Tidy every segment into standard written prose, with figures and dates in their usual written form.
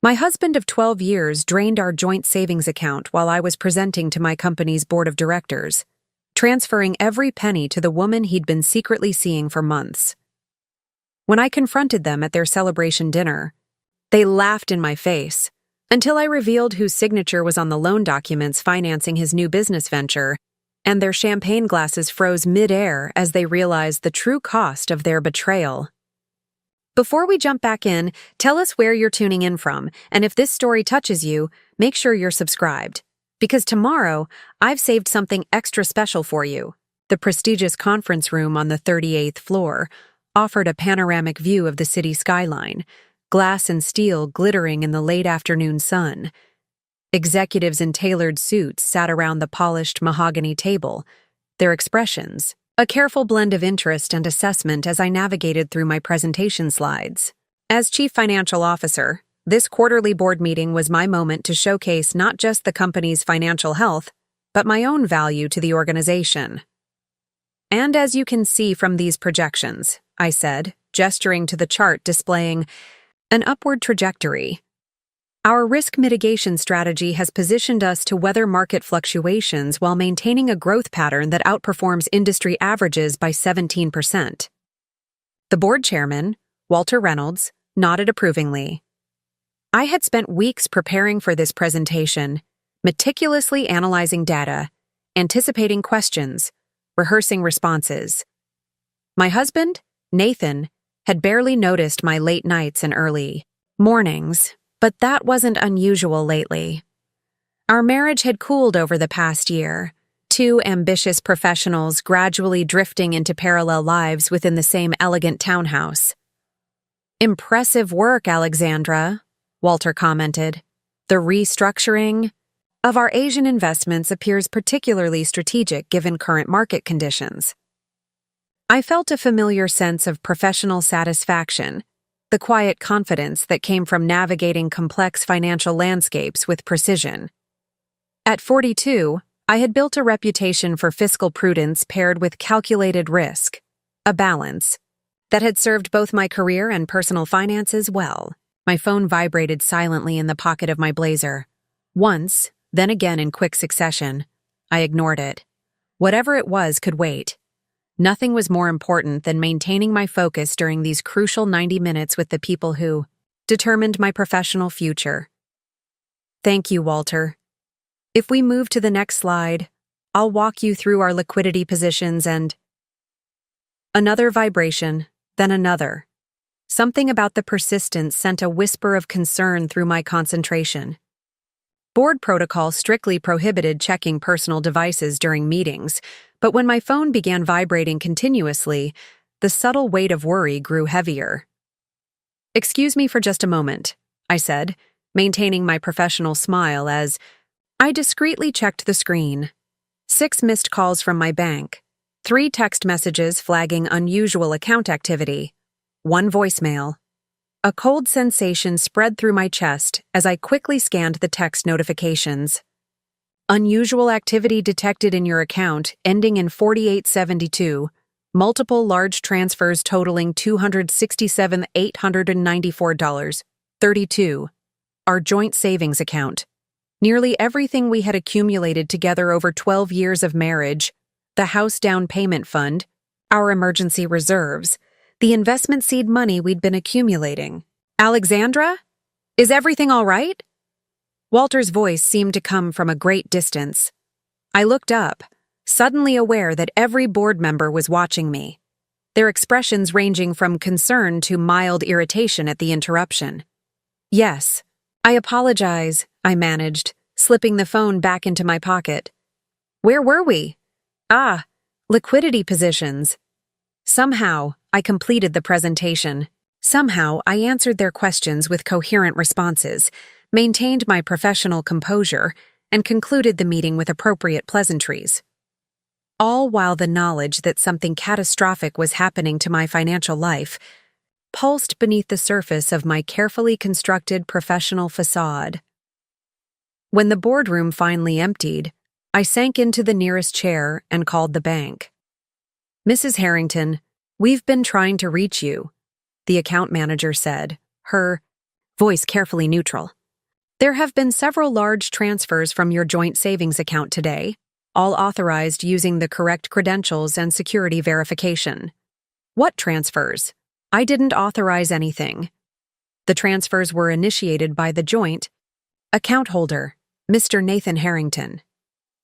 My husband of 12 years drained our joint savings account while I was presenting to my company's board of directors, transferring every penny to the woman he'd been secretly seeing for months. When I confronted them at their celebration dinner, they laughed in my face until I revealed whose signature was on the loan documents financing his new business venture, and their champagne glasses froze mid-air as they realized the true cost of their betrayal. Before we jump back in, tell us where you're tuning in from, and if this story touches you, make sure you're subscribed. Because tomorrow, I've saved something extra special for you. The prestigious conference room on the 38th floor offered a panoramic view of the city skyline, glass and steel glittering in the late afternoon sun. Executives in tailored suits sat around the polished mahogany table, their expressions a careful blend of interest and assessment as I navigated through my presentation slides. As Chief Financial Officer, this quarterly board meeting was my moment to showcase not just the company's financial health, but my own value to the organization. And as you can see from these projections, I said, gesturing to the chart displaying an upward trajectory. Our risk mitigation strategy has positioned us to weather market fluctuations while maintaining a growth pattern that outperforms industry averages by 17%. The board chairman, Walter Reynolds, nodded approvingly. I had spent weeks preparing for this presentation, meticulously analyzing data, anticipating questions, rehearsing responses. My husband, Nathan, had barely noticed my late nights and early mornings. But that wasn't unusual lately. Our marriage had cooled over the past year, two ambitious professionals gradually drifting into parallel lives within the same elegant townhouse. "Impressive work, Alexandra," Walter commented. "The restructuring of our Asian investments appears particularly strategic given current market conditions." I felt a familiar sense of professional satisfaction, the quiet confidence that came from navigating complex financial landscapes with precision. At 42, I had built a reputation for fiscal prudence paired with calculated risk, a balance that had served both my career and personal finances well. My phone vibrated silently in the pocket of my blazer. Once, then again in quick succession. I ignored it. Whatever it was could wait. Nothing was more important than maintaining my focus during these crucial 90 minutes with the people who determined my professional future. Thank you, Walter. If we move to the next slide, I'll walk you through our liquidity positions and... Another vibration, then another. Something about the persistence sent a whisper of concern through my concentration. Board protocol strictly prohibited checking personal devices during meetings, but when my phone began vibrating continuously, the subtle weight of worry grew heavier. "Excuse me for just a moment," I said, maintaining my professional smile as I discreetly checked the screen. 6 missed calls from my bank, 3 text messages flagging unusual account activity, 1 voicemail. A cold sensation spread through my chest as I quickly scanned the text notifications. "Unusual activity detected in your account, ending in 4872. Multiple large transfers totaling $267,894.32. Our joint savings account. Nearly everything we had accumulated together over 12 years of marriage, the house down payment fund, our emergency reserves, the investment seed money we'd been accumulating. Alexandra? Is everything all right?" Walter's voice seemed to come from a great distance. I looked up, suddenly aware that every board member was watching me, their expressions ranging from concern to mild irritation at the interruption. "Yes, I apologize," I managed, slipping the phone back into my pocket. "Where were we?" Liquidity positions." Somehow, I completed the presentation. Somehow, I answered their questions with coherent responses, maintained my professional composure, and concluded the meeting with appropriate pleasantries. All while the knowledge that something catastrophic was happening to my financial life pulsed beneath the surface of my carefully constructed professional facade. When the boardroom finally emptied, I sank into the nearest chair and called the bank. "Mrs. Harrington, we've been trying to reach you," the account manager said, her voice carefully neutral. There have been several large transfers from your joint savings account today, all authorized using the correct credentials and security verification. What transfers? I didn't authorize anything. The transfers were initiated by the joint account holder, Mr. Nathan Harrington.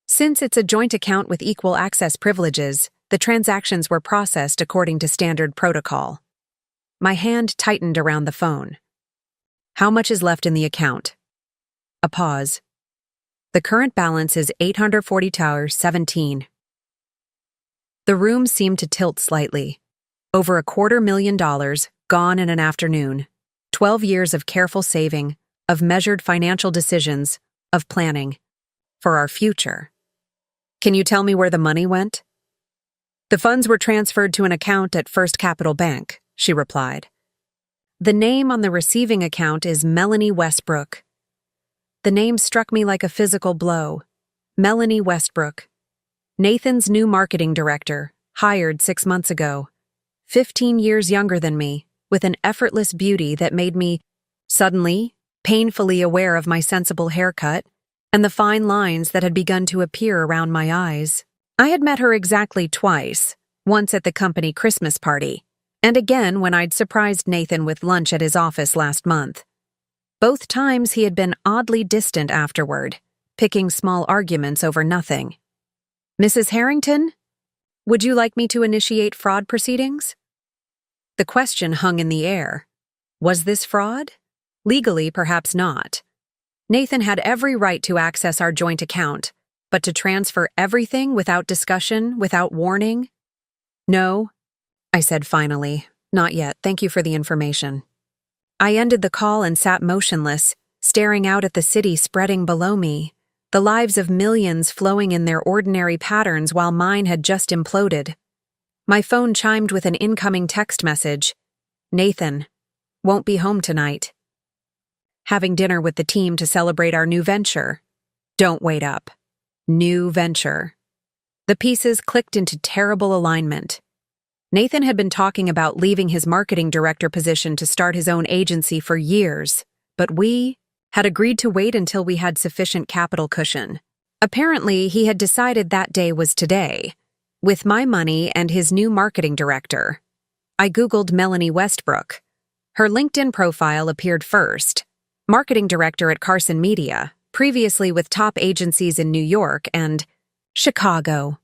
Since it's a joint account with equal access privileges, the transactions were processed according to standard protocol. My hand tightened around the phone. How much is left in the account? A pause. The current balance is $840.17. The room seemed to tilt slightly. Over $250,000 gone in an afternoon. 12 years of careful saving, of measured financial decisions, of planning. For our future. Can you tell me where the money went? The funds were transferred to an account at First Capital Bank, she replied. The name on the receiving account is Melanie Westbrook. The name struck me like a physical blow. Melanie Westbrook. Nathan's new marketing director, hired 6 months ago. 15 years younger than me, with an effortless beauty that made me, suddenly, painfully aware of my sensible haircut and the fine lines that had begun to appear around my eyes. I had met her exactly twice, once at the company Christmas party, and again when I'd surprised Nathan with lunch at his office last month. Both times he had been oddly distant afterward, picking small arguments over nothing. Mrs. Harrington? Would you like me to initiate fraud proceedings? The question hung in the air. Was this fraud? Legally, perhaps not. Nathan had every right to access our joint account, but to transfer everything without discussion, without warning? No, I said finally. Not yet. Thank you for the information. I ended the call and sat motionless, staring out at the city spreading below me, the lives of millions flowing in their ordinary patterns while mine had just imploded. My phone chimed with an incoming text message. Nathan, won't be home tonight. Having dinner with the team to celebrate our new venture. Don't wait up. New venture. The pieces clicked into terrible alignment. Nathan had been talking about leaving his marketing director position to start his own agency for years, but we had agreed to wait until we had sufficient capital cushion. Apparently, he had decided that day was today, with my money and his new marketing director. I Googled Melanie Westbrook. Her LinkedIn profile appeared first. Marketing director at Carson Media, previously with top agencies in New York and Chicago.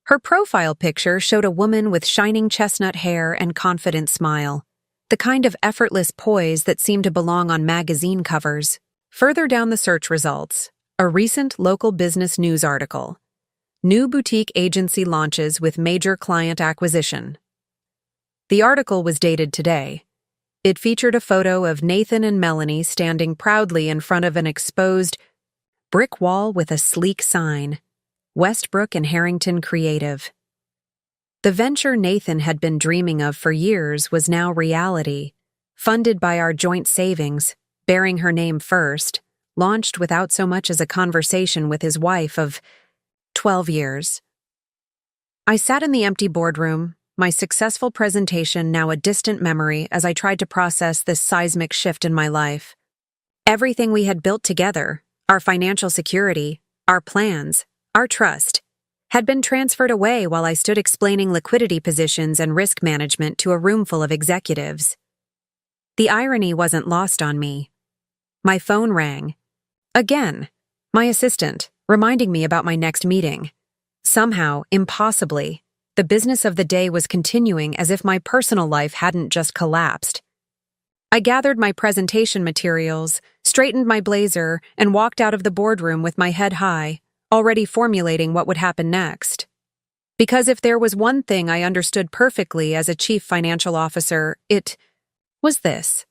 Her profile picture showed a woman with shining chestnut hair and confident smile, the kind of effortless poise that seemed to belong on magazine covers. Further down the search results, a recent local business news article. New boutique agency launches with major client acquisition. The article was dated today. It featured a photo of Nathan and Melanie standing proudly in front of an exposed brick wall with a sleek sign, Westbrook and Harrington Creative. The venture Nathan had been dreaming of for years was now reality, funded by our joint savings, bearing her name first, launched without so much as a conversation with his wife of 12 years. I sat in the empty boardroom, my successful presentation now a distant memory as I tried to process this seismic shift in my life. Everything we had built together, our financial security, our plans, our trust, had been transferred away while I stood explaining liquidity positions and risk management to a room full of executives. The irony wasn't lost on me. My phone rang. Again, my assistant, reminding me about my next meeting. Somehow, impossibly, the business of the day was continuing as if my personal life hadn't just collapsed. I gathered my presentation materials, straightened my blazer, and walked out of the boardroom with my head high, already formulating what would happen next. Because if there was one thing I understood perfectly as a chief financial officer, it was this.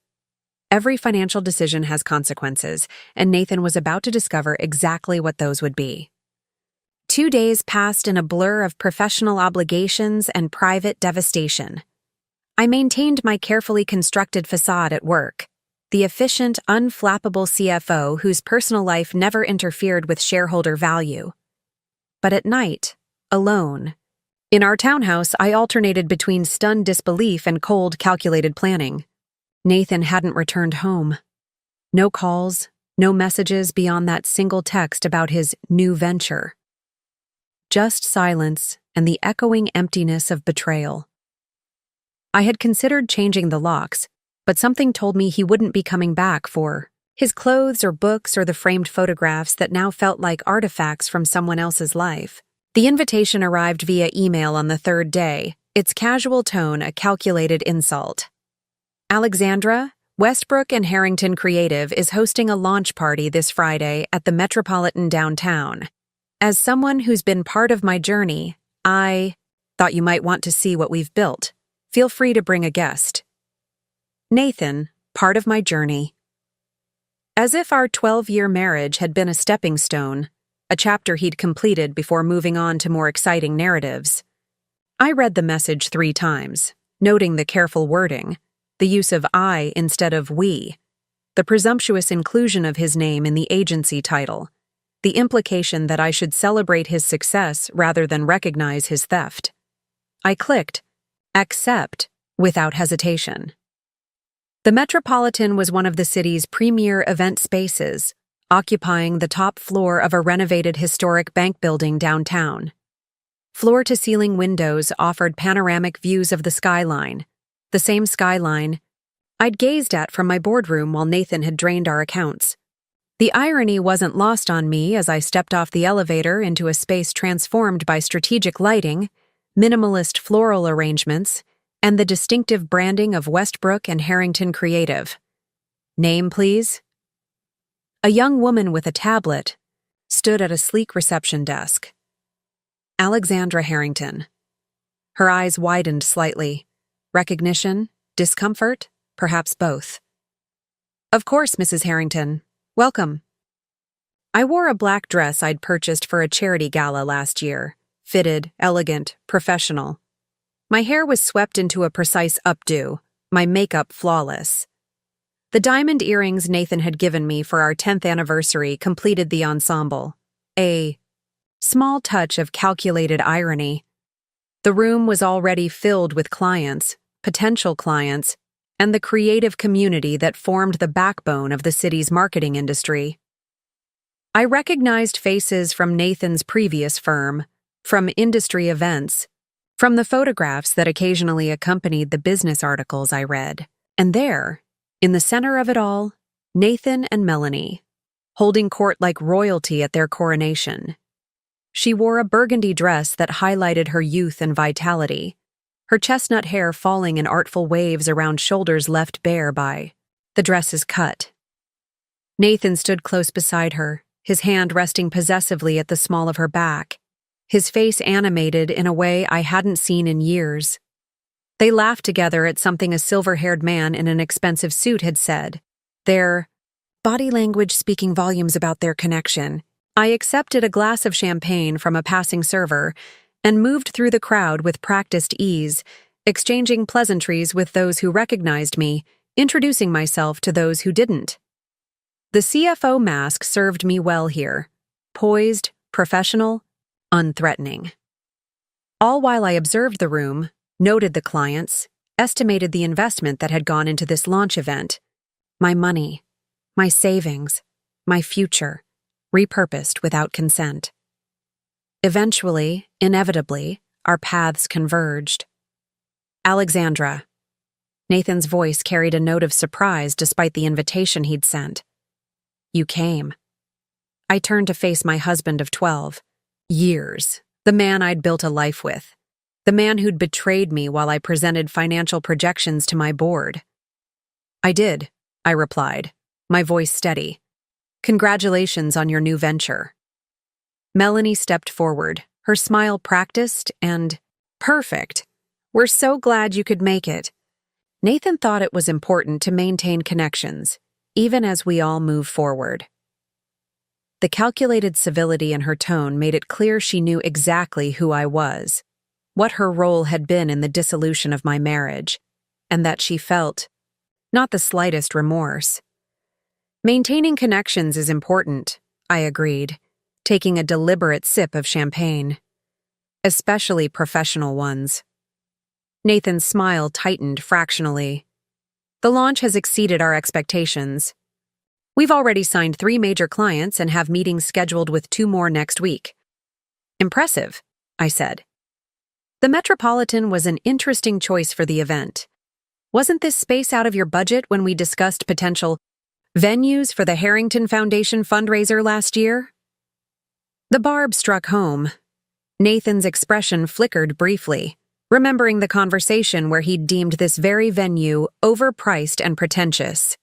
Every financial decision has consequences, and Nathan was about to discover exactly what those would be. 2 days passed in a blur of professional obligations and private devastation. I maintained my carefully constructed facade at work, the efficient, unflappable CFO whose personal life never interfered with shareholder value. But at night, alone, in our townhouse, I alternated between stunned disbelief and cold, calculated planning. Nathan hadn't returned home. No calls, no messages beyond that single text about his new venture. Just silence and the echoing emptiness of betrayal. I had considered changing the locks, but something told me he wouldn't be coming back for his clothes or books or the framed photographs that now felt like artifacts from someone else's life. The invitation arrived via email on the third day, its casual tone a calculated insult. Alexandra, Westbrook and Harrington Creative is hosting a launch party this Friday at the Metropolitan downtown. As someone who's been part of my journey, I thought you might want to see what we've built. Feel free to bring a guest. Nathan, part of my journey. As if our 12-year marriage had been a stepping stone, a chapter he'd completed before moving on to more exciting narratives. I read the message 3 times, noting the careful wording, the use of I instead of we, the presumptuous inclusion of his name in the agency title, the implication that I should celebrate his success rather than recognize his theft. I clicked, accept, without hesitation. The Metropolitan was one of the city's premier event spaces, occupying the top floor of a renovated historic bank building downtown. Floor-to-ceiling windows offered panoramic views of the skyline, the same skyline I'd gazed at from my boardroom while Nathan had drained our accounts. The irony wasn't lost on me as I stepped off the elevator into a space transformed by strategic lighting, minimalist floral arrangements, and the distinctive branding of Westbrook and Harrington Creative. Name, please? A young woman with a tablet stood at a sleek reception desk. Alexandra Harrington. Her eyes widened slightly. Recognition? Discomfort? Perhaps both. Of course, Mrs. Harrington. Welcome. I wore a black dress I'd purchased for a charity gala last year. Fitted, elegant, professional. My hair was swept into a precise updo, my makeup flawless. The diamond earrings Nathan had given me for our 10th anniversary completed the ensemble. A small touch of calculated irony. The room was already filled with clients, potential clients, and the creative community that formed the backbone of the city's marketing industry. I recognized faces from Nathan's previous firm, from industry events, from the photographs that occasionally accompanied the business articles I read. And there, in the center of it all, Nathan and Melanie, holding court like royalty at their coronation. She wore a burgundy dress that highlighted her youth and vitality, her chestnut hair falling in artful waves around shoulders left bare by the dress's cut. Nathan stood close beside her, his hand resting possessively at the small of her back, his face animated in a way I hadn't seen in years. They laughed together at something a silver-haired man in an expensive suit had said, their body language speaking volumes about their connection. I accepted a glass of champagne from a passing server and moved through the crowd with practiced ease, exchanging pleasantries with those who recognized me, introducing myself to those who didn't. The CFO mask served me well here, poised, professional, unthreatening. All while I observed the room, noted the clients, estimated the investment that had gone into this launch event, my money, my savings, my future, repurposed without consent. Eventually, inevitably, our paths converged. Alexandra. Nathan's voice carried a note of surprise despite the invitation he'd sent. You came. I turned to face my husband of 12 years, the man I'd built a life with, the man who'd betrayed me while I presented financial projections to my board. I did, I replied, my voice steady. Congratulations on your new venture. Melanie stepped forward, her smile practiced and perfect. We're so glad you could make it. Nathan thought it was important to maintain connections, even as we all move forward. The calculated civility in her tone made it clear she knew exactly who I was, what her role had been in the dissolution of my marriage, and that she felt not the slightest remorse. Maintaining connections is important, I agreed, taking a deliberate sip of champagne. Especially professional ones. Nathan's smile tightened fractionally. The launch has exceeded our expectations. We've already signed 3 major clients and have meetings scheduled with 2 more next week. Impressive, I said. The Metropolitan was an interesting choice for the event. Wasn't this space out of your budget when we discussed potential venues for the Harrington Foundation fundraiser last year? The barb struck home. Nathan's expression flickered briefly, remembering the conversation where he'd deemed this very venue overpriced and pretentious.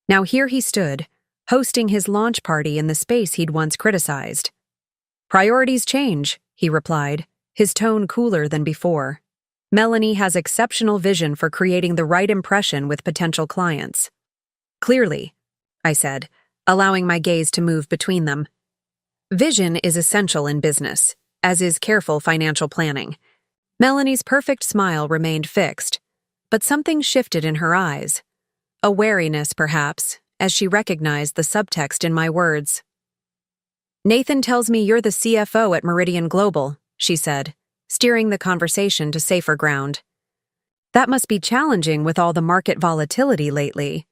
Now here he stood, hosting his launch party in the space he'd once criticized. Priorities change, he replied, his tone cooler than before. Melanie has exceptional vision for creating the right impression with potential clients. Clearly, I said, allowing my gaze to move between them. Vision is essential in business, as is careful financial planning. Melanie's perfect smile remained fixed, but something shifted in her eyes. A wariness, perhaps, as she recognized the subtext in my words. Nathan tells me you're the CFO at Meridian Global, she said, steering the conversation to safer ground. That must be challenging with all the market volatility lately.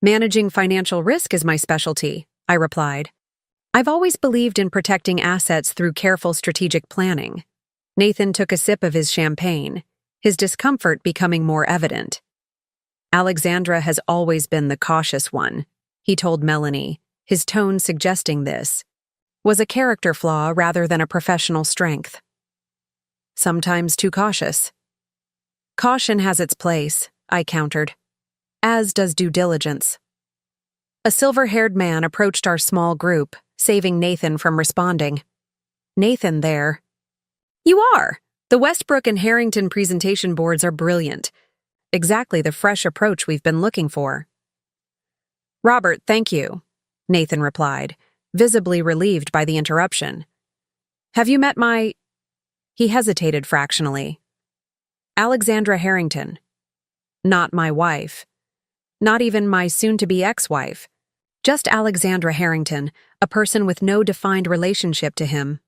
Managing financial risk is my specialty, I replied. I've always believed in protecting assets through careful strategic planning. Nathan took a sip of his champagne, his discomfort becoming more evident. Alexandra has always been the cautious one, he told Melanie, his tone suggesting this was a character flaw rather than a professional strength. Sometimes too cautious. Caution has its place, I countered, as does due diligence. A silver-haired man approached our small group, saving Nathan from responding. Nathan there. You are! The Westbrook and Harrington presentation boards are brilliant. Exactly the fresh approach we've been looking for. Robert, thank you, Nathan replied, visibly relieved by the interruption. Have you met my... He hesitated fractionally. Alexandra Harrington. Not my wife. Not even my soon-to-be ex-wife. Just Alexandra Harrington, a person with no defined relationship to him.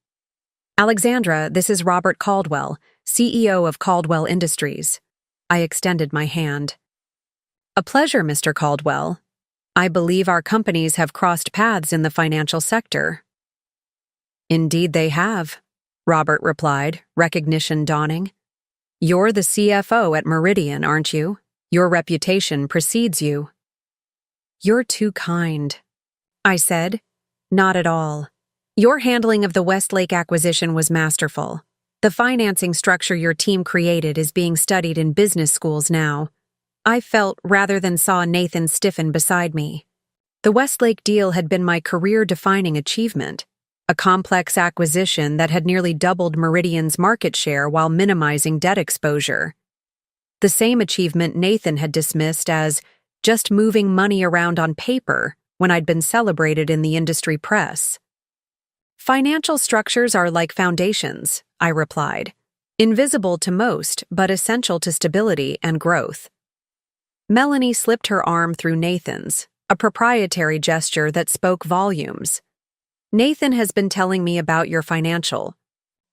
Alexandra, this is Robert Caldwell, CEO of Caldwell Industries. I extended my hand. A pleasure, Mr. Caldwell. I believe our companies have crossed paths in the financial sector. Indeed they have, Robert replied, recognition dawning. You're the CFO at Meridian, aren't you? Your reputation precedes you. You're too kind, I said. Not at all. Your handling of the Westlake acquisition was masterful. The financing structure your team created is being studied in business schools now. I felt rather than saw Nathan stiffen beside me. The Westlake deal had been my career-defining achievement, a complex acquisition that had nearly doubled Meridian's market share while minimizing debt exposure. The same achievement Nathan had dismissed as just moving money around on paper when I'd been celebrated in the industry press. Financial structures are like foundations, I replied, invisible to most but essential to stability and growth. Melanie slipped her arm through Nathan's, a proprietary gesture that spoke volumes. Nathan has been telling me about your financial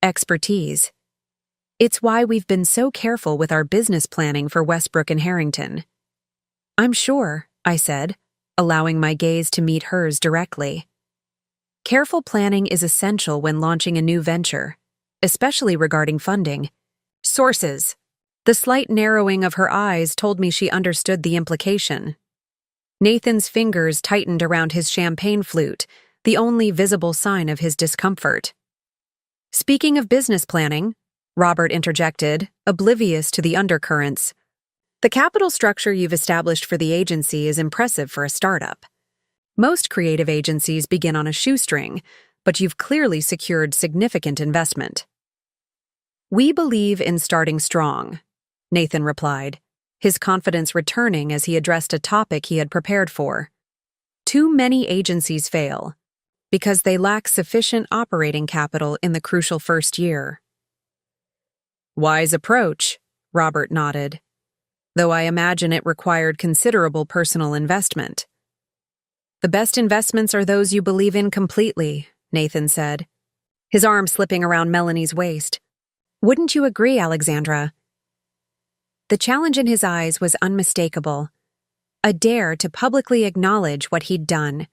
expertise. It's why we've been so careful with our business planning for Westbrook and Harrington. I'm sure, I said, allowing my gaze to meet hers directly. Careful planning is essential when launching a new venture, especially regarding funding. Sources. The slight narrowing of her eyes told me she understood the implication. Nathan's fingers tightened around his champagne flute, the only visible sign of his discomfort. Speaking of business planning, Robert interjected, oblivious to the undercurrents. The capital structure you've established for the agency is impressive for a startup. Most creative agencies begin on a shoestring, but you've clearly secured significant investment. We believe in starting strong, Nathan replied, his confidence returning as he addressed a topic he had prepared for. Too many agencies fail because they lack sufficient operating capital in the crucial first year. Wise approach, Robert nodded, though I imagine it required considerable personal investment. The best investments are those you believe in completely, Nathan said, his arm slipping around Melanie's waist. Wouldn't you agree, Alexandra? The challenge in his eyes was unmistakable. A dare to publicly acknowledge what he'd done,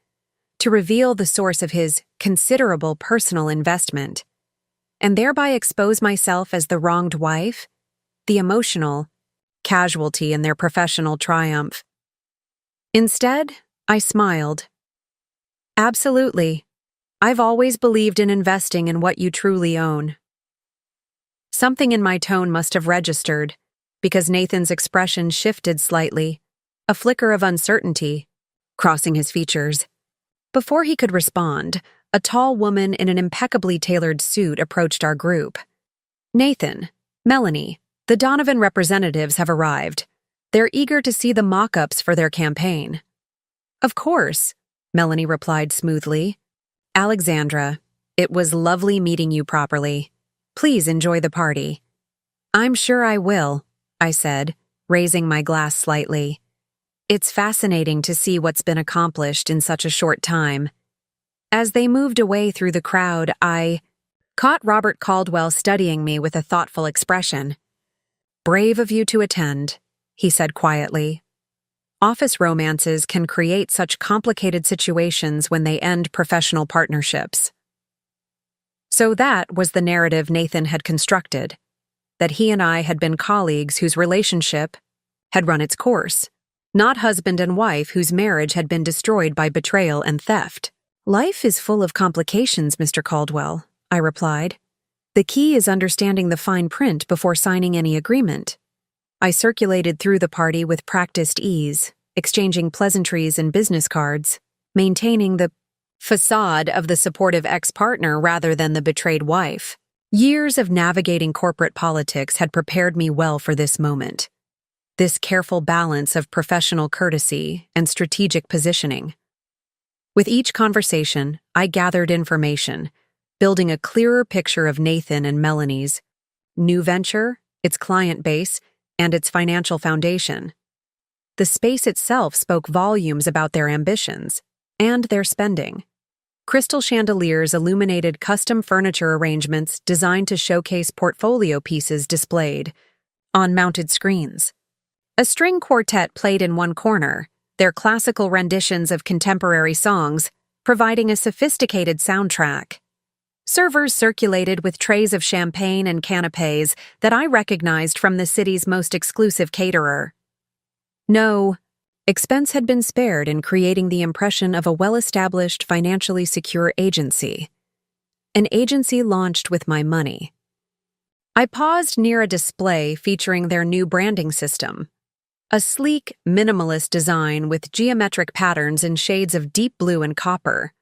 to reveal the source of his considerable personal investment, and thereby expose myself as the wronged wife, the emotional casualty in their professional triumph. Instead, I smiled. Absolutely. I've always believed in investing in what you truly own. Something in my tone must have registered, because Nathan's expression shifted slightly, a flicker of uncertainty crossing his features. Before he could respond, a tall woman in an impeccably tailored suit approached our group. Nathan, Melanie, the Donovan representatives have arrived. They're eager to see the mock-ups for their campaign. Of course, Melanie replied smoothly. Alexandra, it was lovely meeting you properly. Please enjoy the party. I'm sure I will, I said, raising my glass slightly. It's fascinating to see what's been accomplished in such a short time. As they moved away through the crowd, I caught Robert Caldwell studying me with a thoughtful expression. Brave of you to attend, he said quietly. Office romances can create such complicated situations when they end professional partnerships. So that was the narrative Nathan had constructed, that he and I had been colleagues whose relationship had run its course, not husband and wife whose marriage had been destroyed by betrayal and theft. Life is full of complications, Mr. Caldwell, I replied. The key is understanding the fine print before signing any agreement. I circulated through the party with practiced ease, exchanging pleasantries and business cards, maintaining the facade of the supportive ex-partner rather than the betrayed wife. Years of navigating corporate politics had prepared me well for this moment. This careful balance of professional courtesy and strategic positioning. With each conversation, I gathered information, building a clearer picture of Nathan and Melanie's new venture, its client base, and its financial foundation. The space itself spoke volumes about their ambitions and their spending. Crystal chandeliers illuminated custom furniture arrangements designed to showcase portfolio pieces displayed on mounted screens. A string quartet played in one corner, their classical renditions of contemporary songs providing a sophisticated soundtrack. Servers circulated with trays of champagne and canapés that I recognized from the city's most exclusive caterer. No expense had been spared in creating the impression of a well-established, financially secure agency. An agency launched with my money. I paused near a display featuring their new branding system. A sleek, minimalist design with geometric patterns in shades of deep blue and copper.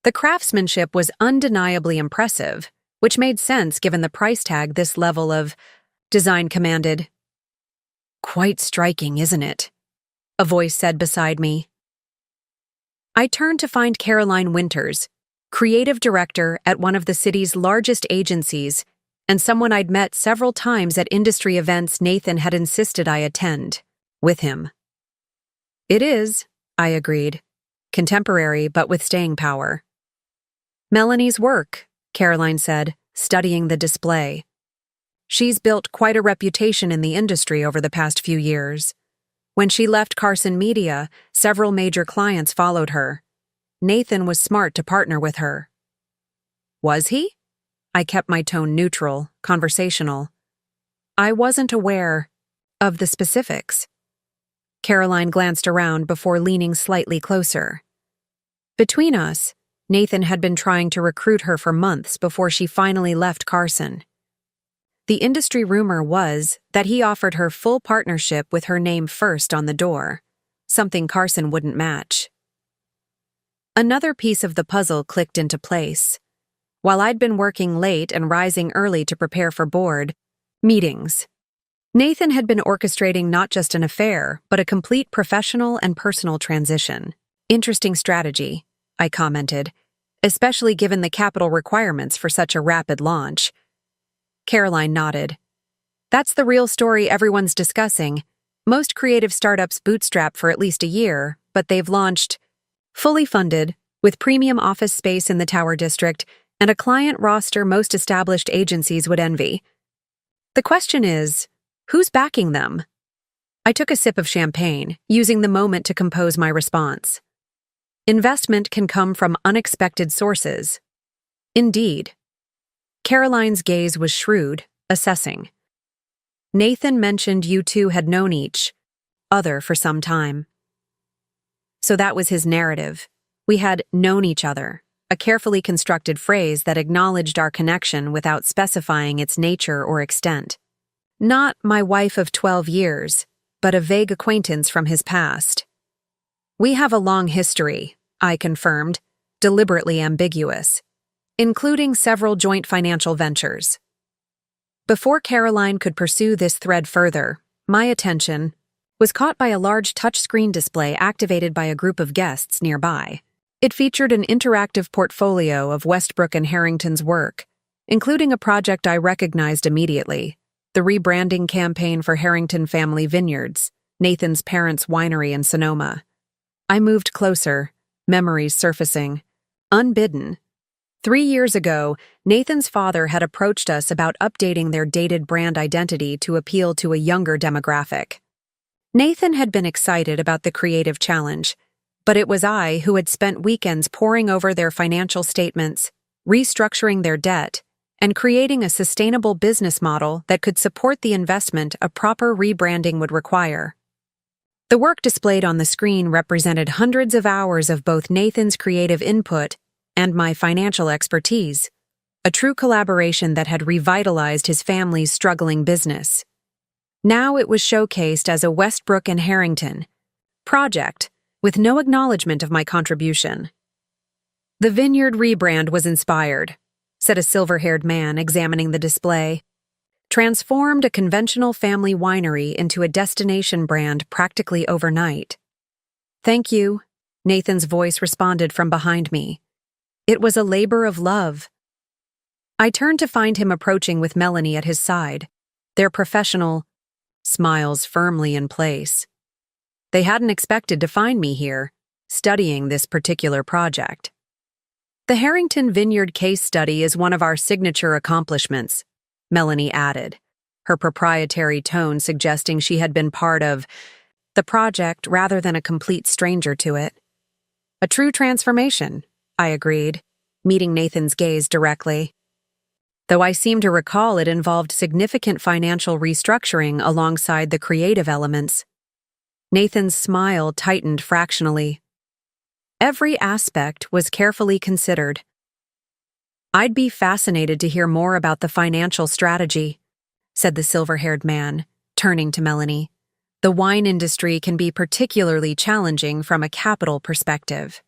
The craftsmanship was undeniably impressive, which made sense given the price tag this level of design commanded. Quite striking, isn't it? A voice said beside me. I turned to find Caroline Winters, creative director at one of the city's largest agencies, and someone I'd met several times at industry events Nathan had insisted I attend with him. It is, I agreed, contemporary but with staying power. Melanie's work, Caroline said, studying the display. She's built quite a reputation in the industry over the past few years. When she left Carson Media, several major clients followed her. Nathan was smart to partner with her. Was he? I kept my tone neutral, conversational. I wasn't aware of the specifics. Caroline glanced around before leaning slightly closer. Between us, Nathan had been trying to recruit her for months before she finally left Carson. The industry rumor was that he offered her full partnership with her name first on the door, something Carson wouldn't match. Another piece of the puzzle clicked into place. While I'd been working late and rising early to prepare for board meetings, Nathan had been orchestrating not just an affair, but a complete professional and personal transition. Interesting strategy, I commented, especially given the capital requirements for such a rapid launch. Caroline nodded. That's the real story everyone's discussing. Most creative startups bootstrap for at least a year, but they've launched fully funded, with premium office space in the Tower District and a client roster most established agencies would envy. The question is, Who's backing them? I took a sip of champagne, using the moment to compose my response. Investment can come from unexpected sources. Indeed. Caroline's gaze was shrewd, assessing. Nathan mentioned you two had known each other for some time. So that was his narrative. We had known each other, a carefully constructed phrase that acknowledged our connection without specifying its nature or extent. Not my wife of 12 years, but a vague acquaintance from his past. We have a long history, I confirmed, deliberately ambiguous, including several joint financial ventures. Before Caroline could pursue this thread further, my attention was caught by a large touchscreen display activated by a group of guests nearby. It featured an interactive portfolio of Westbrook and Harrington's work, including a project I recognized immediately, the rebranding campaign for Harrington Family Vineyards, Nathan's parents' winery in Sonoma. I moved closer, memories surfacing. Unbidden. 3 years ago, Nathan's father had approached us about updating their dated brand identity to appeal to a younger demographic. Nathan had been excited about the creative challenge, but it was I who had spent weekends poring over their financial statements, restructuring their debt, and creating a sustainable business model that could support the investment a proper rebranding would require. The work displayed on the screen represented hundreds of hours of both Nathan's creative input and my financial expertise, a true collaboration that had revitalized his family's struggling business. Now it was showcased as a Westbrook and Harrington project, with no acknowledgement of my contribution. The vineyard rebrand was inspired, said a silver-haired man examining the display. Transformed a conventional family winery into a destination brand practically overnight. Thank you, Nathan's voice responded from behind me. It was a labor of love. I turned to find him approaching with Melanie at his side, their professional smiles firmly in place. They hadn't expected to find me here, studying this particular project. The Harrington Vineyard case study is one of our signature accomplishments, Melanie added, her proprietary tone suggesting she had been part of the project rather than a complete stranger to it. A true transformation, I agreed, meeting Nathan's gaze directly. Though I seem to recall it involved significant financial restructuring alongside the creative elements. Nathan's smile tightened fractionally. Every aspect was carefully considered. I'd be fascinated to hear more about the financial strategy, said the silver-haired man, turning to Melanie. The wine industry can be particularly challenging from a capital perspective.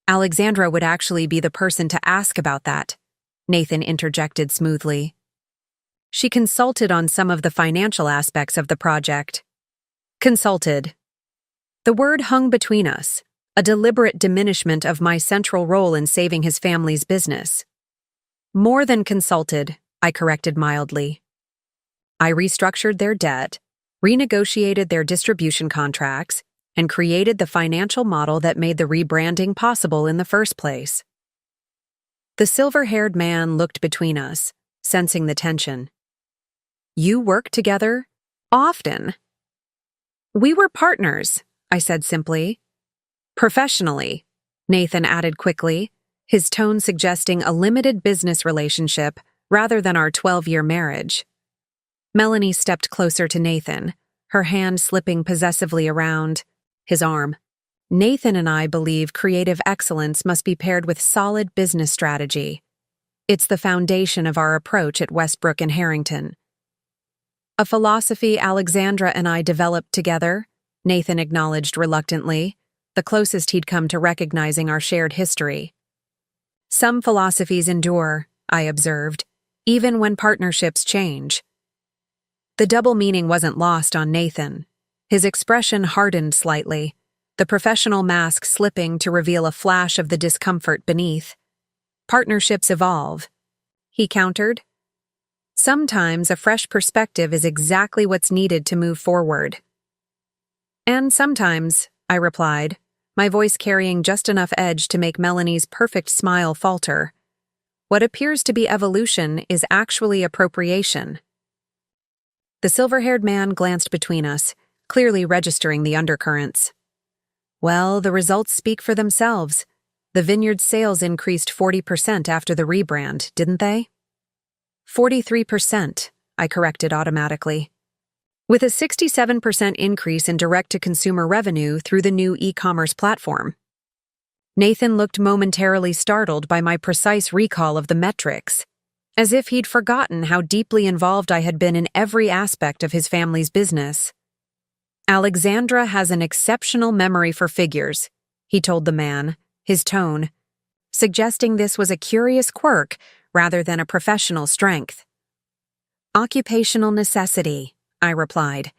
Alexandra would actually be the person to ask about that, Nathan interjected smoothly. She consulted on some of the financial aspects of the project. Consulted. The word hung between us, a deliberate diminishment of my central role in saving his family's business. More than consulted, I corrected mildly. I restructured their debt, renegotiated their distribution contracts, and created the financial model that made the rebranding possible in the first place. The silver-haired man looked between us, sensing the tension. You work together? Often. We were partners, I said simply. Professionally, Nathan added quickly, his tone suggesting a limited business relationship rather than our 12-year marriage. Melanie stepped closer to Nathan, her hand slipping possessively around his arm. Nathan and I believe creative excellence must be paired with solid business strategy. It's the foundation of our approach at Westbrook and Harrington. A philosophy Alexandra and I developed together, Nathan acknowledged reluctantly, the closest he'd come to recognizing our shared history. Some philosophies endure, I observed, even when partnerships change. The double meaning wasn't lost on Nathan. His expression hardened slightly, the professional mask slipping to reveal a flash of the discomfort beneath. Partnerships evolve, he countered. Sometimes a fresh perspective is exactly what's needed to move forward. And sometimes, I replied, my voice carrying just enough edge to make Melanie's perfect smile falter. What appears to be evolution is actually appropriation. The silver-haired man glanced between us, clearly registering the undercurrents. Well, the results speak for themselves. The vineyard's sales increased 40% after the rebrand, didn't they? 43%, I corrected automatically. With a 67% increase in direct-to-consumer revenue through the new e-commerce platform. Nathan looked momentarily startled by my precise recall of the metrics, as if he'd forgotten how deeply involved I had been in every aspect of his family's business. Alexandra has an exceptional memory for figures, he told the man, his tone, suggesting this was a curious quirk rather than a professional strength. Occupational necessity, I replied.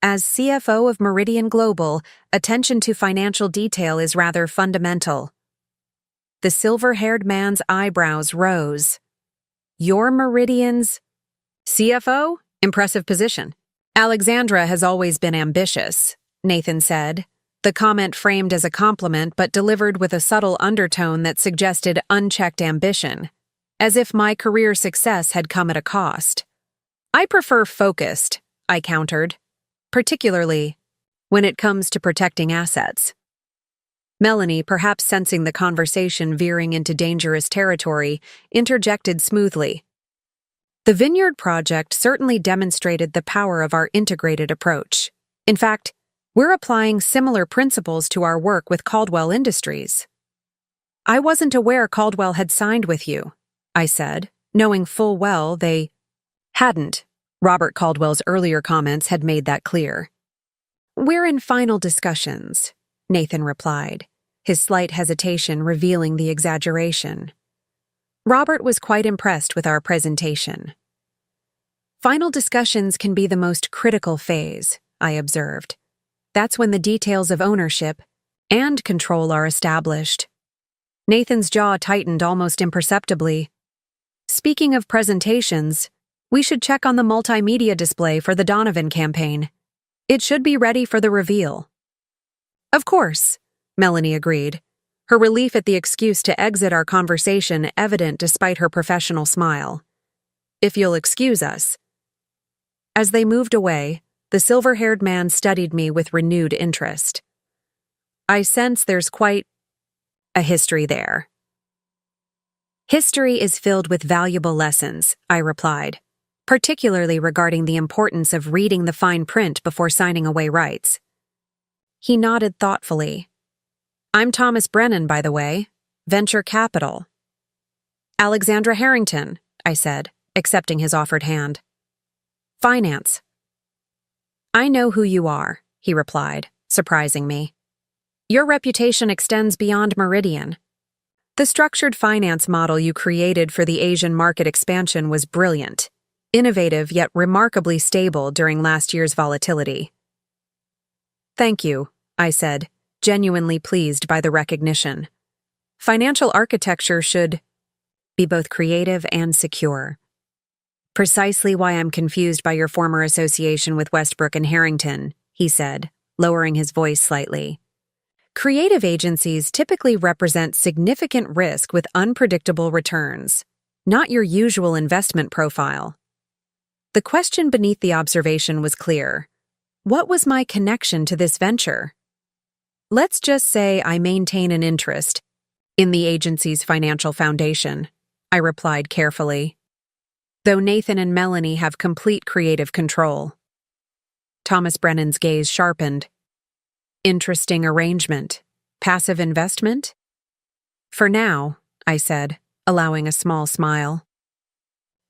As CFO of Meridian Global, attention to financial detail is rather fundamental. The silver-haired man's eyebrows rose. You're Meridian's CFO? Impressive position. Alexandra has always been ambitious, Nathan said, the comment framed as a compliment but delivered with a subtle undertone that suggested unchecked ambition, as if my career success had come at a cost. I prefer focused, I countered, particularly when it comes to protecting assets. Melanie, perhaps sensing the conversation veering into dangerous territory, interjected smoothly. The Vineyard Project certainly demonstrated the power of our integrated approach. In fact, we're applying similar principles to our work with Caldwell Industries. I wasn't aware Caldwell had signed with you, I said, knowing full well they hadn't. Robert Caldwell's earlier comments had made that clear. We're in final discussions, Nathan replied, his slight hesitation revealing the exaggeration. Robert was quite impressed with our presentation. Final discussions can be the most critical phase, I observed. That's when the details of ownership and control are established. Nathan's jaw tightened almost imperceptibly. Speaking of presentations, we should check on the multimedia display for the Donovan campaign. It should be ready for the reveal. Of course, Melanie agreed, her relief at the excuse to exit our conversation evident despite her professional smile. If you'll excuse us. As they moved away, the silver-haired man studied me with renewed interest. I sense there's quite a history there. History is filled with valuable lessons, I replied, particularly regarding the importance of reading the fine print before signing away rights. He nodded thoughtfully. I'm Thomas Brennan, by the way, Venture Capital. Alexandra Harrington, I said, accepting his offered hand. Finance. I know who you are, he replied, surprising me. Your reputation extends beyond Meridian. The structured finance model you created for the Asian market expansion was brilliant, innovative yet remarkably stable during last year's volatility. Thank you, I said, genuinely pleased by the recognition. Financial architecture should be both creative and secure. Precisely why I'm confused by your former association with Westbrook and Harrington, he said, lowering his voice slightly. Creative agencies typically represent significant risk with unpredictable returns, not your usual investment profile. The question beneath the observation was clear. What was my connection to this venture? Let's just say I maintain an interest in the agency's financial foundation, I replied carefully, though Nathan and Melanie have complete creative control. Thomas Brennan's gaze sharpened. Interesting arrangement. Passive investment? For now, I said, allowing a small smile.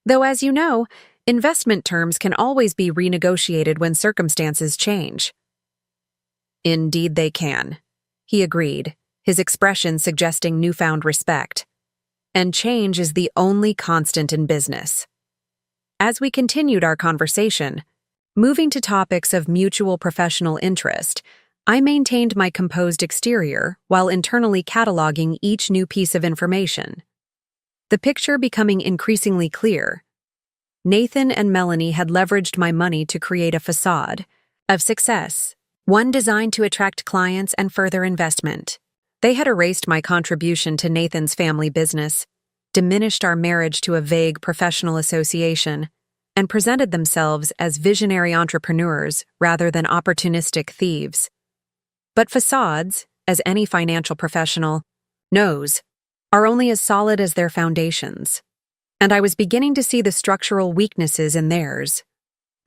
Though as you know, investment terms can always be renegotiated when circumstances change. Indeed they can, he agreed, his expression suggesting newfound respect. And change is the only constant in business. As we continued our conversation, moving to topics of mutual professional interest, I maintained my composed exterior while internally cataloging each new piece of information. The picture becoming increasingly clear. Nathan and Melanie had leveraged my money to create a facade of success, one designed to attract clients and further investment. They had erased my contribution to Nathan's family business, diminished our marriage to a vague professional association, and presented themselves as visionary entrepreneurs rather than opportunistic thieves. But facades, as any financial professional knows, are only as solid as their foundations. And I was beginning to see the structural weaknesses in theirs,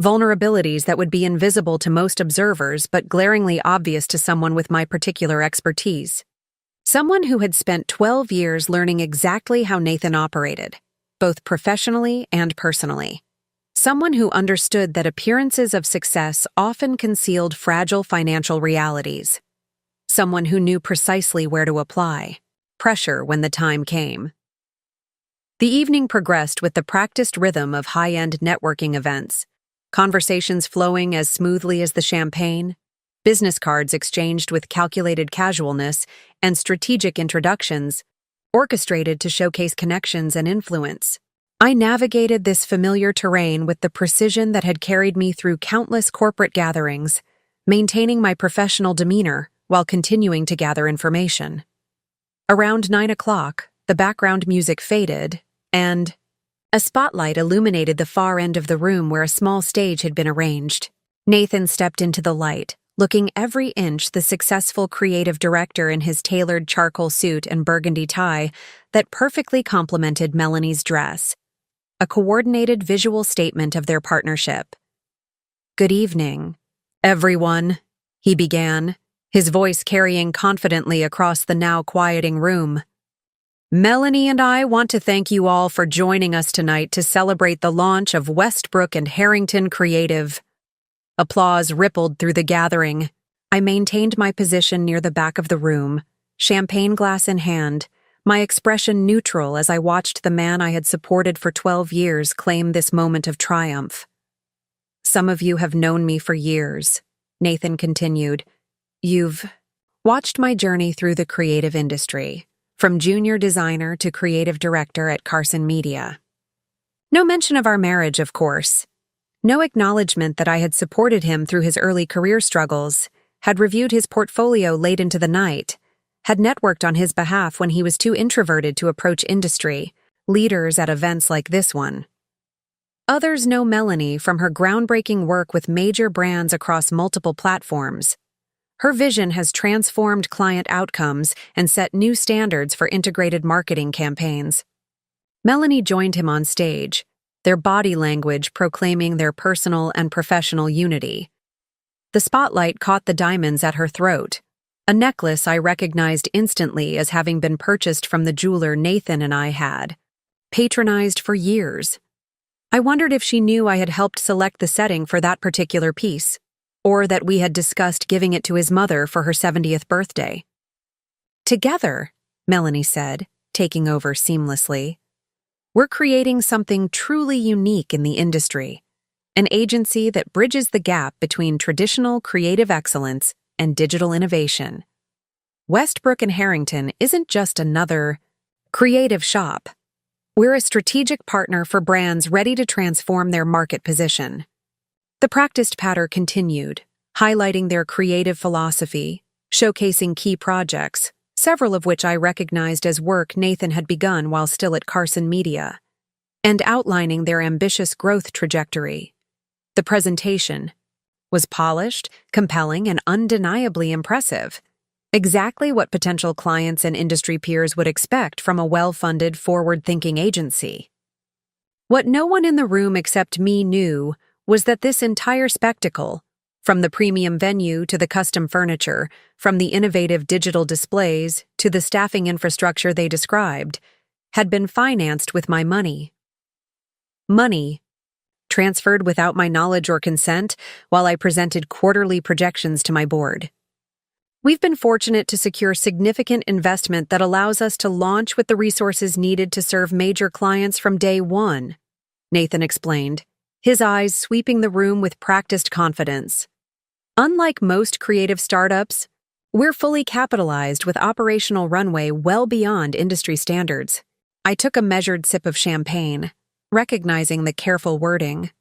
vulnerabilities that would be invisible to most observers but glaringly obvious to someone with my particular expertise. Someone who had spent 12 years learning exactly how Nathan operated, both professionally and personally. Someone who understood that appearances of success often concealed fragile financial realities. Someone who knew precisely where to apply pressure when the time came. The evening progressed with the practiced rhythm of high-end networking events, conversations flowing as smoothly as the champagne, business cards exchanged with calculated casualness, and strategic introductions, orchestrated to showcase connections and influence. I navigated this familiar terrain with the precision that had carried me through countless corporate gatherings, maintaining my professional demeanor while continuing to gather information. Around 9 o'clock, the background music faded, and a spotlight illuminated the far end of the room where a small stage had been arranged. Nathan stepped into the light, looking every inch the successful creative director in his tailored charcoal suit and burgundy tie that perfectly complemented Melanie's dress, a coordinated visual statement of their partnership. "Good evening, everyone," he began, his voice carrying confidently across the now quieting room. "Melanie and I want to thank you all for joining us tonight to celebrate the launch of Westbrook and Harrington Creative." Applause rippled through the gathering. I maintained my position near the back of the room, champagne glass in hand, my expression neutral as I watched the man I had supported for 12 years claim this moment of triumph. "Some of you have known me for years," Nathan continued. "You've watched my journey through the creative industry, from junior designer to creative director at Carson Media. No mention of our marriage, of course. No acknowledgement that I had supported him through his early career struggles, had reviewed his portfolio late into the night, had networked on his behalf when he was too introverted to approach industry leaders at events like this one. Others know Melanie from her groundbreaking work with major brands across multiple platforms. Her vision has transformed client outcomes and set new standards for integrated marketing campaigns. Melanie joined him on stage, their body language proclaiming their personal and professional unity. The spotlight caught the diamonds at her throat, a necklace I recognized instantly as having been purchased from the jeweler Nathan and I had patronized for years. I wondered if she knew I had helped select the setting for that particular piece, or that we had discussed giving it to his mother for her 70th birthday. "Together," Melanie said, taking over seamlessly, "we're creating something truly unique in the industry, an agency that bridges the gap between traditional creative excellence and digital innovation. Westbrook and Harrington isn't just another creative shop. We're a strategic partner for brands ready to transform their market position." The practiced patter continued, highlighting their creative philosophy, showcasing key projects, several of which I recognized as work Nathan had begun while still at Carson Media, and outlining their ambitious growth trajectory. The presentation was polished, compelling, and undeniably impressive, exactly what potential clients and industry peers would expect from a well-funded, forward-thinking agency. What no one in the room except me knew was that this entire spectacle, from the premium venue to the custom furniture, from the innovative digital displays to the staffing infrastructure they described, had been financed with my money. Money, transferred without my knowledge or consent while I presented quarterly projections to my board. "We've been fortunate to secure significant investment that allows us to launch with the resources needed to serve major clients from day one," Nathan explained, his eyes sweeping the room with practiced confidence. "Unlike most creative startups, we're fully capitalized with operational runway well beyond industry standards." I took a measured sip of champagne, recognizing the careful wording.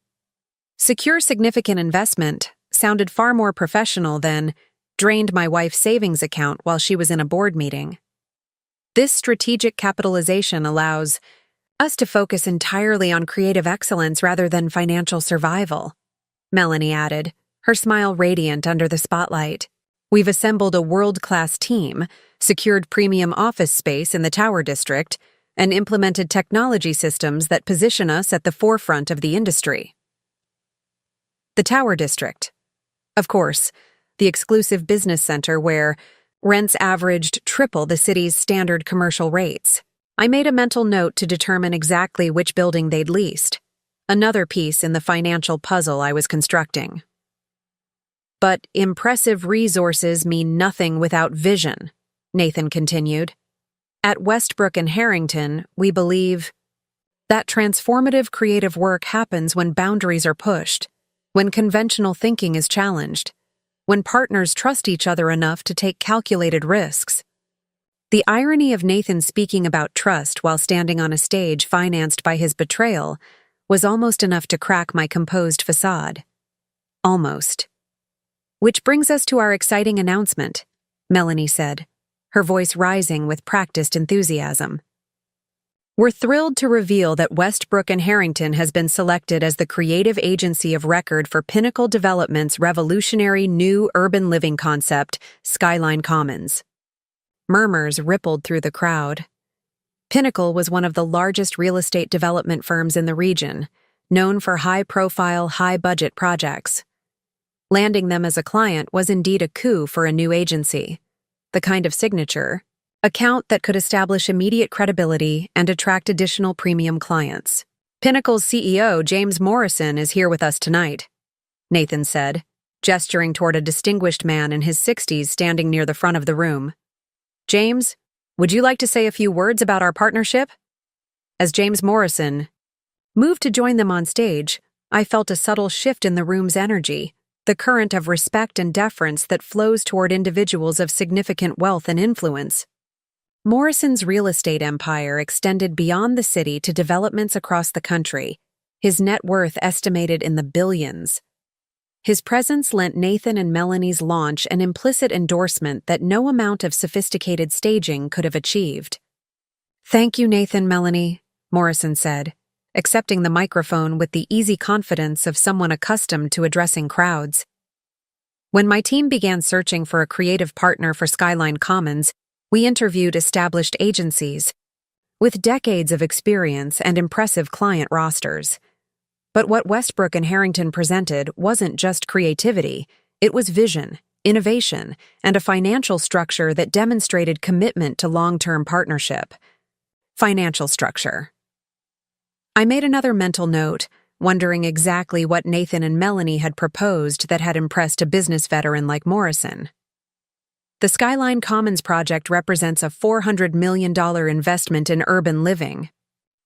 Secure significant investment sounded far more professional than drained my wife's savings account while she was in a board meeting. This strategic capitalization allows us to focus entirely on creative excellence rather than financial survival," Melanie added, her smile radiant under the spotlight. "We've assembled a world-class team, secured premium office space in the Tower District, and implemented technology systems that position us at the forefront of the industry." The Tower District. Of course, the exclusive business center where rents averaged triple the city's standard commercial rates. I made a mental note to determine exactly which building they'd leased, another piece in the financial puzzle I was constructing. "But impressive resources mean nothing without vision," Nathan continued. "At Westbrook and Harrington, we believe that transformative creative work happens when boundaries are pushed, when conventional thinking is challenged, when partners trust each other enough to take calculated risks." The irony of Nathan speaking about trust while standing on a stage financed by his betrayal was almost enough to crack my composed facade. Almost. "Which brings us to our exciting announcement," Melanie said, her voice rising with practiced enthusiasm. "We're thrilled to reveal that Westbrook and Harrington has been selected as the creative agency of record for Pinnacle Development's revolutionary new urban living concept, Skyline Commons." Murmurs rippled through the crowd. Pinnacle was one of the largest real estate development firms in the region, known for high-profile, high-budget projects. Landing them as a client was indeed a coup for a new agency, the kind of signature, account that could establish immediate credibility and attract additional premium clients. "Pinnacle's CEO, James Morrison, is here with us tonight," Nathan said, gesturing toward a distinguished man in his 60s standing near the front of the room. "James, would you like to say a few words about our partnership?" As James Morrison moved to join them on stage, I felt a subtle shift in the room's energy, the current of respect and deference that flows toward individuals of significant wealth and influence. Morrison's real estate empire extended beyond the city to developments across the country, his net worth estimated in the billions. His presence lent Nathan and Melanie's launch an implicit endorsement that no amount of sophisticated staging could have achieved. "Thank you, Nathan, Melanie," Morrison said, accepting the microphone with the easy confidence of someone accustomed to addressing crowds. "When my team began searching for a creative partner for Skyline Commons, we interviewed established agencies with decades of experience and impressive client rosters. But what Westbrook and Harrington presented wasn't just creativity, it was vision, innovation, and a financial structure that demonstrated commitment to long-term partnership. Financial structure. I made another mental note, wondering exactly what Nathan and Melanie had proposed that had impressed a business veteran like Morrison. "The Skyline Commons project represents a $400 million investment in urban living,"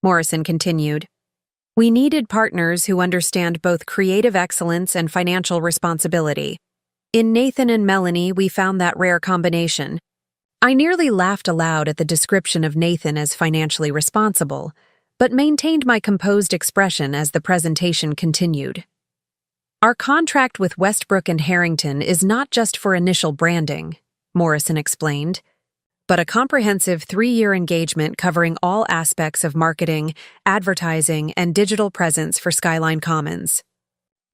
Morrison continued. "We needed partners who understand both creative excellence and financial responsibility. In Nathan and Melanie, we found that rare combination." I nearly laughed aloud at the description of Nathan as financially responsible, but maintained my composed expression as the presentation continued. "Our contract with Westbrook and Harrington is not just for initial branding," Morrison explained, "but a comprehensive 3-year engagement covering all aspects of marketing, advertising, and digital presence for Skyline Commons.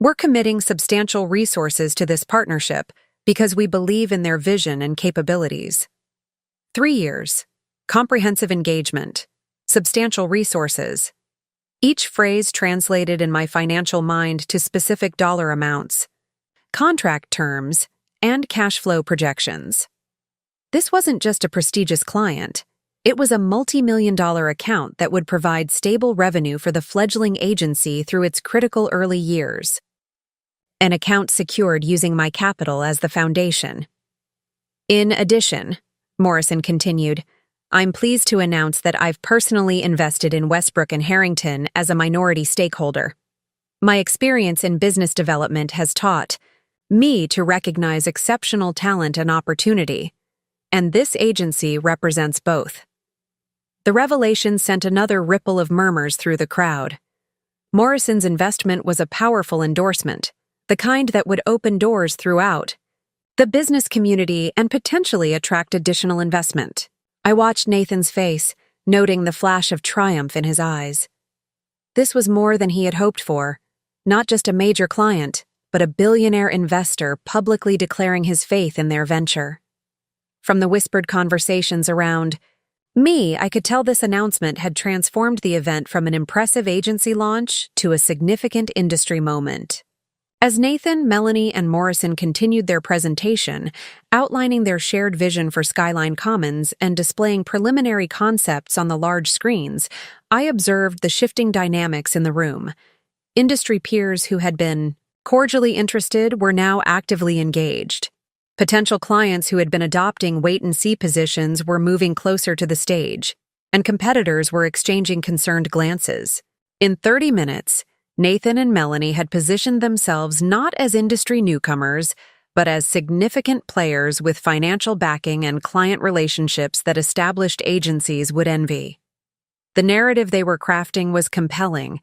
We're committing substantial resources to this partnership because we believe in their vision and capabilities. 3 years, comprehensive engagement, substantial resources. Each phrase translated in my financial mind to specific dollar amounts, contract terms, and cash flow projections. This wasn't just a prestigious client. It was a multi-million-dollar account that would provide stable revenue for the fledgling agency through its critical early years. An account secured using my capital as the foundation. In addition, Morrison continued, I'm pleased to announce that I've personally invested in Westbrook and Harrington as a minority stakeholder. My experience in business development has taught me to recognize exceptional talent and opportunity, and this agency represents both. The revelation sent another ripple of murmurs through the crowd. Morrison's investment was a powerful endorsement, the kind that would open doors throughout the business community and potentially attract additional investment. I watched Nathan's face, noting the flash of triumph in his eyes. This was more than he had hoped for, not just a major client, but a billionaire investor publicly declaring his faith in their venture. From the whispered conversations around me, I could tell this announcement had transformed the event from an impressive agency launch to a significant industry moment. As Nathan, Melanie, and Morrison continued their presentation, outlining their shared vision for Skyline Commons and displaying preliminary concepts on the large screens, I observed the shifting dynamics in the room. Industry peers who had been cordially interested were now actively engaged. Potential clients who had been adopting wait-and-see positions were moving closer to the stage, and competitors were exchanging concerned glances. In 30 minutes, Nathan and Melanie had positioned themselves not as industry newcomers, but as significant players with financial backing and client relationships that established agencies would envy. The narrative they were crafting was compelling,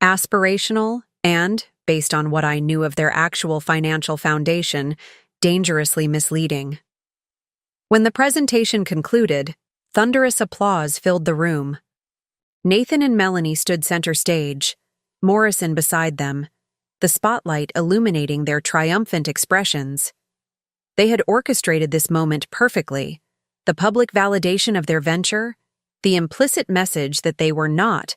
aspirational, and, based on what I knew of their actual financial foundation, dangerously misleading. When the presentation concluded, thunderous applause filled the room. Nathan and Melanie stood center stage, Morrison beside them, the spotlight illuminating their triumphant expressions. They had orchestrated this moment perfectly, the public validation of their venture, the implicit message that they were not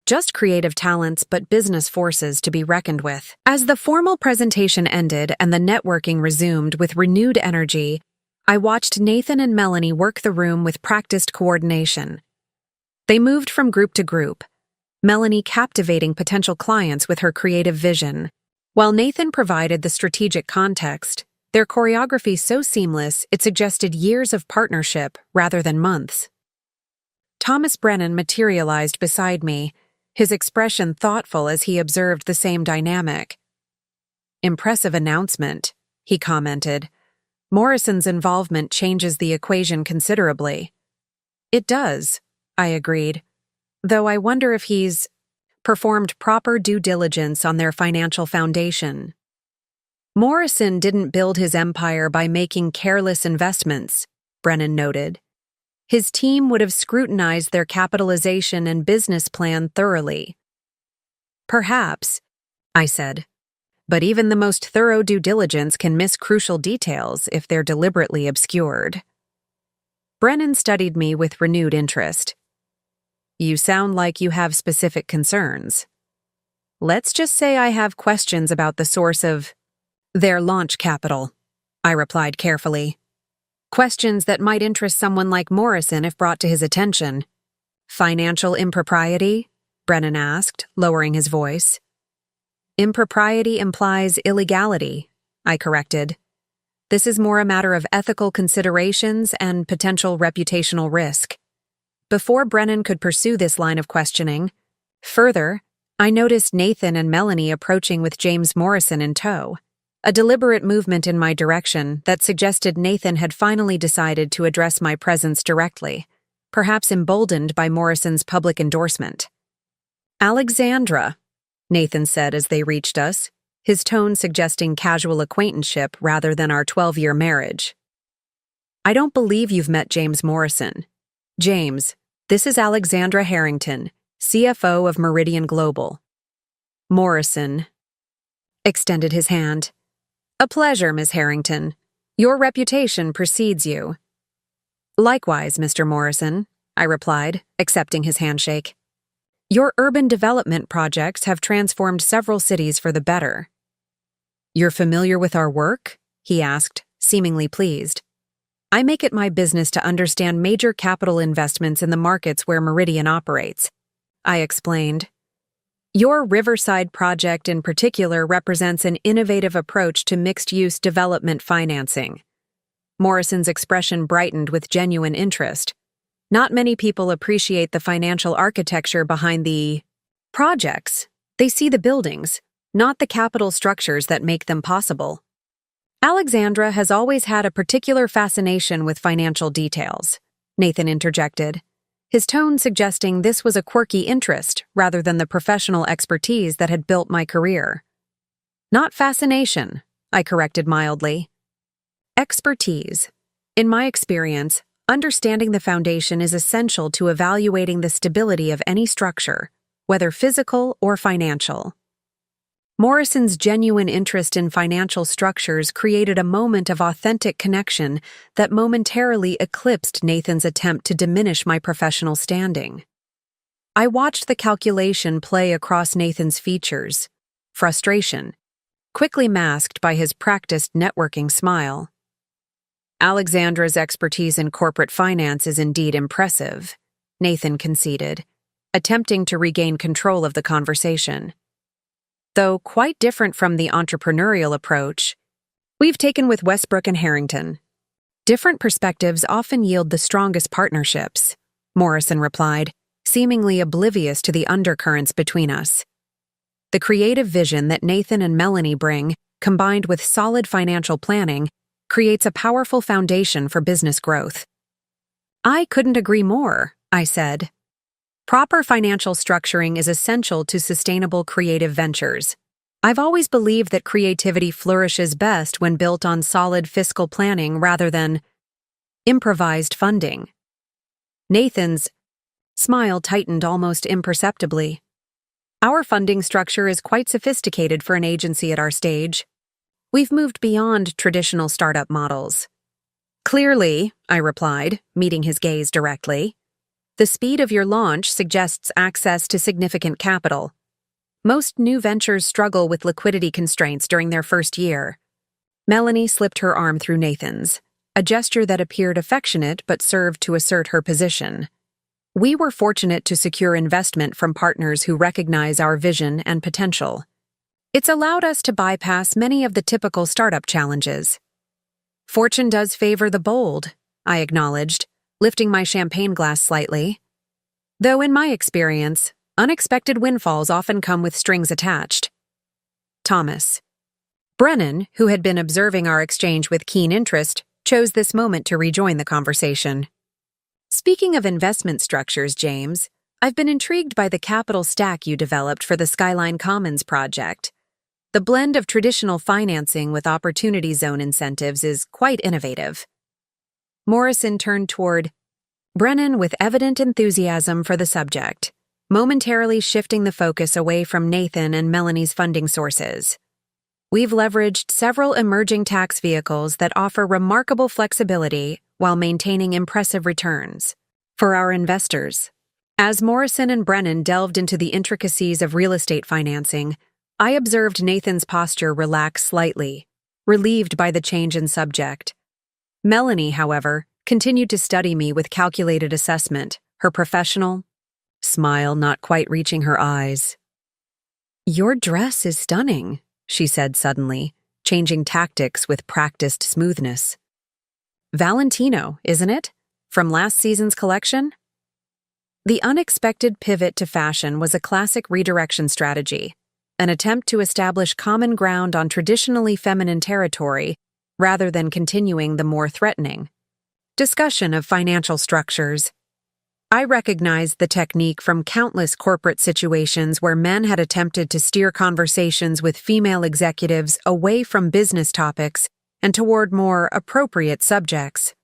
just creative talents but business forces to be reckoned with. As the formal presentation ended and the networking resumed with renewed energy, I watched Nathan and Melanie work the room with practiced coordination. They moved from group to group, Melanie captivating potential clients with her creative vision, while Nathan provided the strategic context, their choreography so seamless it suggested years of partnership rather than months. Thomas Brennan materialized beside me, his expression thoughtful as he observed the same dynamic. "Impressive announcement," he commented. "Morrison's involvement changes the equation considerably." "It does," I agreed, "though I wonder if he's performed proper due diligence on their financial foundation." "Morrison didn't build his empire by making careless investments," Brennan noted. "His team would have scrutinized their capitalization and business plan thoroughly." "Perhaps," I said, "but even the most thorough due diligence can miss crucial details if they're deliberately obscured." Brennan studied me with renewed interest. "You sound like you have specific concerns." "Let's just say I have questions about the source of their launch capital," I replied carefully. "Questions that might interest someone like Morrison if brought to his attention." "Financial impropriety?" Brennan asked, lowering his voice. "Impropriety implies illegality," I corrected. "This is more a matter of ethical considerations and potential reputational risk." Before Brennan could pursue this line of questioning further, I noticed Nathan and Melanie approaching with James Morrison in tow, a deliberate movement in my direction that suggested Nathan had finally decided to address my presence directly, perhaps emboldened by Morrison's public endorsement. "Alexandra," Nathan said as they reached us, his tone suggesting casual acquaintanceship rather than our 12-year marriage. "I don't believe you've met James Morrison. James, this is Alexandra Harrington, CFO of Meridian Global." Morrison extended his hand. "A pleasure, Ms. Harrington. Your reputation precedes you." "Likewise, Mr. Morrison," I replied, accepting his handshake. "Your urban development projects have transformed several cities for the better." "You're familiar with our work?" he asked, seemingly pleased. "I make it my business to understand major capital investments in the markets where Meridian operates," I explained. "Your Riverside project in particular represents an innovative approach to mixed-use development financing." Morrison's expression brightened with genuine interest. "Not many people appreciate the financial architecture behind the projects. They see the buildings, not the capital structures that make them possible." "Alexandra has always had a particular fascination with financial details," Nathan interjected, his tone suggesting this was a quirky interest rather than the professional expertise that had built my career. "Not fascination," I corrected mildly. "Expertise. In my experience, Understanding the foundation is essential to evaluating the stability of any structure, whether physical or financial. Morrison's genuine interest in financial structures created a moment of authentic connection that momentarily eclipsed Nathan's attempt to diminish my professional standing. I watched the calculation play across Nathan's features, frustration, quickly masked by his practiced networking smile. Alexandra's expertise in corporate finance is indeed impressive, Nathan conceded, attempting to regain control of the conversation. Though quite different from the entrepreneurial approach we've taken with Westbrook and Harrington. Different perspectives often yield the strongest partnerships, Morrison replied, seemingly oblivious to the undercurrents between us. The creative vision that Nathan and Melanie bring, combined with solid financial planning, creates a powerful foundation for business growth. I couldn't agree more, I said. Proper financial structuring is essential to sustainable creative ventures. I've always believed that creativity flourishes best when built on solid fiscal planning rather than improvised funding. Nathan's smile tightened almost imperceptibly. Our funding structure is quite sophisticated for an agency at our stage. We've moved beyond traditional startup models. Clearly, I replied, meeting his gaze directly. The speed of your launch suggests access to significant capital. Most new ventures struggle with liquidity constraints during their first year. Melanie slipped her arm through Nathan's, a gesture that appeared affectionate but served to assert her position. We were fortunate to secure investment from partners who recognize our vision and potential. It's allowed us to bypass many of the typical startup challenges. Fortune does favor the bold, I acknowledged, lifting my champagne glass slightly. Though in my experience, unexpected windfalls often come with strings attached. Thomas. Brennan, who had been observing our exchange with keen interest, chose this moment to rejoin the conversation. Speaking of investment structures, James, I've been intrigued by the capital stack you developed for the Skyline Commons project. The blend of traditional financing with opportunity zone incentives is quite innovative. Morrison turned toward Brennan with evident enthusiasm for the subject, momentarily shifting the focus away from Nathan and Melanie's funding sources. We've leveraged several emerging tax vehicles that offer remarkable flexibility while maintaining impressive returns for our investors. As Morrison and Brennan delved into the intricacies of real estate financing, I observed Nathan's posture relax slightly, relieved by the change in subject. Melanie, however, continued to study me with calculated assessment, her professional smile not quite reaching her eyes. "Your dress is stunning," she said suddenly, changing tactics with practiced smoothness. "Valentino, isn't it? From last season's collection?" The unexpected pivot to fashion was a classic redirection strategy, an attempt to establish common ground on traditionally feminine territory rather than continuing the more threatening discussion of financial structures. I recognized the technique from countless corporate situations where men had attempted to steer conversations with female executives away from business topics and toward more appropriate subjects.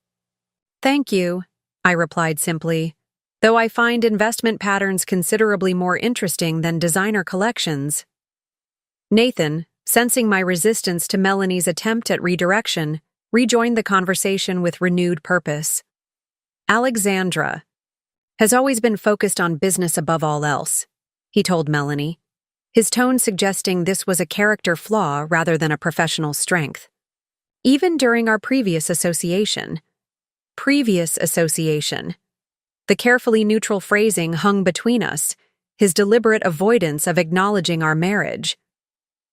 "Thank you," I replied simply, though I find investment patterns considerably more interesting than designer collections. Nathan, sensing my resistance to Melanie's attempt at redirection, rejoined the conversation with renewed purpose. "Alexandra has always been focused on business above all else," he told Melanie, his tone suggesting this was a character flaw rather than a professional strength. Even during our previous association, the carefully neutral phrasing hung between us, his deliberate avoidance of acknowledging our marriage.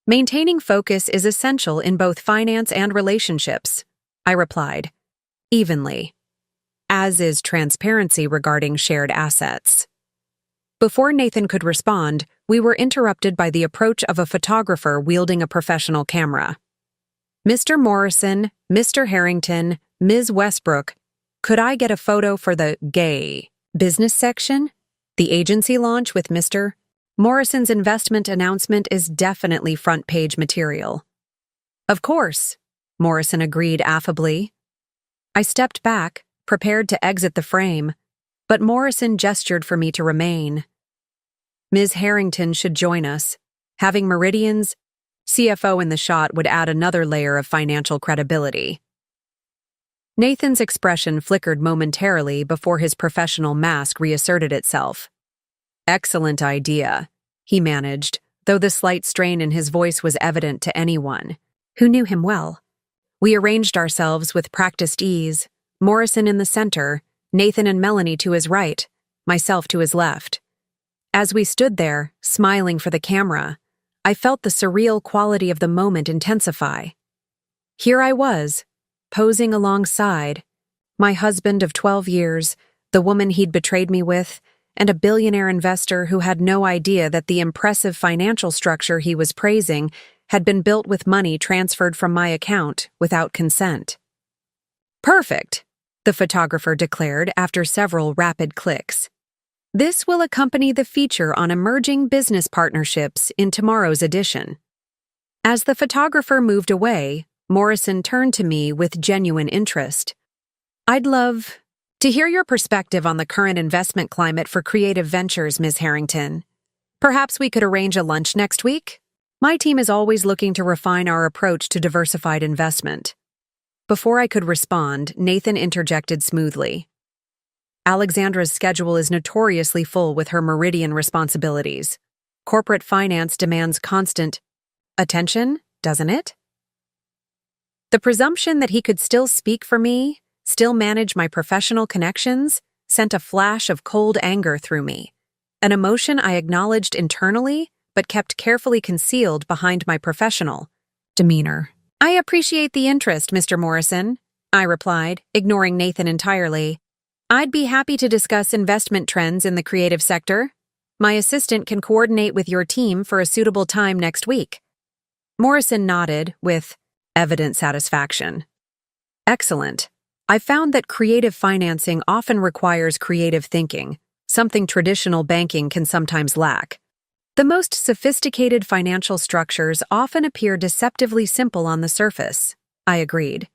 Maintaining focus is essential in both finance and relationships, I replied, evenly, as is transparency regarding shared assets. Before Nathan could respond, we were interrupted by the approach of a photographer wielding a professional camera. "Mr. Morrison, Mr. Harrington, Ms. Westbrook, could I get a photo for the gay business section? The agency launch with Mr. Morrison's investment announcement is definitely front-page material." "Of course," Morrison agreed affably. I stepped back, prepared to exit the frame, but Morrison gestured for me to remain. Ms. Harrington should join us. Having Meridian's CFO in the shot would add another layer of financial credibility. Nathan's expression flickered momentarily before his professional mask reasserted itself. Excellent idea, he managed, though the slight strain in his voice was evident to anyone who knew him well. We arranged ourselves with practiced ease, Morrison in the center, Nathan and Melanie to his right, myself to his left. As we stood there, smiling for the camera, I felt the surreal quality of the moment intensify. Here I was, posing alongside my husband of 12 years, the woman he'd betrayed me with, and a billionaire investor who had no idea that the impressive financial structure he was praising had been built with money transferred from my account without consent. Perfect, the photographer declared after several rapid clicks. This will accompany the feature on emerging business partnerships in tomorrow's edition. As the photographer moved away, Morrison turned to me with genuine interest. I'd love to hear your perspective on the current investment climate for creative ventures, Ms. Harrington. Perhaps we could arrange a lunch next week? My team is always looking to refine our approach to diversified investment. Before I could respond, Nathan interjected smoothly. Alexandra's schedule is notoriously full with her Meridian responsibilities. Corporate finance demands constant attention, doesn't it? The presumption that he could still speak for me, still manage my professional connections, sent a flash of cold anger through me, an emotion I acknowledged internally but kept carefully concealed behind my professional demeanor. I appreciate the interest, Mr. Morrison, I replied, ignoring Nathan entirely. I'd be happy to discuss investment trends in the creative sector. My assistant can coordinate with your team for a suitable time next week. Morrison nodded with evident satisfaction. Excellent. I found that creative financing often requires creative thinking, something traditional banking can sometimes lack. The most sophisticated financial structures often appear deceptively simple on the surface, I agreed.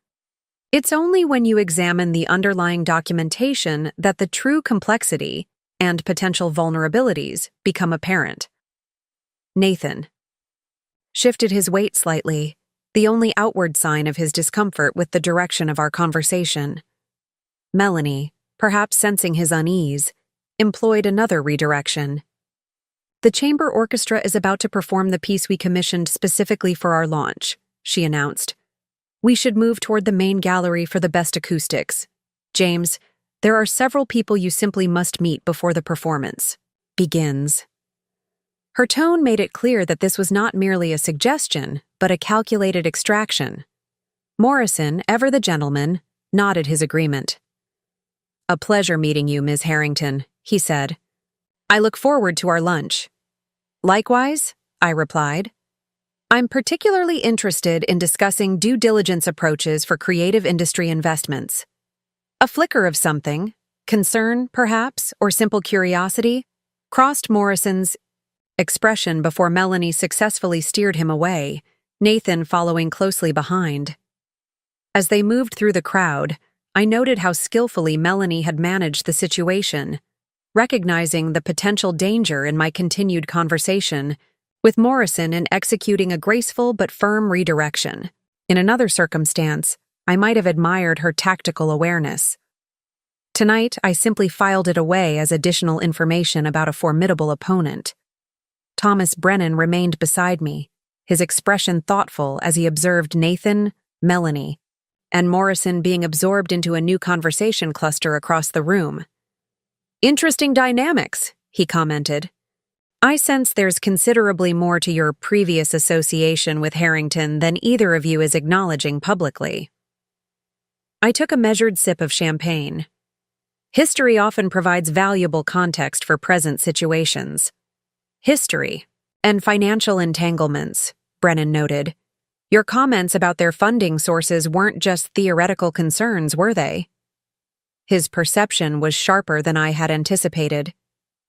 It's only when you examine the underlying documentation that the true complexity and potential vulnerabilities become apparent. Nathan shifted his weight slightly, the only outward sign of his discomfort with the direction of our conversation. Melanie, perhaps sensing his unease, employed another redirection. The chamber orchestra is about to perform the piece we commissioned specifically for our launch, she announced. We should move toward the main gallery for the best acoustics. James, there are several people you simply must meet before the performance begins. Her tone made it clear that this was not merely a suggestion, but a calculated extraction. Morrison, ever the gentleman, nodded his agreement. A pleasure meeting you, Ms. Harrington, he said. I look forward to our lunch. Likewise, I replied. I'm particularly interested in discussing due diligence approaches for creative industry investments. A flicker of something, concern, perhaps, or simple curiosity, crossed Morrison's expression before Melanie successfully steered him away, Nathan following closely behind. As they moved through the crowd, I noted how skillfully Melanie had managed the situation, recognizing the potential danger in my continued conversation, with Morrison in executing a graceful but firm redirection. In another circumstance, I might have admired her tactical awareness. Tonight, I simply filed it away as additional information about a formidable opponent. Thomas Brennan remained beside me, his expression thoughtful as he observed Nathan, Melanie, and Morrison being absorbed into a new conversation cluster across the room. Interesting dynamics, he commented. I sense there's considerably more to your previous association with Harrington than either of you is acknowledging publicly. I took a measured sip of champagne. History often provides valuable context for present situations. History and financial entanglements, Brennan noted. Your comments about their funding sources weren't just theoretical concerns, were they? His perception was sharper than I had anticipated.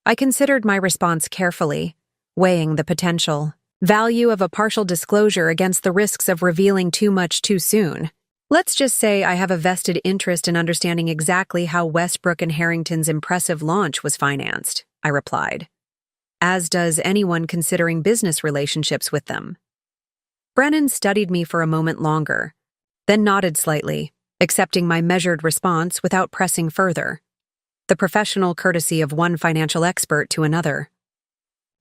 I considered my response carefully, weighing the potential value of a partial disclosure against the risks of revealing too much too soon. Let's just say I have a vested interest in understanding exactly how Westbrook and Harrington's impressive launch was financed, I replied. As does anyone considering business relationships with them. Brennan studied me for a moment longer, then nodded slightly, accepting my measured response without pressing further. The professional courtesy of one financial expert to another.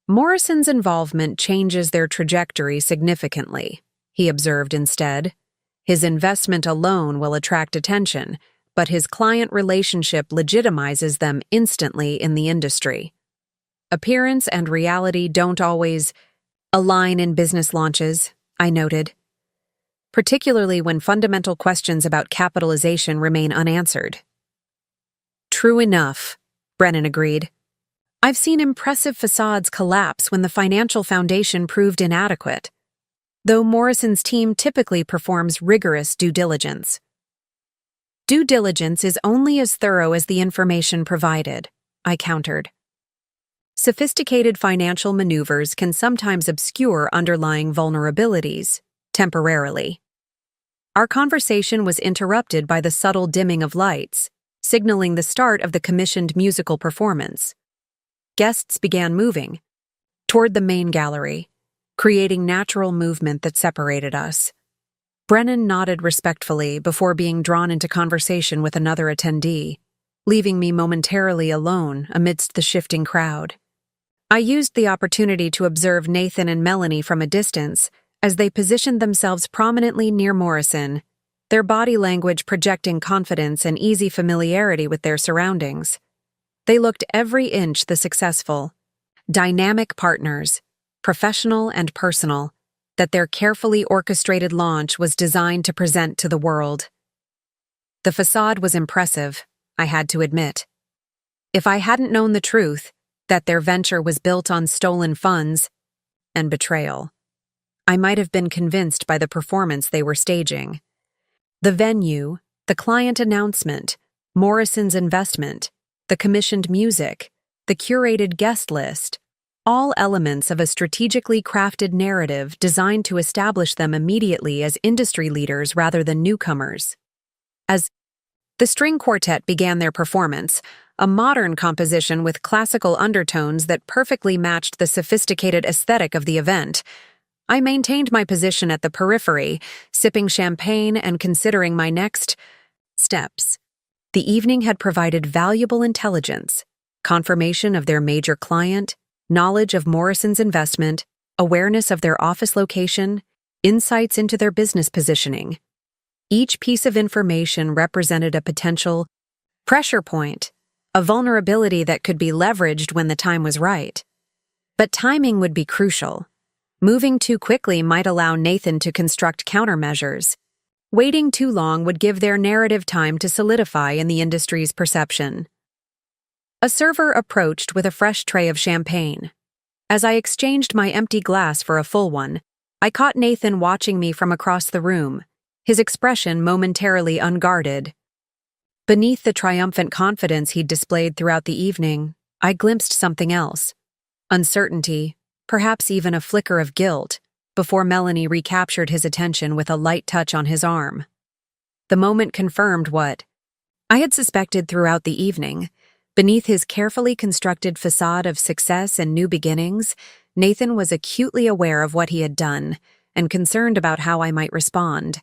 Morrison's involvement changes their trajectory significantly, he observed instead. His investment alone will attract attention, but his client relationship legitimizes them instantly in the industry. Appearance and reality don't always align in business launches, I noted, particularly when fundamental questions about capitalization remain unanswered. True enough, Brennan agreed. I've seen impressive facades collapse when the financial foundation proved inadequate, though Morrison's team typically performs rigorous due diligence. Due diligence is only as thorough as the information provided, I countered. Sophisticated financial maneuvers can sometimes obscure underlying vulnerabilities, temporarily. Our conversation was interrupted by the subtle dimming of lights, signaling the start of the commissioned musical performance. Guests began moving toward the main gallery, creating natural movement that separated us. Brennan nodded respectfully before being drawn into conversation with another attendee, leaving me momentarily alone amidst the shifting crowd. I used the opportunity to observe Nathan and Melanie from a distance as they positioned themselves prominently near Morrison, their body language projecting confidence and easy familiarity with their surroundings. They looked every inch the successful, dynamic partners, professional and personal, that their carefully orchestrated launch was designed to present to the world. The facade was impressive, I had to admit. If I hadn't known the truth, that their venture was built on stolen funds and betrayal, I might have been convinced by the performance they were staging. The venue, the client announcement, Morrison's investment, the commissioned music, the curated guest list, all elements of a strategically crafted narrative designed to establish them immediately as industry leaders rather than newcomers. As the string quartet began their performance, a modern composition with classical undertones that perfectly matched the sophisticated aesthetic of the event, I maintained my position at the periphery, sipping champagne and considering my next steps. The evening had provided valuable intelligence, confirmation of their major client, knowledge of Morrison's investment, awareness of their office location, insights into their business positioning. Each piece of information represented a potential pressure point, a vulnerability that could be leveraged when the time was right. But timing would be crucial. Moving too quickly might allow Nathan to construct countermeasures. Waiting too long would give their narrative time to solidify in the industry's perception. A server approached with a fresh tray of champagne. As I exchanged my empty glass for a full one, I caught Nathan watching me from across the room, his expression momentarily unguarded. Beneath the triumphant confidence he'd displayed throughout the evening, I glimpsed something else. Uncertainty, perhaps even a flicker of guilt, before Melanie recaptured his attention with a light touch on his arm. The moment confirmed what I had suspected throughout the evening. Beneath his carefully constructed facade of success and new beginnings, Nathan was acutely aware of what he had done and concerned about how I might respond.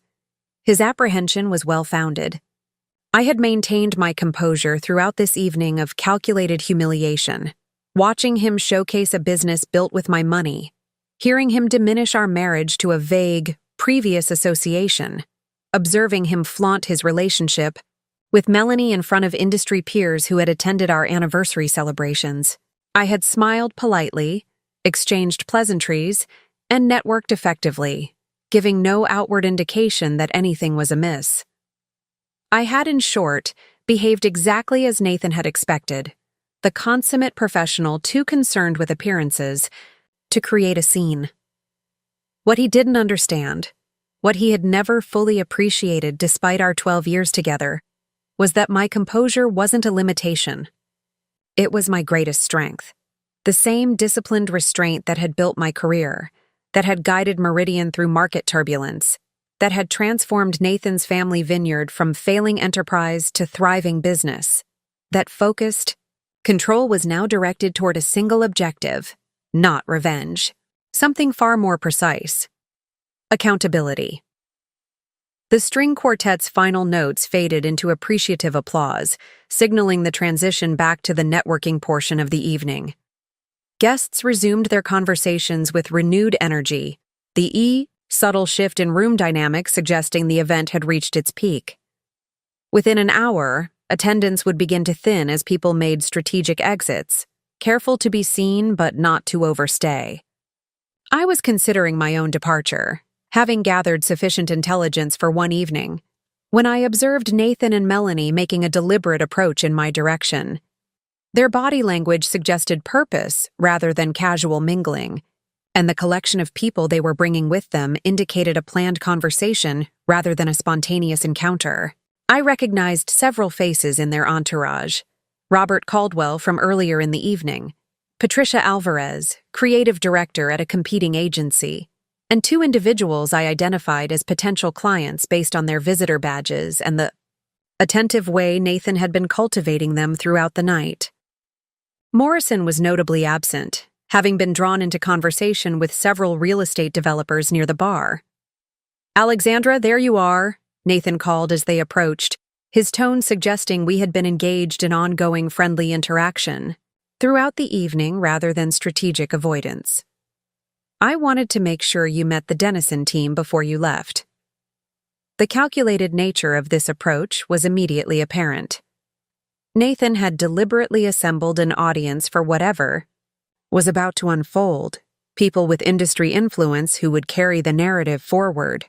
His apprehension was well-founded. I had maintained my composure throughout this evening of calculated humiliation, watching him showcase a business built with my money, hearing him diminish our marriage to a vague, previous association, observing him flaunt his relationship with Melanie in front of industry peers who had attended our anniversary celebrations. I had smiled politely, exchanged pleasantries, and networked effectively, giving no outward indication that anything was amiss. I had, in short, behaved exactly as Nathan had expected, the consummate professional too concerned with appearances to create a scene. What he didn't understand, what he had never fully appreciated despite our 12 years together, was that my composure wasn't a limitation. It was my greatest strength. The same disciplined restraint that had built my career, that had guided Meridian through market turbulence, that had transformed Nathan's family vineyard from failing enterprise to thriving business. That focused, control was now directed toward a single objective, not revenge. Something far more precise. Accountability. The string quartet's final notes faded into appreciative applause, signaling the transition back to the networking portion of the evening. Guests resumed their conversations with renewed energy, the subtle shift in room dynamics suggesting the event had reached its peak. Within an hour, attendance would begin to thin as people made strategic exits, careful to be seen but not to overstay. I was considering my own departure, having gathered sufficient intelligence for one evening, when I observed Nathan and Melanie making a deliberate approach in my direction. Their body language suggested purpose rather than casual mingling, and the collection of people they were bringing with them indicated a planned conversation rather than a spontaneous encounter. I recognized several faces in their entourage: Robert Caldwell from earlier in the evening, Patricia Alvarez, creative director at a competing agency, and two individuals I identified as potential clients based on their visitor badges and the attentive way Nathan had been cultivating them throughout the night. Morrison was notably absent, having been drawn into conversation with several real estate developers near the bar. "Alexandra, there you are," Nathan called as they approached, his tone suggesting we had been engaged in ongoing friendly interaction throughout the evening rather than strategic avoidance. "I wanted to make sure you met the Dennison team before you left." The calculated nature of this approach was immediately apparent. Nathan had deliberately assembled an audience for whatever was about to unfold, people with industry influence who would carry the narrative forward.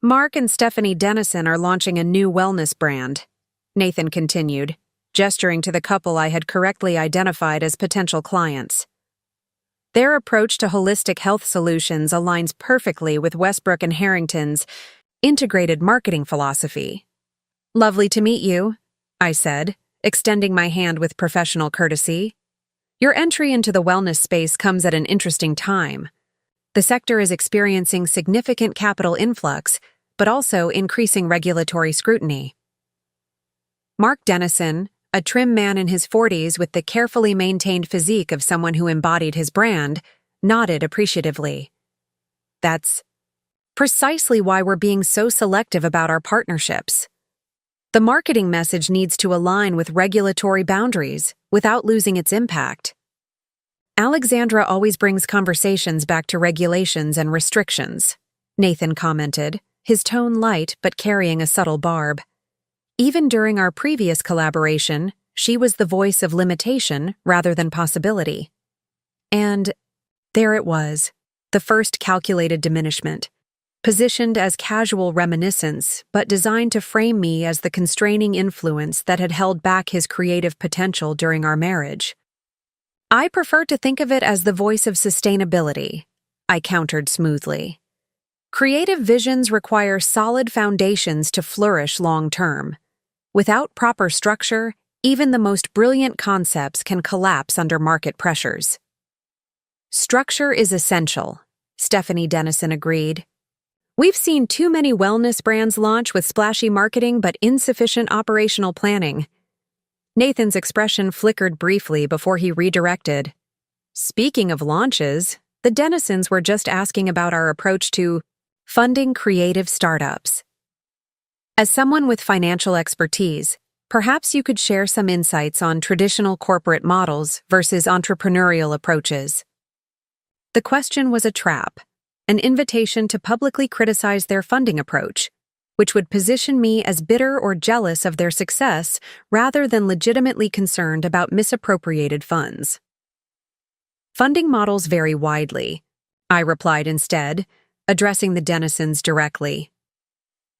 "Mark and Stephanie Dennison are launching a new wellness brand," Nathan continued, gesturing to the couple I had correctly identified as potential clients. "Their approach to holistic health solutions aligns perfectly with Westbrook and Harrington's integrated marketing philosophy." "Lovely to meet you," I said, extending my hand with professional courtesy. "Your entry into the wellness space comes at an interesting time. The sector is experiencing significant capital influx, but also increasing regulatory scrutiny." Mark Dennison, a trim man in his 40s with the carefully maintained physique of someone who embodied his brand, nodded appreciatively. "That's precisely why we're being so selective about our partnerships. The marketing message needs to align with regulatory boundaries without losing its impact." "Alexandra always brings conversations back to regulations and restrictions," Nathan commented, his tone light but carrying a subtle barb. "Even during our previous collaboration, she was the voice of limitation rather than possibility." And there it was, the first calculated diminishment, positioned as casual reminiscence, but designed to frame me as the constraining influence that had held back his creative potential during our marriage. "I prefer to think of it as the voice of sustainability," I countered smoothly. "Creative visions require solid foundations to flourish long-term. Without proper structure, even the most brilliant concepts can collapse under market pressures." "Structure is essential," Stephanie Dennison agreed. "We've seen too many wellness brands launch with splashy marketing but insufficient operational planning." Nathan's expression flickered briefly before he redirected. "Speaking of launches, the Dennisons were just asking about our approach to funding creative startups. As someone with financial expertise, perhaps you could share some insights on traditional corporate models versus entrepreneurial approaches." The question was a trap, an invitation to publicly criticize their funding approach, which would position me as bitter or jealous of their success rather than legitimately concerned about misappropriated funds. "Funding models vary widely," I replied instead, addressing the Dennisons directly.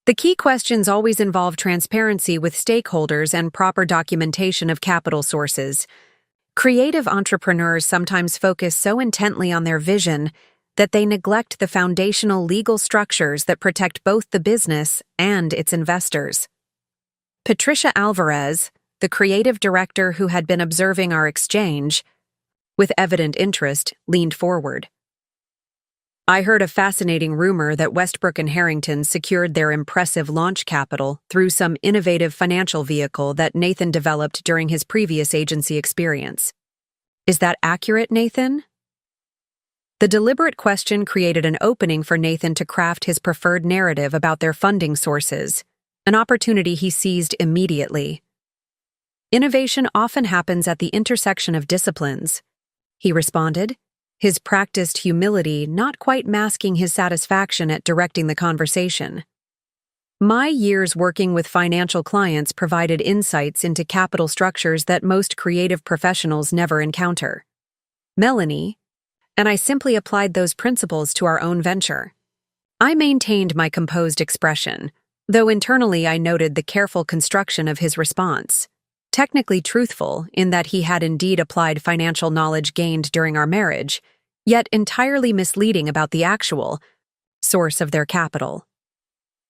"The key questions always involve transparency with stakeholders and proper documentation of capital sources. Creative entrepreneurs sometimes focus so intently on their vision that they neglect the foundational legal structures that protect both the business and its investors." Patricia Alvarez, the creative director who had been observing our exchange, with evident interest, leaned forward. I heard a fascinating rumor that Westbrook and Harrington secured their impressive launch capital through some innovative financial vehicle that Nathan developed during his previous agency experience. Is that accurate, Nathan? The deliberate question created an opening for Nathan to craft his preferred narrative about their funding sources, an opportunity he seized immediately. Innovation often happens at the intersection of disciplines, he responded, his practiced humility not quite masking his satisfaction at directing the conversation. My years working with financial clients provided insights into capital structures that most creative professionals never encounter. Melanie, and I simply applied those principles to our own venture. I maintained my composed expression, though internally I noted the careful construction of his response. Technically truthful in that he had indeed applied financial knowledge gained during our marriage, yet entirely misleading about the actual source of their capital.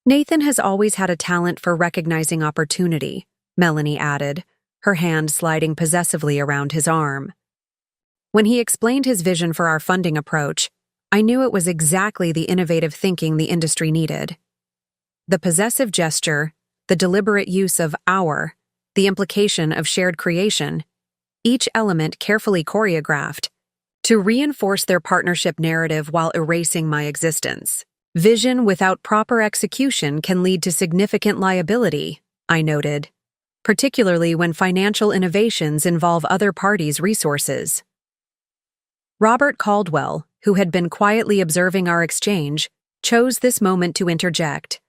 Nathan has always had a talent for recognizing opportunity, Melanie added, her hand sliding possessively around his arm. When he explained his vision for our funding approach, I knew it was exactly the innovative thinking the industry needed. The possessive gesture, the deliberate use of our, the implication of shared creation, each element carefully choreographed, to reinforce their partnership narrative while erasing my existence. Vision without proper execution can lead to significant liability, I noted, particularly when financial innovations involve other parties' resources. Robert Caldwell, who had been quietly observing our exchange, chose this moment to interject.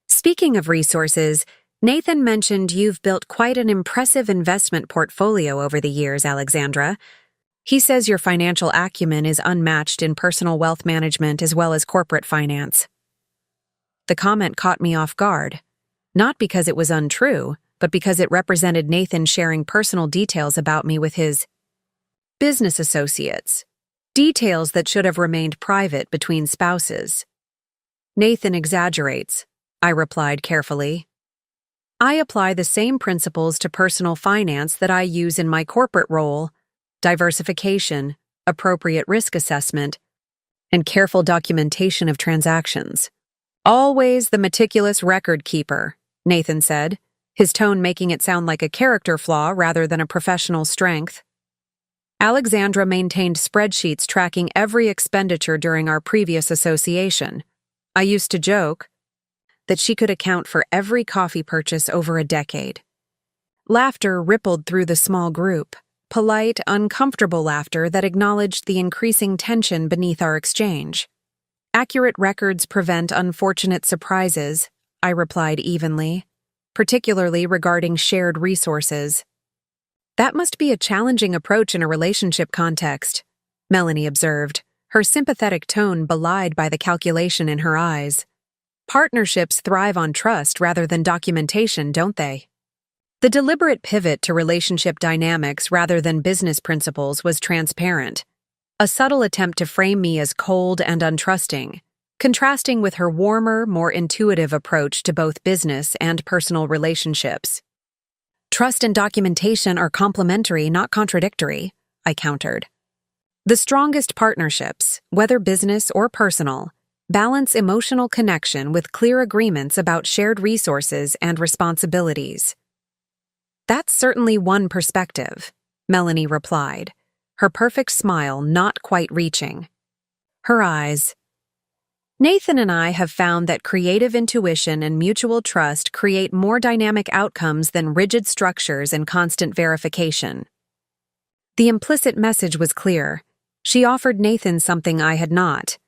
Speaking of resources, Nathan mentioned you've built quite an impressive investment portfolio over the years, Alexandra. He says your financial acumen is unmatched in personal wealth management as well as corporate finance. The comment caught me off guard, not because it was untrue, but because it represented Nathan sharing personal details about me with his business associates, details that should have remained private between spouses. Nathan exaggerates, I replied carefully. I apply the same principles to personal finance that I use in my corporate role: diversification, appropriate risk assessment, and careful documentation of transactions. Always the meticulous record keeper, Nathan said, his tone making it sound like a character flaw rather than a professional strength. Alexandra maintained spreadsheets tracking every expenditure during our previous association. I used to joke that she could account for every coffee purchase over a decade. Laughter rippled through the small group, polite, uncomfortable laughter that acknowledged the increasing tension beneath our exchange. Accurate records prevent unfortunate surprises, I replied evenly, particularly regarding shared resources. That must be a challenging approach in a relationship context, Melanie observed, her sympathetic tone belied by the calculation in her eyes. Partnerships thrive on trust rather than documentation, don't they? The deliberate pivot to relationship dynamics rather than business principles was transparent, a subtle attempt to frame me as cold and untrusting, contrasting with her warmer, more intuitive approach to both business and personal relationships. Trust and documentation are complementary, not contradictory, I countered. The strongest partnerships, whether business or personal, balance emotional connection with clear agreements about shared resources and responsibilities. That's certainly one perspective, Melanie replied, her perfect smile not quite reaching. Her eyes. Nathan and I have found that creative intuition and mutual trust create more dynamic outcomes than rigid structures and constant verification. The implicit message was clear. She offered Nathan something I had not: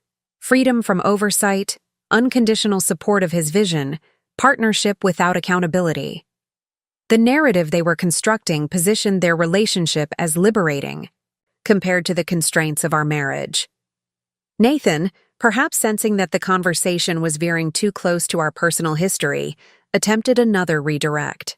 freedom from oversight, unconditional support of his vision, partnership without accountability. The narrative they were constructing positioned their relationship as liberating, compared to the constraints of our marriage. Nathan, perhaps sensing that the conversation was veering too close to our personal history, attempted another redirect.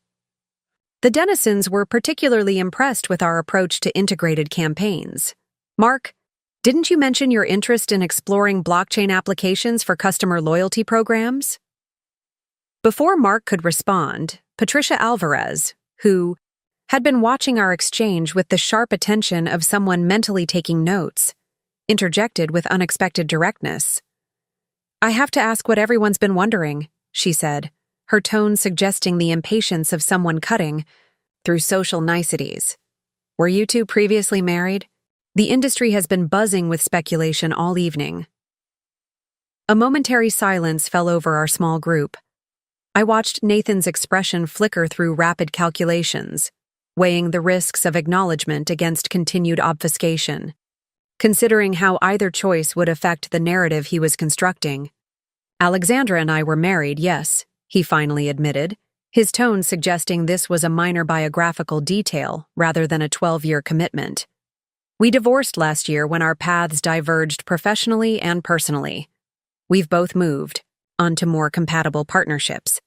The Dennisons were particularly impressed with our approach to integrated campaigns. Mark, didn't you mention your interest in exploring blockchain applications for customer loyalty programs? Before Mark could respond, Patricia Alvarez, who had been watching our exchange with the sharp attention of someone mentally taking notes, interjected with unexpected directness. "I have to ask what everyone's been wondering," she said, her tone suggesting the impatience of someone cutting through social niceties. "Were you two previously married? The industry has been buzzing with speculation all evening." A momentary silence fell over our small group. I watched Nathan's expression flicker through rapid calculations, weighing the risks of acknowledgement against continued obfuscation, considering how either choice would affect the narrative he was constructing. "Alexandra and I were married, yes," he finally admitted, his tone suggesting this was a minor biographical detail rather than a 12-year commitment. "We divorced last year when our paths diverged professionally and personally. We've both moved onto more compatible partnerships."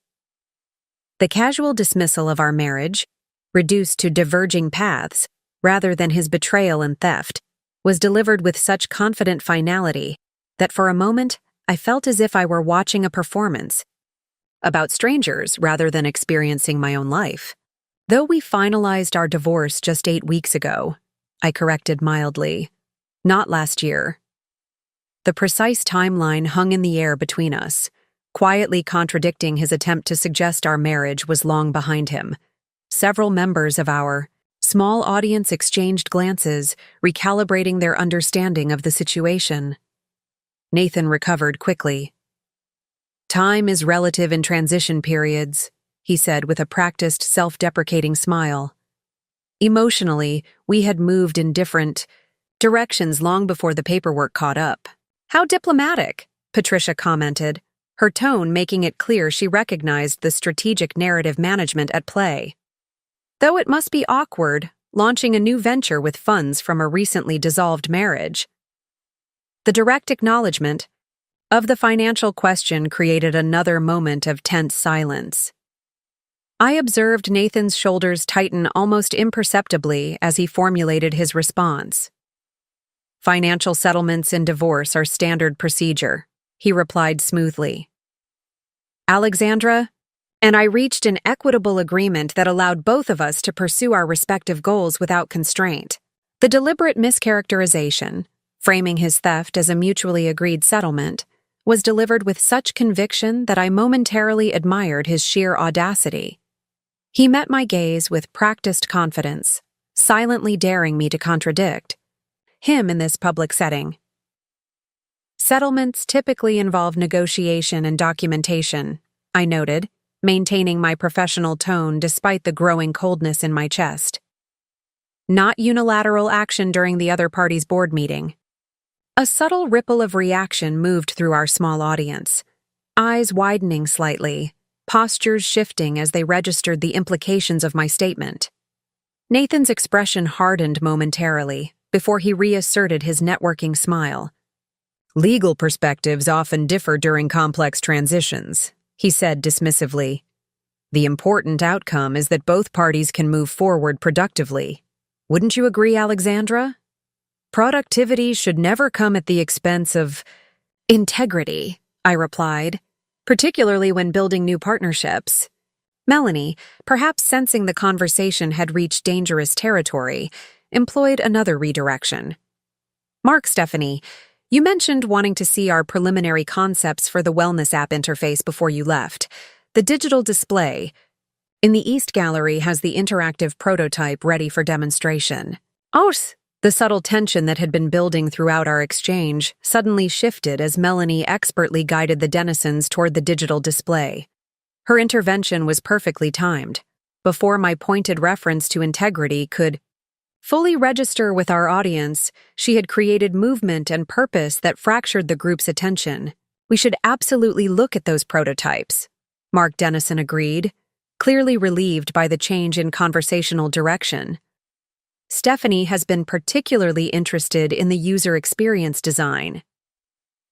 The casual dismissal of our marriage, reduced to diverging paths rather than his betrayal and theft, was delivered with such confident finality that for a moment I felt as if I were watching a performance about strangers rather than experiencing my own life. "Though we finalized our divorce just 8 weeks ago," I corrected mildly. "Not last year." The precise timeline hung in the air between us, quietly contradicting his attempt to suggest our marriage was long behind him. Several members of our small audience exchanged glances, recalibrating their understanding of the situation. Nathan recovered quickly. "Time is relative in transition periods," he said with a practiced, self-deprecating smile. Emotionally, we had moved in different directions long before the paperwork caught up. "How diplomatic," Patricia commented, her tone making it clear she recognized the strategic narrative management at play. "Though it must be awkward, launching a new venture with funds from a recently dissolved marriage." The direct acknowledgement of the financial question created another moment of tense silence. I observed Nathan's shoulders tighten almost imperceptibly as he formulated his response. "Financial settlements in divorce are standard procedure," he replied smoothly. "Alexandra and I reached an equitable agreement that allowed both of us to pursue our respective goals without constraint." The deliberate mischaracterization, framing his theft as a mutually agreed settlement, was delivered with such conviction that I momentarily admired his sheer audacity. He met my gaze with practiced confidence, silently daring me to contradict him in this public setting. "Settlements typically involve negotiation and documentation," I noted, maintaining my professional tone despite the growing coldness in my chest. "Not unilateral action during the other party's board meeting." A subtle ripple of reaction moved through our small audience, eyes widening slightly, postures shifting as they registered the implications of my statement. Nathan's expression hardened momentarily before he reasserted his networking smile. "Legal perspectives often differ during complex transitions," he said dismissively. "The important outcome is that both parties can move forward productively. Wouldn't you agree, Alexandra? Productivity should never come at the expense of integrity," I replied, "particularly when building new partnerships." Melanie, perhaps sensing the conversation had reached dangerous territory, employed another redirection. "Mark, Stephanie, you mentioned wanting to see our preliminary concepts for the wellness app interface before you left. The digital display in the East Gallery has the interactive prototype ready for demonstration." "Oh!" The subtle tension that had been building throughout our exchange suddenly shifted as Melanie expertly guided the denizens toward the digital display. Her intervention was perfectly timed. Before my pointed reference to integrity could fully register with our audience, she had created movement and purpose that fractured the group's attention. "We should absolutely look at those prototypes," Mark Dennison agreed, clearly relieved by the change in conversational direction. "Stephanie has been particularly interested in the user experience design."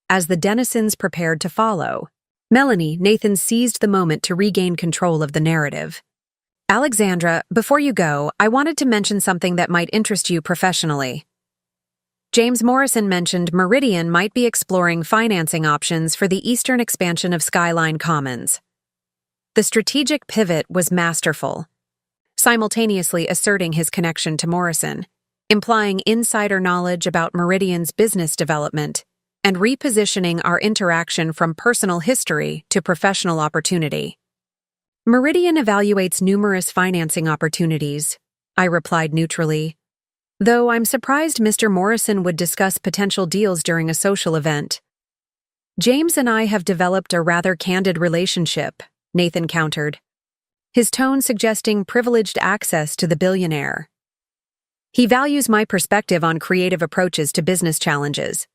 As the denizens prepared to follow, Nathan seized the moment to regain control of the narrative. "Alexandra, before you go, I wanted to mention something that might interest you professionally. James Morrison mentioned Meridian might be exploring financing options for the eastern expansion of Skyline Commons." The strategic pivot was masterful, simultaneously asserting his connection to Morrison. implying insider knowledge about Meridian's business development and repositioning our interaction from personal history to professional opportunity. Meridian evaluates numerous financing opportunities, I replied neutrally, though I'm surprised Mr. Morrison would discuss potential deals during a social event. James and I have developed a rather candid relationship, Nathan countered, his tone suggesting privileged access to the billionaire. He values my perspective on creative approaches to business challenges.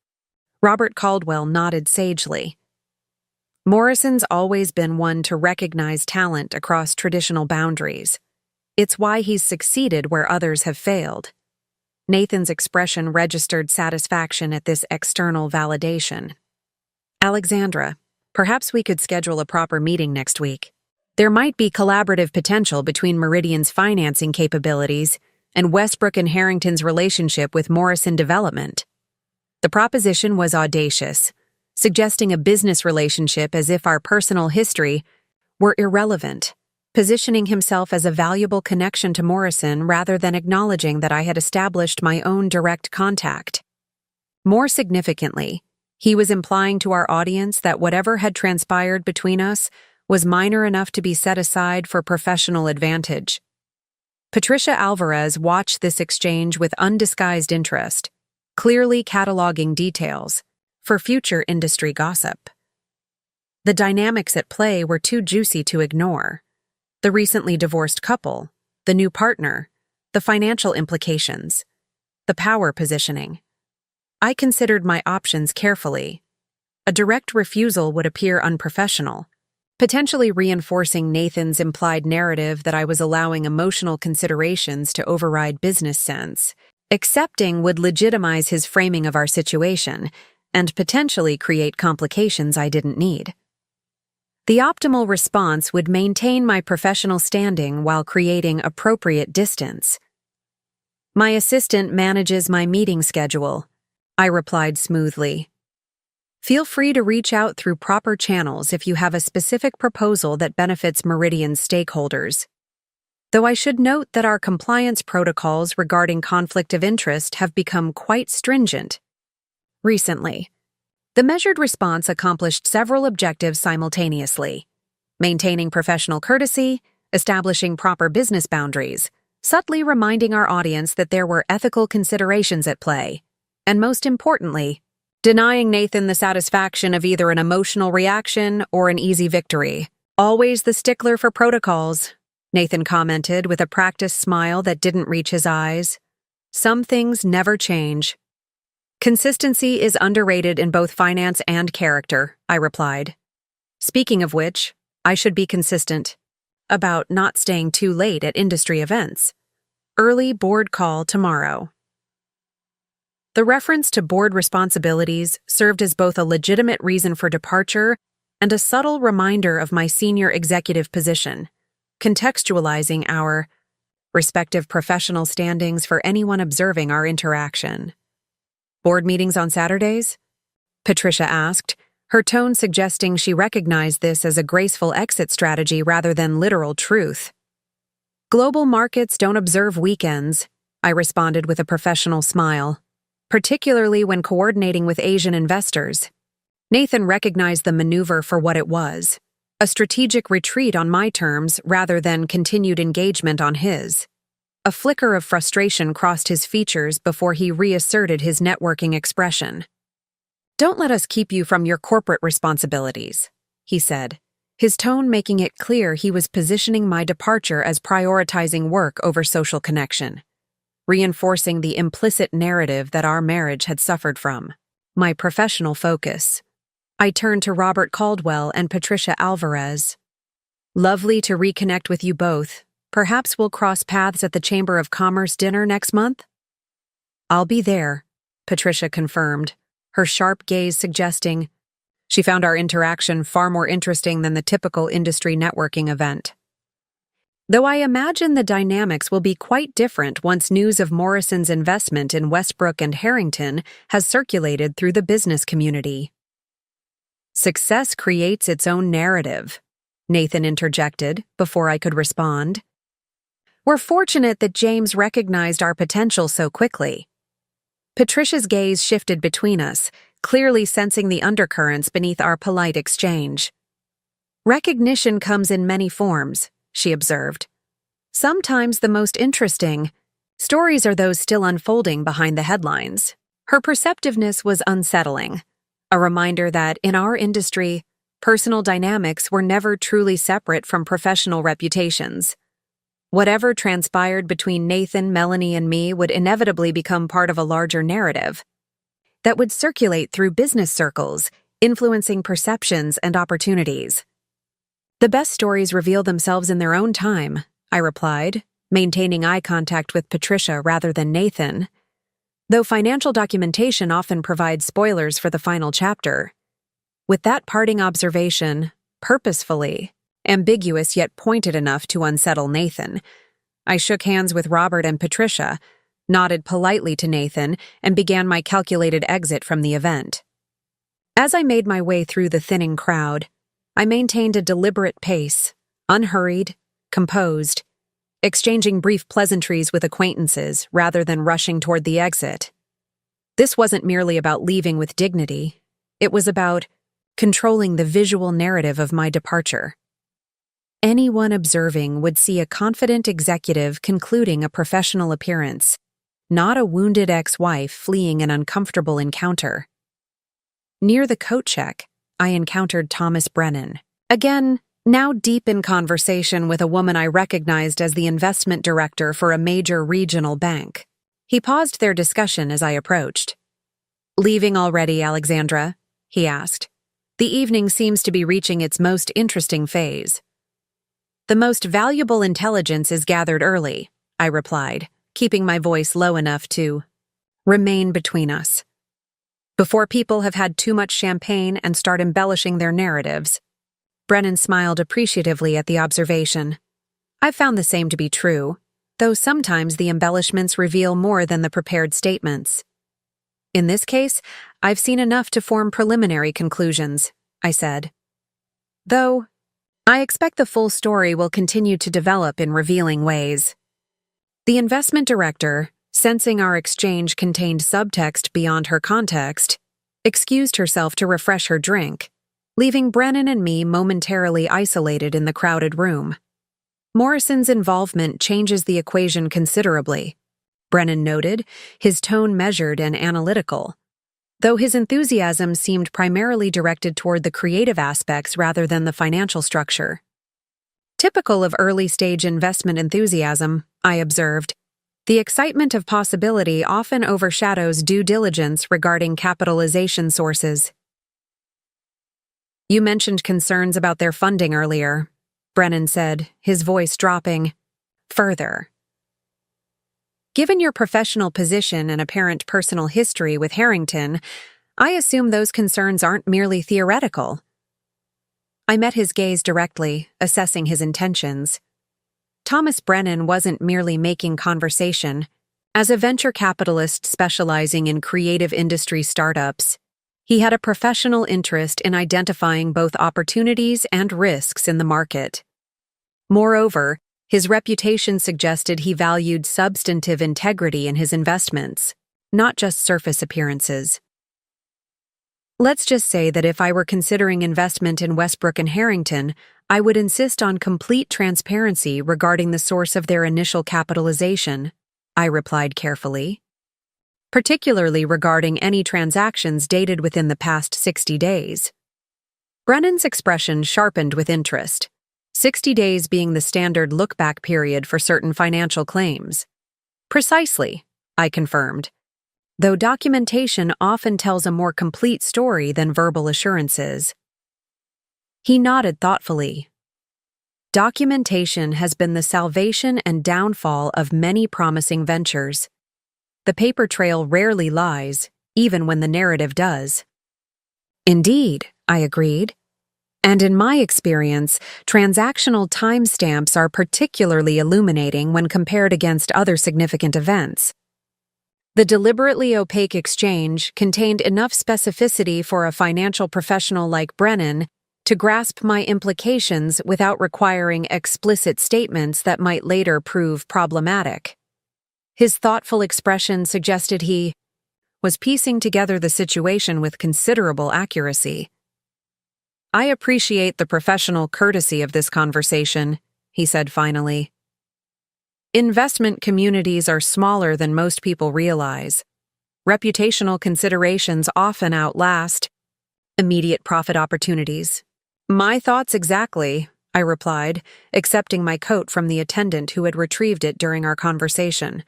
Robert Caldwell nodded sagely. Morrison's always been one to recognize talent across traditional boundaries. It's why he's succeeded where others have failed. Nathan's expression registered satisfaction at this external validation. Alexandra, perhaps we could schedule a proper meeting next week. There might be collaborative potential between Meridian's financing capabilities and Westbrook and Harrington's relationship with Morrison Development. The proposition was audacious, suggesting a business relationship as if our personal history were irrelevant, positioning himself as a valuable connection to Morrison rather than acknowledging that I had established my own direct contact. More significantly, he was implying to our audience that whatever had transpired between us was minor enough to be set aside for professional advantage. Patricia Alvarez watched this exchange with undisguised interest, clearly cataloging details for future industry gossip. The dynamics at play were too juicy to ignore. The recently divorced couple, the new partner, the financial implications, the power positioning. I considered my options carefully. A direct refusal would appear unprofessional, potentially reinforcing Nathan's implied narrative that I was allowing emotional considerations to override business sense. Accepting would legitimize his framing of our situation and potentially create complications I didn't need. The optimal response would maintain my professional standing while creating appropriate distance. My assistant manages my meeting schedule, I replied smoothly. Feel free to reach out through proper channels if you have a specific proposal that benefits Meridian's stakeholders. Though I should note that our compliance protocols regarding conflict of interest have become quite stringent recently. The measured response accomplished several objectives simultaneously: maintaining professional courtesy, establishing proper business boundaries, subtly reminding our audience that there were ethical considerations at play, and most importantly, denying Nathan the satisfaction of either an emotional reaction or an easy victory. Always the stickler for protocols, Nathan commented with a practiced smile that didn't reach his eyes. Some things never change. Consistency is underrated in both finance and character, I replied. Speaking of which, I should be consistent about not staying too late at industry events. Early board call tomorrow. The reference to board responsibilities served as both a legitimate reason for departure and a subtle reminder of my senior executive position, contextualizing our respective professional standings for anyone observing our interaction. Board meetings on Saturdays? Patricia asked, her tone suggesting she recognized this as a graceful exit strategy rather than literal truth. Global markets don't observe weekends, I responded with a professional smile, particularly when coordinating with Asian investors. Nathan recognized the maneuver for what it was, a strategic retreat on my terms rather than continued engagement on his. A flicker of frustration crossed his features before he reasserted his networking expression. Don't let us keep you from your corporate responsibilities, he said, his tone making it clear he was positioning my departure as prioritizing work over social connection, reinforcing the implicit narrative that our marriage had suffered from. My professional focus. I turned to Robert Caldwell and Patricia Alvarez. Lovely to reconnect with you both. Perhaps we'll cross paths at the Chamber of Commerce dinner next month? I'll be there, Patricia confirmed, her sharp gaze suggesting she found our interaction far more interesting than the typical industry networking event. Though I imagine the dynamics will be quite different once news of Morrison's investment in Westbrook and Harrington has circulated through the business community. Success creates its own narrative, Nathan interjected before I could respond. We're fortunate that James recognized our potential so quickly. Patricia's gaze shifted between us, clearly sensing the undercurrents beneath our polite exchange. Recognition comes in many forms, she observed. Sometimes the most interesting stories are those still unfolding behind the headlines. Her perceptiveness was unsettling, a reminder that, in our industry, personal dynamics were never truly separate from professional reputations. Whatever transpired between Nathan, Melanie, and me would inevitably become part of a larger narrative that would circulate through business circles, influencing perceptions and opportunities. The best stories reveal themselves in their own time, I replied, maintaining eye contact with Patricia rather than Nathan, though financial documentation often provides spoilers for the final chapter. With that parting observation, purposefully, ambiguous yet pointed enough to unsettle Nathan, I shook hands with Robert and Patricia, nodded politely to Nathan, and began my calculated exit from the event. As I made my way through the thinning crowd, I maintained a deliberate pace, unhurried, composed, exchanging brief pleasantries with acquaintances rather than rushing toward the exit. This wasn't merely about leaving with dignity. It was about controlling the visual narrative of my departure. Anyone observing would see a confident executive concluding a professional appearance, not a wounded ex-wife fleeing an uncomfortable encounter. Near the coat check, I encountered Thomas Brennan, again, now deep in conversation with a woman I recognized as the investment director for a major regional bank. He paused their discussion as I approached. "Leaving already, Alexandra?" he asked. "The evening seems to be reaching its most interesting phase." "The most valuable intelligence is gathered early," I replied, keeping my voice low enough to remain between us. "Before people have had too much champagne and start embellishing their narratives." Brennan smiled appreciatively at the observation. "I've found the same to be true, though sometimes the embellishments reveal more than the prepared statements. In this case, I've seen enough to form preliminary conclusions," I said. "Though, I expect the full story will continue to develop in revealing ways." The investment director, sensing our exchange contained subtext beyond her context, excused herself to refresh her drink, leaving Brennan and me momentarily isolated in the crowded room. "Morrison's involvement changes the equation considerably," Brennan noted, his tone measured and analytical, though his enthusiasm seemed primarily directed toward the creative aspects rather than the financial structure. Typical of early-stage investment enthusiasm, I observed. The excitement of possibility often overshadows due diligence regarding capitalization sources. "You mentioned concerns about their funding earlier," Brennan said, his voice dropping. "Further, given your professional position and apparent personal history with Harrington, I assume those concerns aren't merely theoretical." I met his gaze directly, assessing his intentions. Thomas Brennan wasn't merely making conversation. As a venture capitalist specializing in creative industry startups, he had a professional interest in identifying both opportunities and risks in the market. Moreover, his reputation suggested he valued substantive integrity in his investments, not just surface appearances. Let's just say that if I were considering investment in Westbrook and Harrington, I would insist on complete transparency regarding the source of their initial capitalization, I replied carefully, particularly regarding any transactions dated within the past 60 days. Brennan's expression sharpened with interest, 60 days being the standard look-back period for certain financial claims. "Precisely," I confirmed, though documentation often tells a more complete story than verbal assurances. He nodded thoughtfully. "Documentation has been the salvation and downfall of many promising ventures. The paper trail rarely lies, even when the narrative does." "Indeed," I agreed. "And in my experience, transactional timestamps are particularly illuminating when compared against other significant events. The deliberately opaque exchange contained enough specificity for a financial professional like Brennan to grasp my implications without requiring explicit statements that might later prove problematic. His thoughtful expression suggested he was piecing together the situation with considerable accuracy. "I appreciate the professional courtesy of this conversation," he said finally. "Investment communities are smaller than most people realize. Reputational considerations often outlast immediate profit opportunities." "My thoughts exactly," I replied, accepting my coat from the attendant who had retrieved it during our conversation.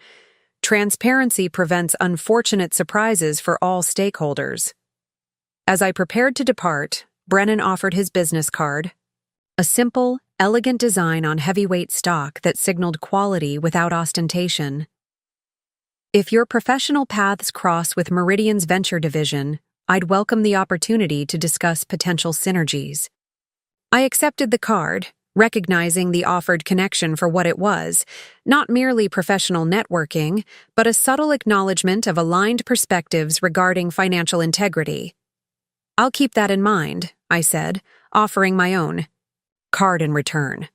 "Transparency prevents unfortunate surprises for all stakeholders." As I prepared to depart, Brennan offered his business card, a simple, elegant design on heavyweight stock that signaled quality without ostentation. "If your professional paths cross with Meridian's venture division, I'd welcome the opportunity to discuss potential synergies." I accepted the card, recognizing the offered connection for what it was, not merely professional networking, but a subtle acknowledgement of aligned perspectives regarding financial integrity. "I'll keep that in mind," I said, offering my own card in return,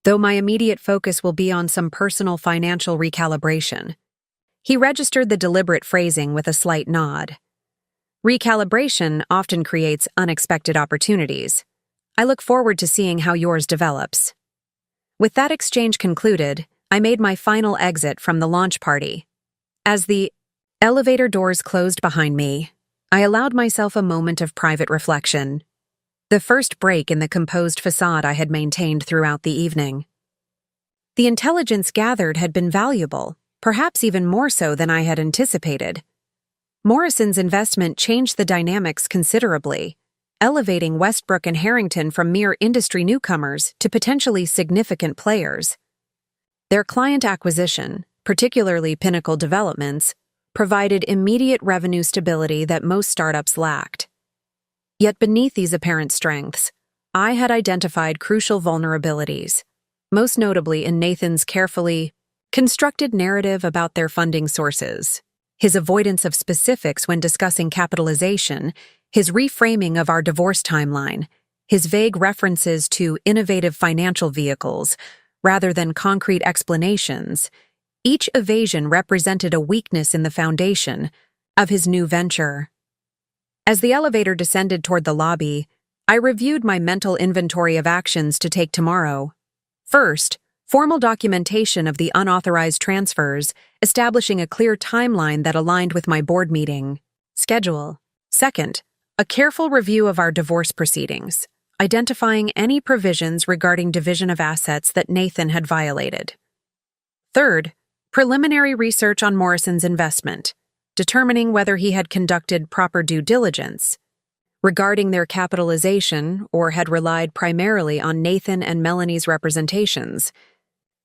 though my immediate focus will be on some personal financial recalibration. He registered the deliberate phrasing with a slight nod. "Recalibration often creates unexpected opportunities. I look forward to seeing how yours develops." With that exchange concluded, I made my final exit from the launch party. As the elevator doors closed behind me, I allowed myself a moment of private reflection, the first break in the composed facade I had maintained throughout the evening. The intelligence gathered had been valuable, perhaps even more so than I had anticipated. Morrison's investment changed the dynamics considerably, elevating Westbrook and Harrington from mere industry newcomers to potentially significant players. Their client acquisition, particularly Pinnacle Developments, provided immediate revenue stability that most startups lacked. Yet beneath these apparent strengths, I had identified crucial vulnerabilities, most notably in Nathan's carefully constructed narrative about their funding sources, his avoidance of specifics when discussing capitalization, his reframing of our divorce timeline, his vague references to innovative financial vehicles, rather than concrete explanations. Each evasion represented a weakness in the foundation of his new venture. As the elevator descended toward the lobby, I reviewed my mental inventory of actions to take tomorrow. First, formal documentation of the unauthorized transfers, establishing a clear timeline that aligned with my board meeting schedule. Second, a careful review of our divorce proceedings, identifying any provisions regarding division of assets that Nathan had violated. Third, preliminary research on Morrison's investment, determining whether he had conducted proper due diligence regarding their capitalization or had relied primarily on Nathan and Melanie's representations.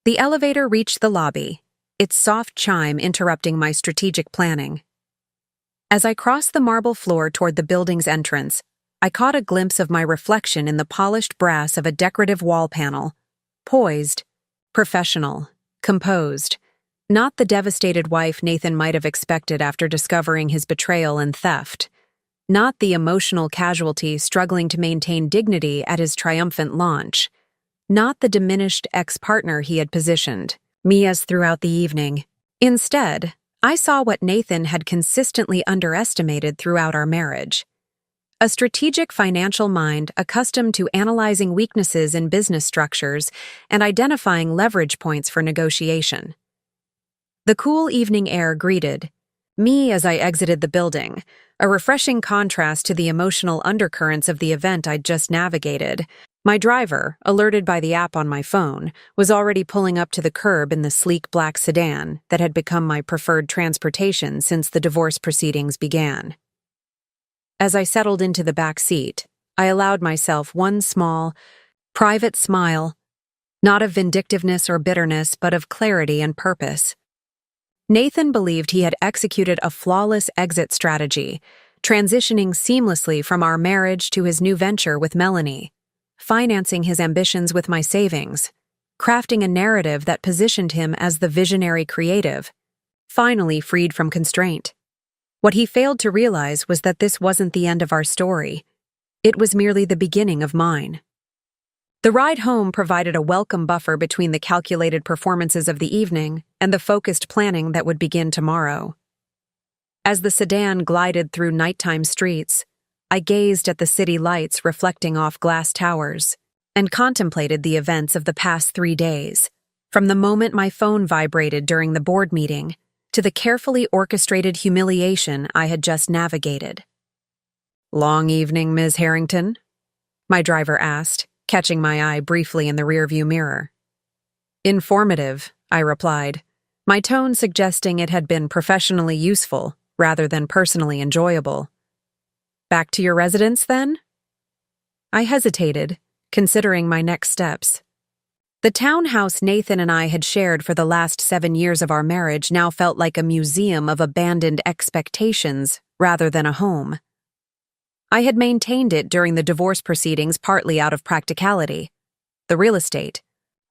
The elevator reached the lobby, its soft chime interrupting my strategic planning. As I crossed the marble floor toward the building's entrance, I caught a glimpse of my reflection in the polished brass of a decorative wall panel. Poised, professional, composed. Not the devastated wife Nathan might have expected after discovering his betrayal and theft. Not the emotional casualty struggling to maintain dignity at his triumphant launch. Not the diminished ex-partner he had positioned me as throughout the evening. Instead, I saw what Nathan had consistently underestimated throughout our marriage. A strategic financial mind accustomed to analyzing weaknesses in business structures and identifying leverage points for negotiation. The cool evening air greeted me as I exited the building, a refreshing contrast to the emotional undercurrents of the event I'd just navigated. My driver, alerted by the app on my phone, was already pulling up to the curb in the sleek black sedan that had become my preferred transportation since the divorce proceedings began. As I settled into the back seat, I allowed myself one small, private smile, not of vindictiveness or bitterness, but of clarity and purpose. Nathan believed he had executed a flawless exit strategy, transitioning seamlessly from our marriage to his new venture with Melanie, financing his ambitions with my savings, crafting a narrative that positioned him as the visionary creative, finally freed from constraint. What he failed to realize was that this wasn't the end of our story. It was merely the beginning of mine. The ride home provided a welcome buffer between the calculated performances of the evening and the focused planning that would begin tomorrow. As the sedan glided through nighttime streets, I gazed at the city lights reflecting off glass towers and contemplated the events of the past 3 days, from the moment my phone vibrated during the board meeting to the carefully orchestrated humiliation I had just navigated. "Long evening, Ms. Harrington?" my driver asked, catching my eye briefly in the rearview mirror. "Informative," I replied, my tone suggesting it had been professionally useful rather than personally enjoyable. "Back to your residence, then?" I hesitated, considering my next steps. The townhouse Nathan and I had shared for the last 7 years of our marriage now felt like a museum of abandoned expectations rather than a home. I had maintained it during the divorce proceedings partly out of practicality. The real estate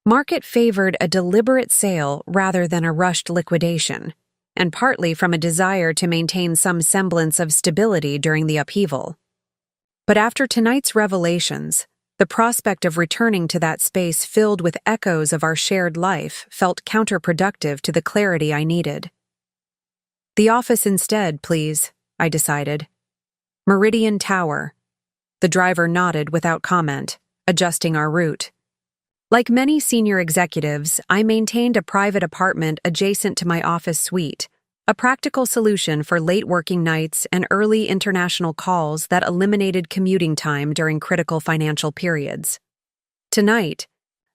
market favored a deliberate sale rather than a rushed liquidation, and partly from a desire to maintain some semblance of stability during the upheaval. But after tonight's revelations, the prospect of returning to that space filled with echoes of our shared life felt counterproductive to the clarity I needed. "The office instead, please," I decided. "Meridian Tower." The driver nodded without comment, adjusting our route. Like many senior executives, I maintained a private apartment adjacent to my office suite, a practical solution for late working nights and early international calls that eliminated commuting time during critical financial periods. Tonight,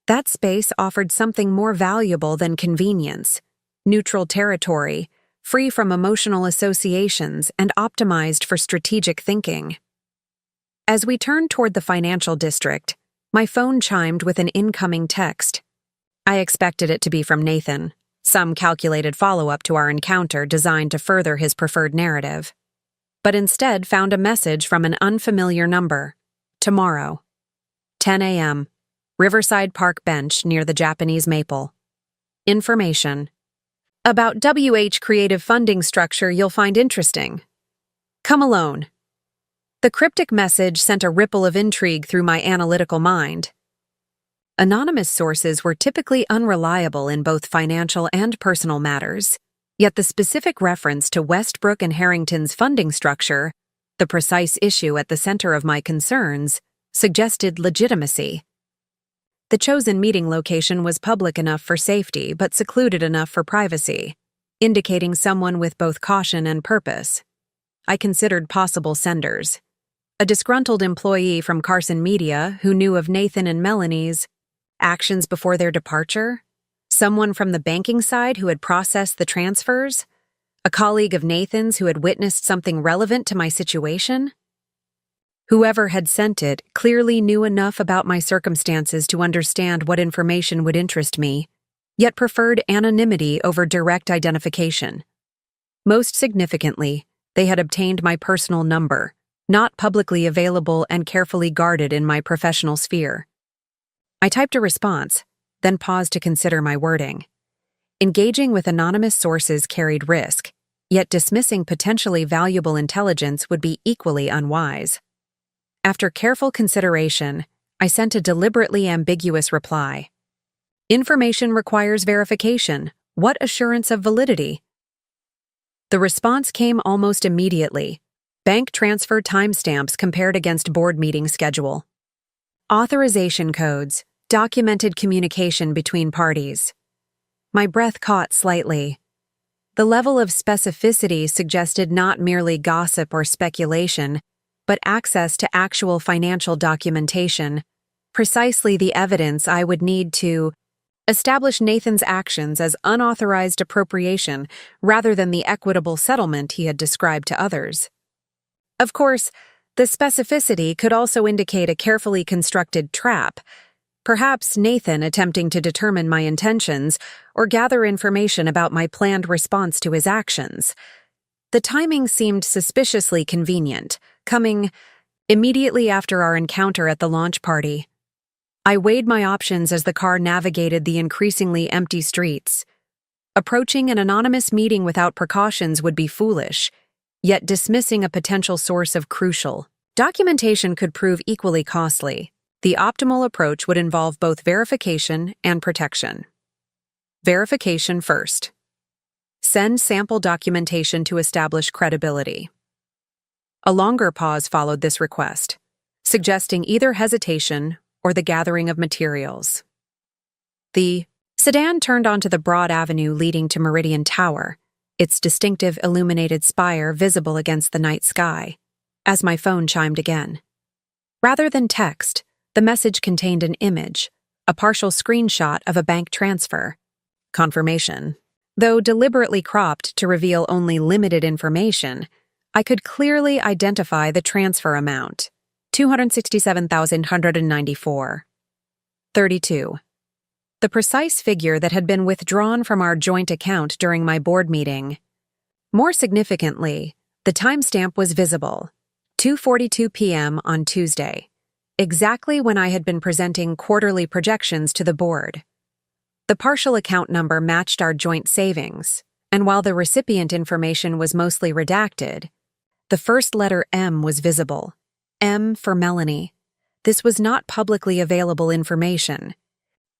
that space offered something more valuable than convenience: neutral territory, free from emotional associations and optimized for strategic thinking. As we turned toward the financial district, my phone chimed with an incoming text. I expected it to be from Nathan, some calculated follow-up to our encounter designed to further his preferred narrative, but instead found a message from an unfamiliar number. "Tomorrow, 10 a.m., Riverside Park bench near the Japanese maple. Information. About WH creative funding structure you'll find interesting. Come alone." The cryptic message sent a ripple of intrigue through my analytical mind. Anonymous sources were typically unreliable in both financial and personal matters, yet the specific reference to Westbrook and Harrington's funding structure, the precise issue at the center of my concerns, suggested legitimacy. The chosen meeting location was public enough for safety but secluded enough for privacy, indicating someone with both caution and purpose. I considered possible senders: a disgruntled employee from Carson Media who knew of Nathan and Melanie's actions before their departure, someone from the banking side who had processed the transfers, a colleague of Nathan's who had witnessed something relevant to my situation. Whoever had sent it clearly knew enough about my circumstances to understand what information would interest me, yet preferred anonymity over direct identification. Most significantly, they had obtained my personal number, not publicly available and carefully guarded in my professional sphere. I typed a response, then paused to consider my wording. Engaging with anonymous sources carried risk, yet dismissing potentially valuable intelligence would be equally unwise. After careful consideration, I sent a deliberately ambiguous reply. "Information requires verification. What assurance of validity?" The response came almost immediately. Bank transfer timestamps compared against board meeting schedule. Authorization codes, documented communication between parties. My breath caught slightly. The level of specificity suggested not merely gossip or speculation, but access to actual financial documentation, precisely the evidence I would need to establish Nathan's actions as unauthorized appropriation rather than the equitable settlement he had described to others. Of course, the specificity could also indicate a carefully constructed trap, perhaps Nathan attempting to determine my intentions or gather information about my planned response to his actions. The timing seemed suspiciously convenient, coming immediately after our encounter at the launch party. I weighed my options as the car navigated the increasingly empty streets. Approaching an anonymous meeting without precautions would be foolish, yet dismissing a potential source of crucial, Documentation could prove equally costly. The optimal approach would involve both verification and protection. Verification first. Send sample documentation to establish credibility. A longer pause followed this request, suggesting either hesitation or the gathering of materials. The sedan turned onto the broad avenue leading to Meridian Tower, its distinctive illuminated spire visible against the night sky, as my phone chimed again. Rather than text, the message contained an image, a partial screenshot of a bank transfer. Confirmation. Though deliberately cropped to reveal only limited information, I could clearly identify the transfer amount, $267,194.32. The precise figure that had been withdrawn from our joint account during my board meeting. More significantly, the timestamp was visible, 2:42 p.m. on Tuesday, exactly when I had been presenting quarterly projections to the board. The partial account number matched our joint savings, and while the recipient information was mostly redacted, the first letter M was visible. M for Melanie. This was not publicly available information.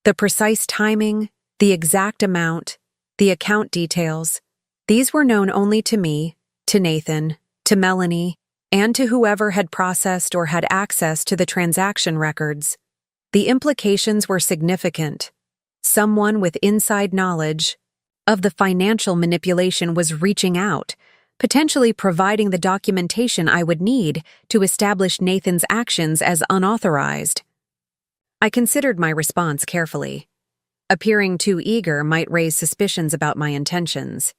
The precise timing, the exact amount, the account details, these were known only to me, to Nathan, to Melanie, and to whoever had processed or had access to the transaction records. The implications were significant. Someone with inside knowledge of the financial manipulation was reaching out, potentially providing the documentation I would need to establish Nathan's actions as unauthorized. I considered my response carefully. Appearing too eager might raise suspicions about my intentions.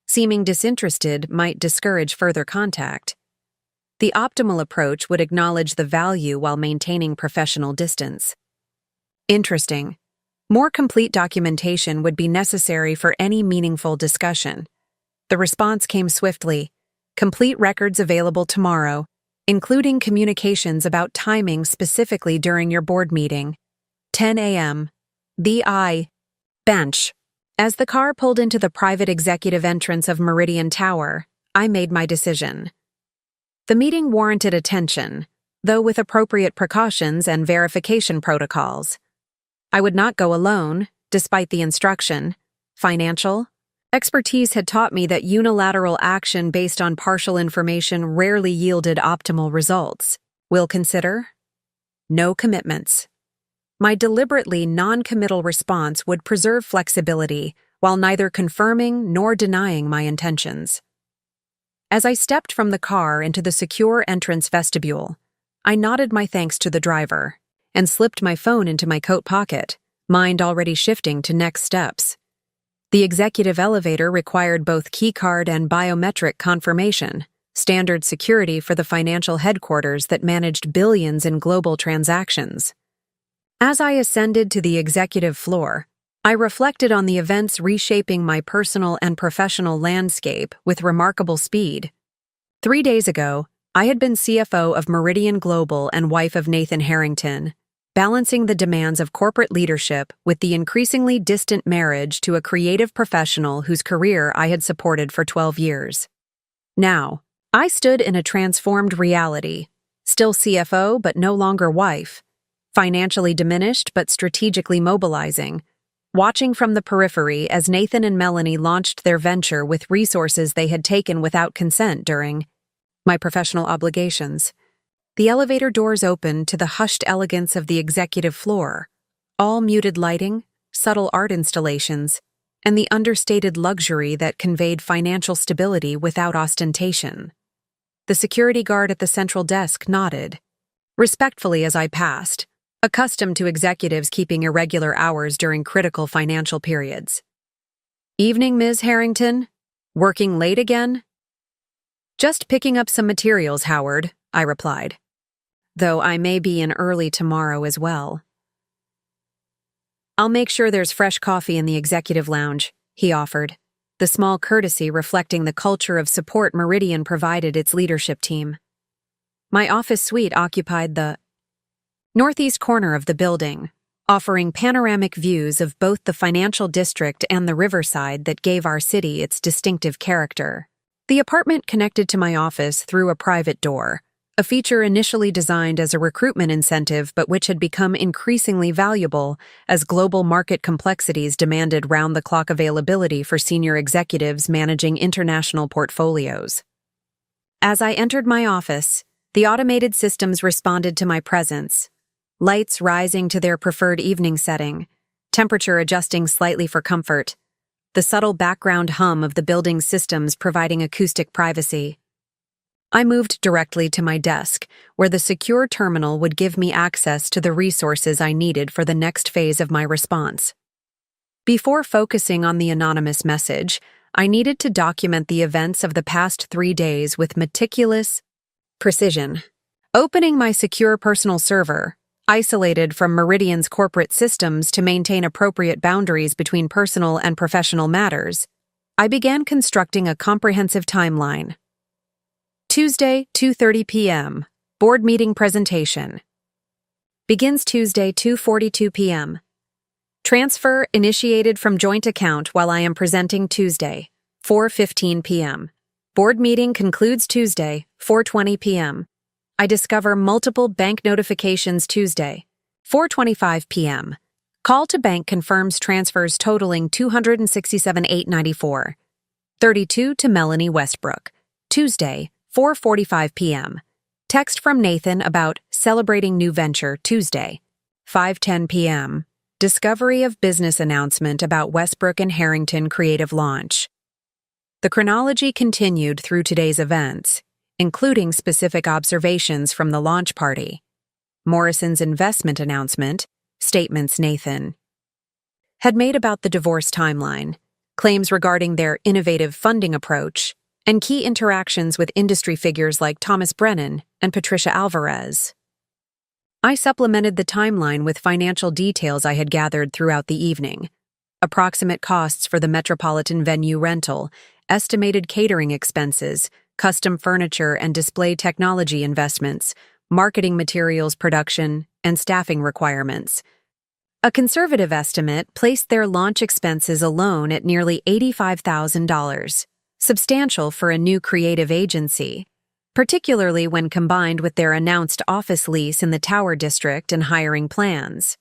Seeming disinterested might discourage further contact. The optimal approach would acknowledge the value while maintaining professional distance. Interesting. More complete documentation would be necessary for any meaningful discussion. The response came swiftly. Complete records available tomorrow, including communications about timing specifically during your board meeting. 10 a.m. The bench. As the car pulled into the private executive entrance of Meridian Tower, I made my decision. The meeting warranted attention, though with appropriate precautions and verification protocols. I would not go alone, despite the instruction. Financial expertise had taught me that unilateral action based on partial information rarely yielded optimal results. Will consider? No commitments. My deliberately non-committal response would preserve flexibility while neither confirming nor denying my intentions. As I stepped from the car into the secure entrance vestibule, I nodded my thanks to the driver and slipped my phone into my coat pocket, mind already shifting to next steps. The executive elevator required both keycard and biometric confirmation, standard security for the financial headquarters that managed billions in global transactions. As I ascended to the executive floor, I reflected on the events reshaping my personal and professional landscape with remarkable speed. 3 days ago, I had been CFO of Meridian Global and wife of Nathan Harrington, balancing the demands of corporate leadership with the increasingly distant marriage to a creative professional whose career I had supported for 12 years. Now, I stood in a transformed reality, still CFO but no longer wife, financially diminished but strategically mobilizing, watching from the periphery as Nathan and Melanie launched their venture with resources they had taken without consent during my professional obligations. The elevator doors opened to the hushed elegance of the executive floor, all muted lighting, subtle art installations, and the understated luxury that conveyed financial stability without ostentation. The security guard at the central desk nodded, respectfully as I passed, accustomed to executives keeping irregular hours during critical financial periods. "Evening, Ms. Harrington? Working late again?" "Just picking up some materials, Howard," I replied. "Though I may be in early tomorrow as well." "I'll make sure there's fresh coffee in the executive lounge," he offered, the small courtesy reflecting the culture of support Meridian provided its leadership team. My office suite occupied the northeast corner of the building, offering panoramic views of both the financial district and the riverside that gave our city its distinctive character. The apartment connected to my office through a private door, a feature initially designed as a recruitment incentive but which had become increasingly valuable as global market complexities demanded round-the-clock availability for senior executives managing international portfolios. As I entered my office, the automated systems responded to my presence, lights rising to their preferred evening setting, temperature adjusting slightly for comfort, the subtle background hum of the building's systems providing acoustic privacy. I moved directly to my desk, where the secure terminal would give me access to the resources I needed for the next phase of my response. Before focusing on the anonymous message, I needed to document the events of the past 3 days with meticulous precision. Opening my secure personal server, isolated from Meridian's corporate systems to maintain appropriate boundaries between personal and professional matters, I began constructing a comprehensive timeline. Tuesday, 2:30 p.m. Board meeting presentation. Begins Tuesday, 2:42 p.m. Transfer initiated from joint account while I am presenting Tuesday, 4:15 p.m. Board meeting concludes Tuesday, 4:20 p.m. I discover multiple bank notifications Tuesday, 4:25 p.m. Call to bank confirms transfers totaling $267,894. 32 to Melanie Westbrook. Tuesday, 4:45 p.m. Text from Nathan about celebrating new venture Tuesday, 5:10 p.m. Discovery of business announcement about Westbrook and Harrington creative launch. The chronology continued through today's events, including specific observations from the launch party, Morrison's investment announcement, statements Nathan had made about the divorce timeline, claims regarding their innovative funding approach, and key interactions with industry figures like Thomas Brennan and Patricia Alvarez. I supplemented the timeline with financial details I had gathered throughout the evening: approximate costs for the Metropolitan venue rental, estimated catering expenses, custom furniture and display technology investments, marketing materials production, and staffing requirements. A conservative estimate placed their launch expenses alone at nearly $85,000. Substantial for a new creative agency, particularly when combined with their announced office lease in the Tower District and hiring plans.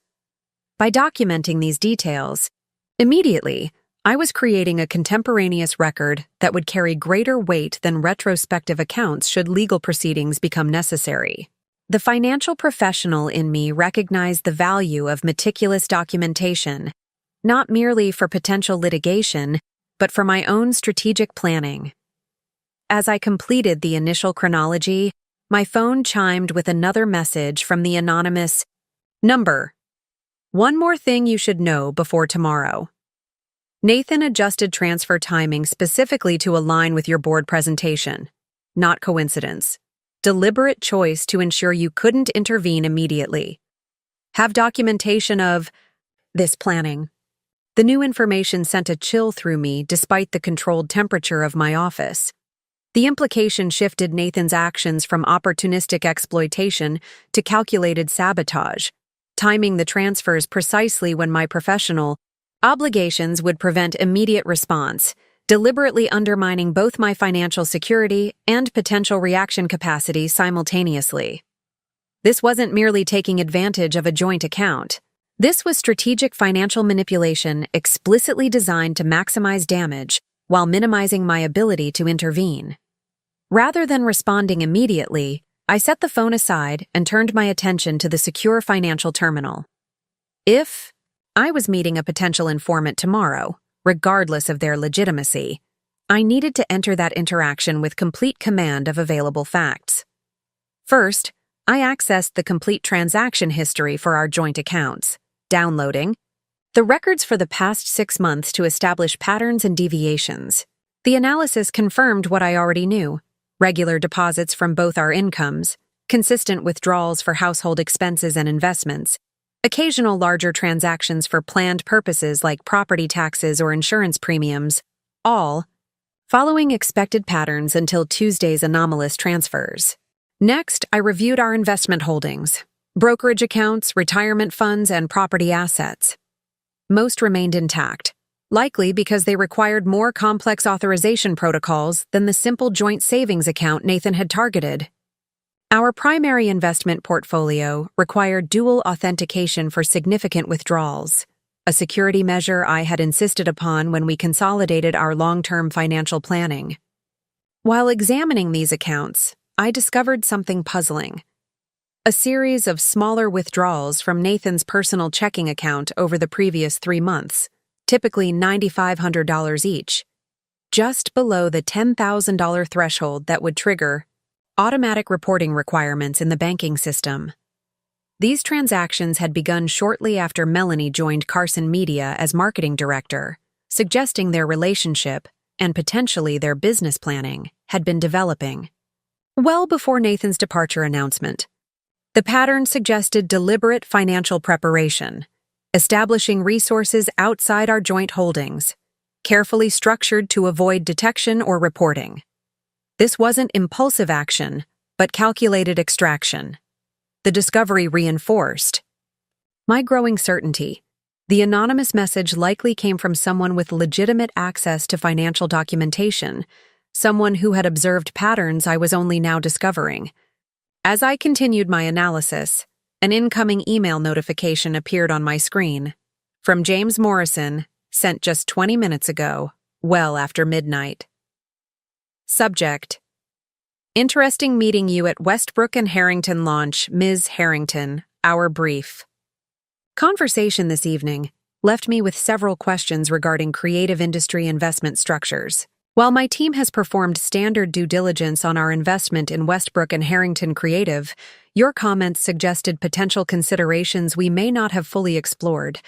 By documenting these details, immediately, I was creating a contemporaneous record that would carry greater weight than retrospective accounts should legal proceedings become necessary. The financial professional in me recognized the value of meticulous documentation, not merely for potential litigation, but for my own strategic planning. As I completed the initial chronology, my phone chimed with another message from the anonymous number. One more thing you should know before tomorrow. Nathan adjusted transfer timing specifically to align with your board presentation. Not coincidence. Deliberate choice to ensure you couldn't intervene immediately. Have documentation of this planning. The new information sent a chill through me despite the controlled temperature of my office. The implication shifted Nathan's actions from opportunistic exploitation to calculated sabotage, timing the transfers precisely when my professional obligations would prevent immediate response, deliberately undermining both my financial security and potential reaction capacity simultaneously. This wasn't merely taking advantage of a joint account. This was strategic financial manipulation explicitly designed to maximize damage while minimizing my ability to intervene. Rather than responding immediately, I set the phone aside and turned my attention to the secure financial terminal. If I was meeting a potential informant tomorrow, regardless of their legitimacy, I needed to enter that interaction with complete command of available facts. First, I accessed the complete transaction history for our joint accounts, downloading the records for the past 6 months to establish patterns and deviations. The analysis confirmed what I already knew: regular deposits from both our incomes, consistent withdrawals for household expenses and investments, occasional larger transactions for planned purposes like property taxes or insurance premiums, all following expected patterns until Tuesday's anomalous transfers. Next, I reviewed our investment holdings, brokerage accounts, retirement funds, and property assets. Most remained intact, likely because they required more complex authorization protocols than the simple joint savings account Nathan had targeted. Our primary investment portfolio required dual authentication for significant withdrawals, a security measure I had insisted upon when we consolidated our long-term financial planning. While examining these accounts, I discovered something puzzling. A series of smaller withdrawals from Nathan's personal checking account over the previous 3 months, typically $9,500 each, just below the $10,000 threshold that would trigger automatic reporting requirements in the banking system. These transactions had begun shortly after Melanie joined Carson Media as marketing director, suggesting their relationship, and potentially their business planning, had been developing. Well before Nathan's departure announcement, the pattern suggested deliberate financial preparation, establishing resources outside our joint holdings, carefully structured to avoid detection or reporting. This wasn't impulsive action, but calculated extraction. The discovery reinforced my growing certainty. The anonymous message likely came from someone with legitimate access to financial documentation, someone who had observed patterns I was only now discovering. As I continued my analysis, an incoming email notification appeared on my screen. From James Morrison, sent just 20 minutes ago, well after midnight. Subject: Interesting meeting you at Westbrook and Harrington launch, Ms. Harrington, our brief. Conversation this evening left me with several questions regarding creative industry investment structures. While my team has performed standard due diligence on our investment in Westbrook and Harrington Creative, your comments suggested potential considerations we may not have fully explored.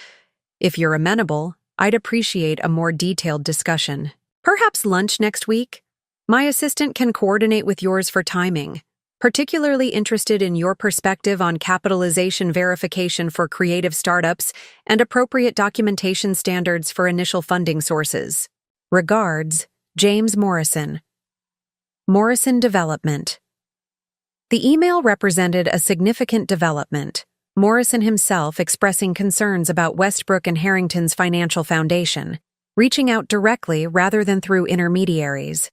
If you're amenable, I'd appreciate a more detailed discussion. Perhaps lunch next week? My assistant can coordinate with yours for timing. Particularly interested in your perspective on capitalization verification for creative startups and appropriate documentation standards for initial funding sources. Regards, James Morrison. Morrison Development. The email represented a significant development, Morrison himself expressing concerns about Westbrook and Harrington's financial foundation, reaching out directly rather than through intermediaries.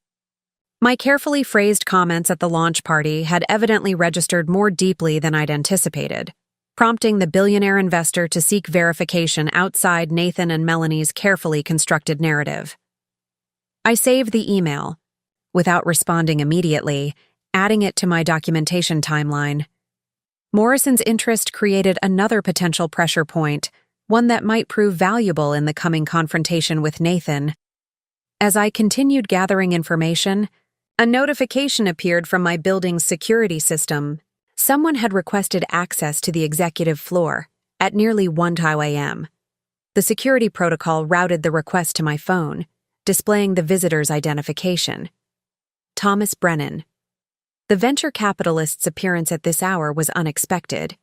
My carefully phrased comments at the launch party had evidently registered more deeply than I'd anticipated, prompting the billionaire investor to seek verification outside Nathan and Melanie's carefully constructed narrative. I saved the email, without responding immediately, adding it to my documentation timeline. Morrison's interest created another potential pressure point, one that might prove valuable in the coming confrontation with Nathan. As I continued gathering information, a notification appeared from my building's security system. Someone had requested access to the executive floor at nearly 1 a.m. The security protocol routed the request to my phone, displaying the visitor's identification. Thomas Brennan. The venture capitalist's appearance at this hour was unexpected,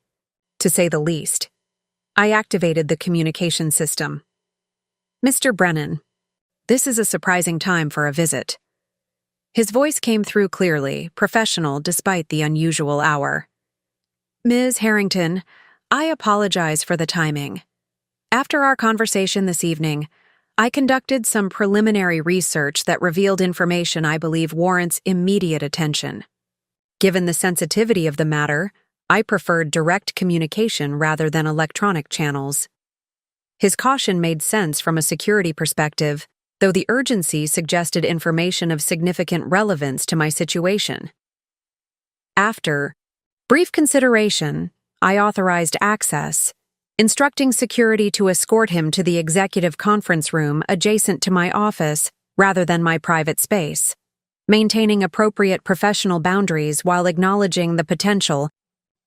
to say the least. I activated the communication system. Mr. Brennan, this is a surprising time for a visit. His voice came through clearly, professional despite the unusual hour. Ms. Harrington, I apologize for the timing. After our conversation this evening, I conducted some preliminary research that revealed information I believe warrants immediate attention. Given the sensitivity of the matter, I preferred direct communication rather than electronic channels. His caution made sense from a security perspective, though the urgency suggested information of significant relevance to my situation. After brief consideration, I authorized access, instructing security to escort him to the executive conference room adjacent to my office rather than my private space, maintaining appropriate professional boundaries while acknowledging the potential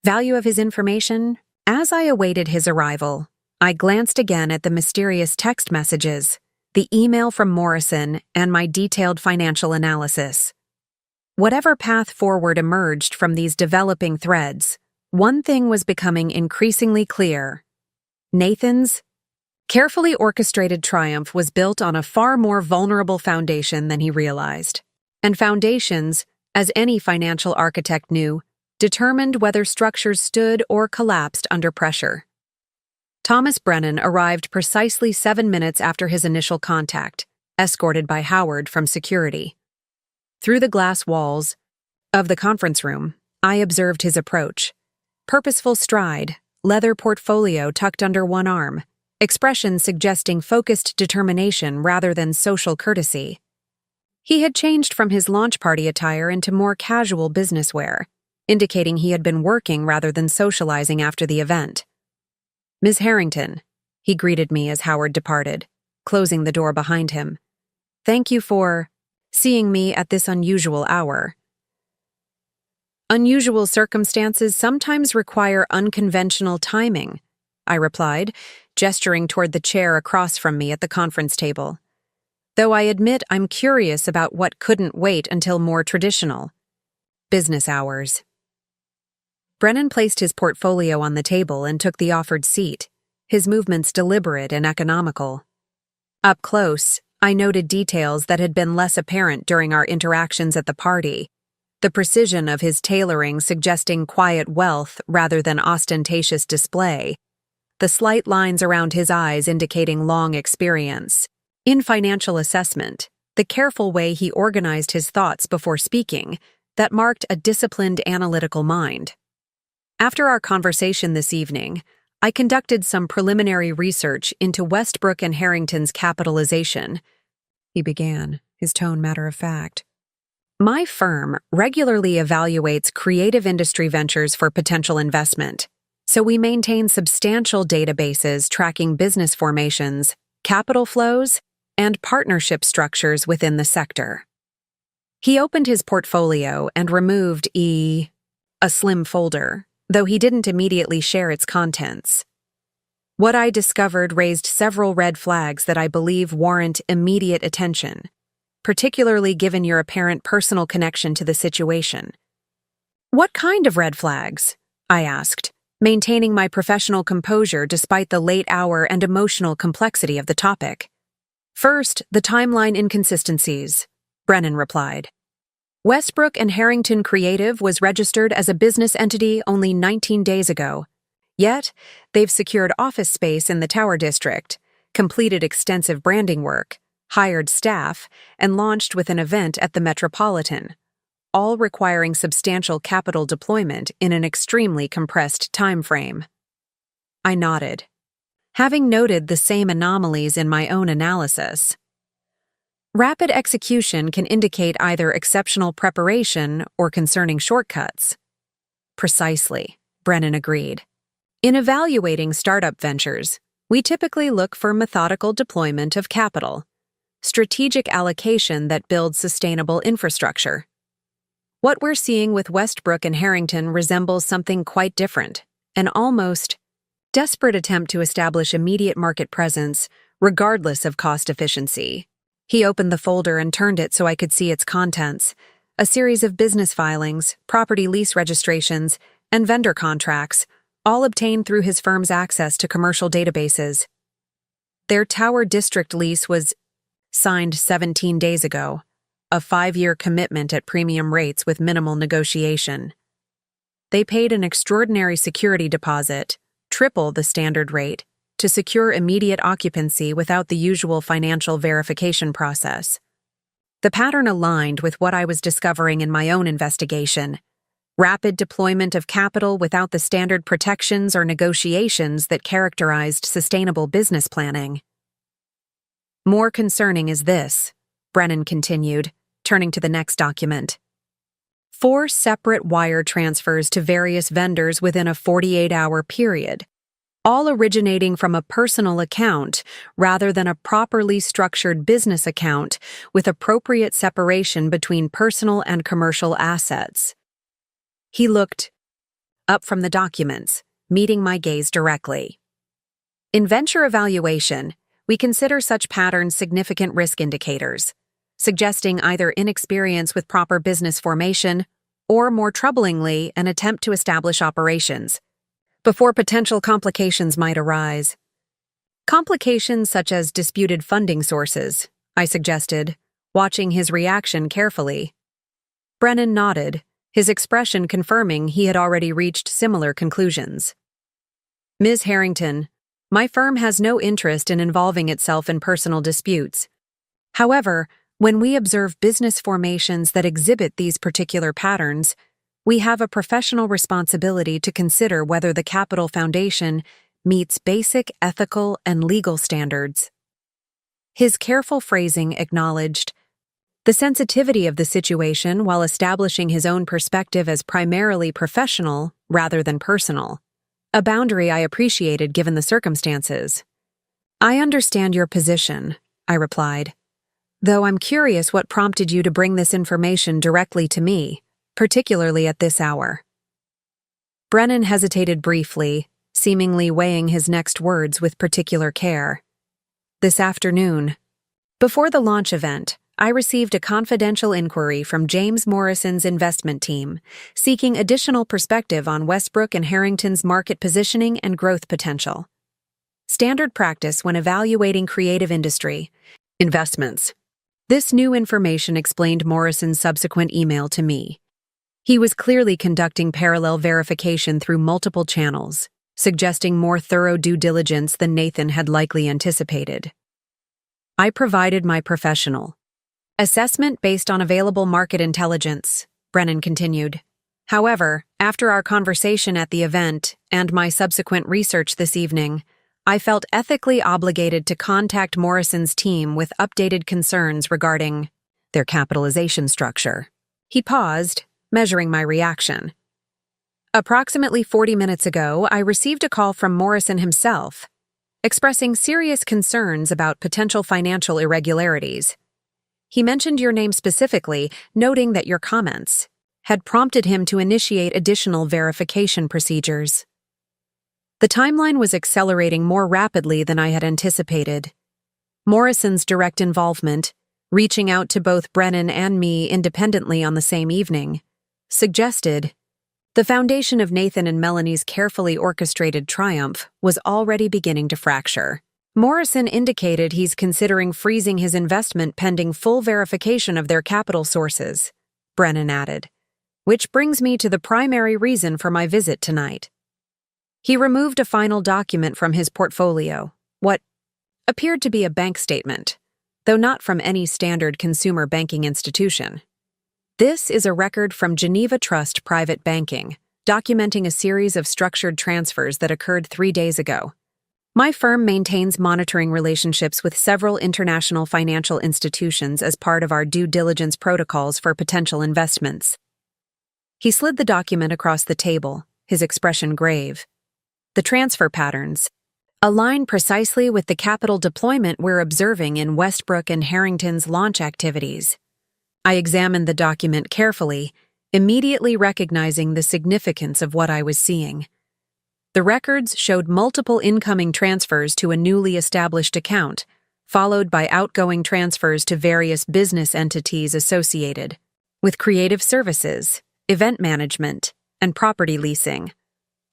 value of his information. As I awaited his arrival, I glanced again at the mysterious text messages, the email from Morrison, and my detailed financial analysis. Whatever path forward emerged from these developing threads, one thing was becoming increasingly clear. Nathan's carefully orchestrated triumph was built on a far more vulnerable foundation than he realized. And foundations, as any financial architect knew, determined whether structures stood or collapsed under pressure. Thomas Brennan arrived precisely 7 minutes after his initial contact, escorted by Howard from security. Through the glass walls of the conference room, I observed his approach. Purposeful stride, leather portfolio tucked under one arm, expression suggesting focused determination rather than social courtesy. He had changed from his launch party attire into more casual business wear, indicating he had been working rather than socializing after the event. "Miss Harrington," he greeted me as Howard departed, closing the door behind him. "Thank you for seeing me at this unusual hour." "Unusual circumstances sometimes require unconventional timing," I replied, gesturing toward the chair across from me at the conference table. "Though I admit I'm curious about what couldn't wait until more traditional business hours." Brennan placed his portfolio on the table and took the offered seat, his movements deliberate and economical. Up close, I noted details that had been less apparent during our interactions at the party. The precision of his tailoring suggesting quiet wealth rather than ostentatious display. The slight lines around his eyes indicating long experience. In financial assessment, the careful way he organized his thoughts before speaking, that marked a disciplined analytical mind. After our conversation this evening, I conducted some preliminary research into Westbrook and Harrington's capitalization, he began, his tone matter-of-fact. "My firm regularly evaluates creative industry ventures for potential investment, so we maintain substantial databases tracking business formations, capital flows, and partnership structures within the sector." He opened his portfolio and removed a slim folder, though he didn't immediately share its contents. "What I discovered raised several red flags that I believe warrant immediate attention, particularly given your apparent personal connection to the situation." "What kind of red flags?" I asked, maintaining my professional composure despite the late hour and emotional complexity of the topic. "First, the timeline inconsistencies," Brennan replied. "Westbrook and Harrington Creative was registered as a business entity only 19 days ago. Yet, they've secured office space in the Tower District, completed extensive branding work, hired staff, and launched with an event at the Metropolitan, all requiring substantial capital deployment in an extremely compressed time frame." I nodded, having noted the same anomalies in my own analysis. "Rapid execution can indicate either exceptional preparation or concerning shortcuts." "Precisely," Brennan agreed. "In evaluating startup ventures, we typically look for methodical deployment of capital, strategic allocation that builds sustainable infrastructure. What we're seeing with Westbrook and Harrington resembles something quite different, an almost desperate attempt to establish immediate market presence, regardless of cost efficiency." He opened the folder and turned it so I could see its contents, a series of business filings, property lease registrations, and vendor contracts, all obtained through his firm's access to commercial databases. Their Tower District lease was signed 17 days ago, a 5-year commitment at premium rates with minimal negotiation. They paid an extraordinary security deposit, triple the standard rate, to secure immediate occupancy without the usual financial verification process. The pattern aligned with what I was discovering in my own investigation: rapid deployment of capital without the standard protections or negotiations that characterized sustainable business planning. "More concerning is this," Brennan continued, turning to the next document. 4 separate wire transfers to various vendors within a 48-hour period, all originating from a personal account rather than a properly structured business account with appropriate separation between personal and commercial assets. He looked up from the documents, meeting my gaze directly. "In venture evaluation, we consider such patterns significant risk indicators, suggesting either inexperience with proper business formation or, more troublingly, an attempt to establish operations before potential complications might arise." "Complications such as disputed funding sources," I suggested, watching his reaction carefully. Brennan nodded, his expression confirming he had already reached similar conclusions. "Ms. Harrington, my firm has no interest in involving itself in personal disputes. However, when we observe business formations that exhibit these particular patterns, We have a professional responsibility to consider whether the Capital Foundation meets basic ethical and legal standards. His careful phrasing acknowledged the sensitivity of the situation while establishing his own perspective as primarily professional rather than personal, a boundary I appreciated given the circumstances. "I understand your position," I replied, "though I'm curious what prompted you to bring this information directly to me, particularly at this hour." Brennan hesitated briefly, seemingly weighing his next words with particular care. "This afternoon, before the launch event, I received a confidential inquiry from James Morrison's investment team, seeking additional perspective on Westbrook and Harrington's market positioning and growth potential. Standard practice when evaluating creative industry investments. This new information explained Morrison's subsequent email to me. He was clearly conducting parallel verification through multiple channels, suggesting more thorough due diligence than Nathan had likely anticipated. I provided my professional assessment based on available market intelligence, Brennan continued. However, after our conversation at the event and my subsequent research this evening, I felt ethically obligated to contact Morrison's team with updated concerns regarding their capitalization structure. He paused, measuring my reaction. Approximately 40 minutes ago, I received a call from Morrison himself, expressing serious concerns about potential financial irregularities. He mentioned your name specifically, noting that your comments had prompted him to initiate additional verification procedures. The timeline was accelerating more rapidly than I had anticipated. Morrison's direct involvement, reaching out to both Brennan and me independently on the same evening, suggested the foundation of Nathan and Melanie's carefully orchestrated triumph was already beginning to fracture. Morrison indicated he's considering freezing his investment pending full verification of their capital sources, Brennan added, which brings me to the primary reason for my visit tonight. He removed a final document from his portfolio, what appeared to be a bank statement, though not from any standard consumer banking institution. This is a record from Geneva Trust Private Banking, documenting a series of structured transfers that occurred 3 days ago. My firm maintains monitoring relationships with several international financial institutions as part of our due diligence protocols for potential investments. He slid the document across the table, his expression grave. The transfer patterns align precisely with the capital deployment we're observing in Westbrook and Harrington's launch activities. I examined the document carefully, immediately recognizing the significance of what I was seeing. The records showed multiple incoming transfers to a newly established account, followed by outgoing transfers to various business entities associated with creative services, event management, and property leasing,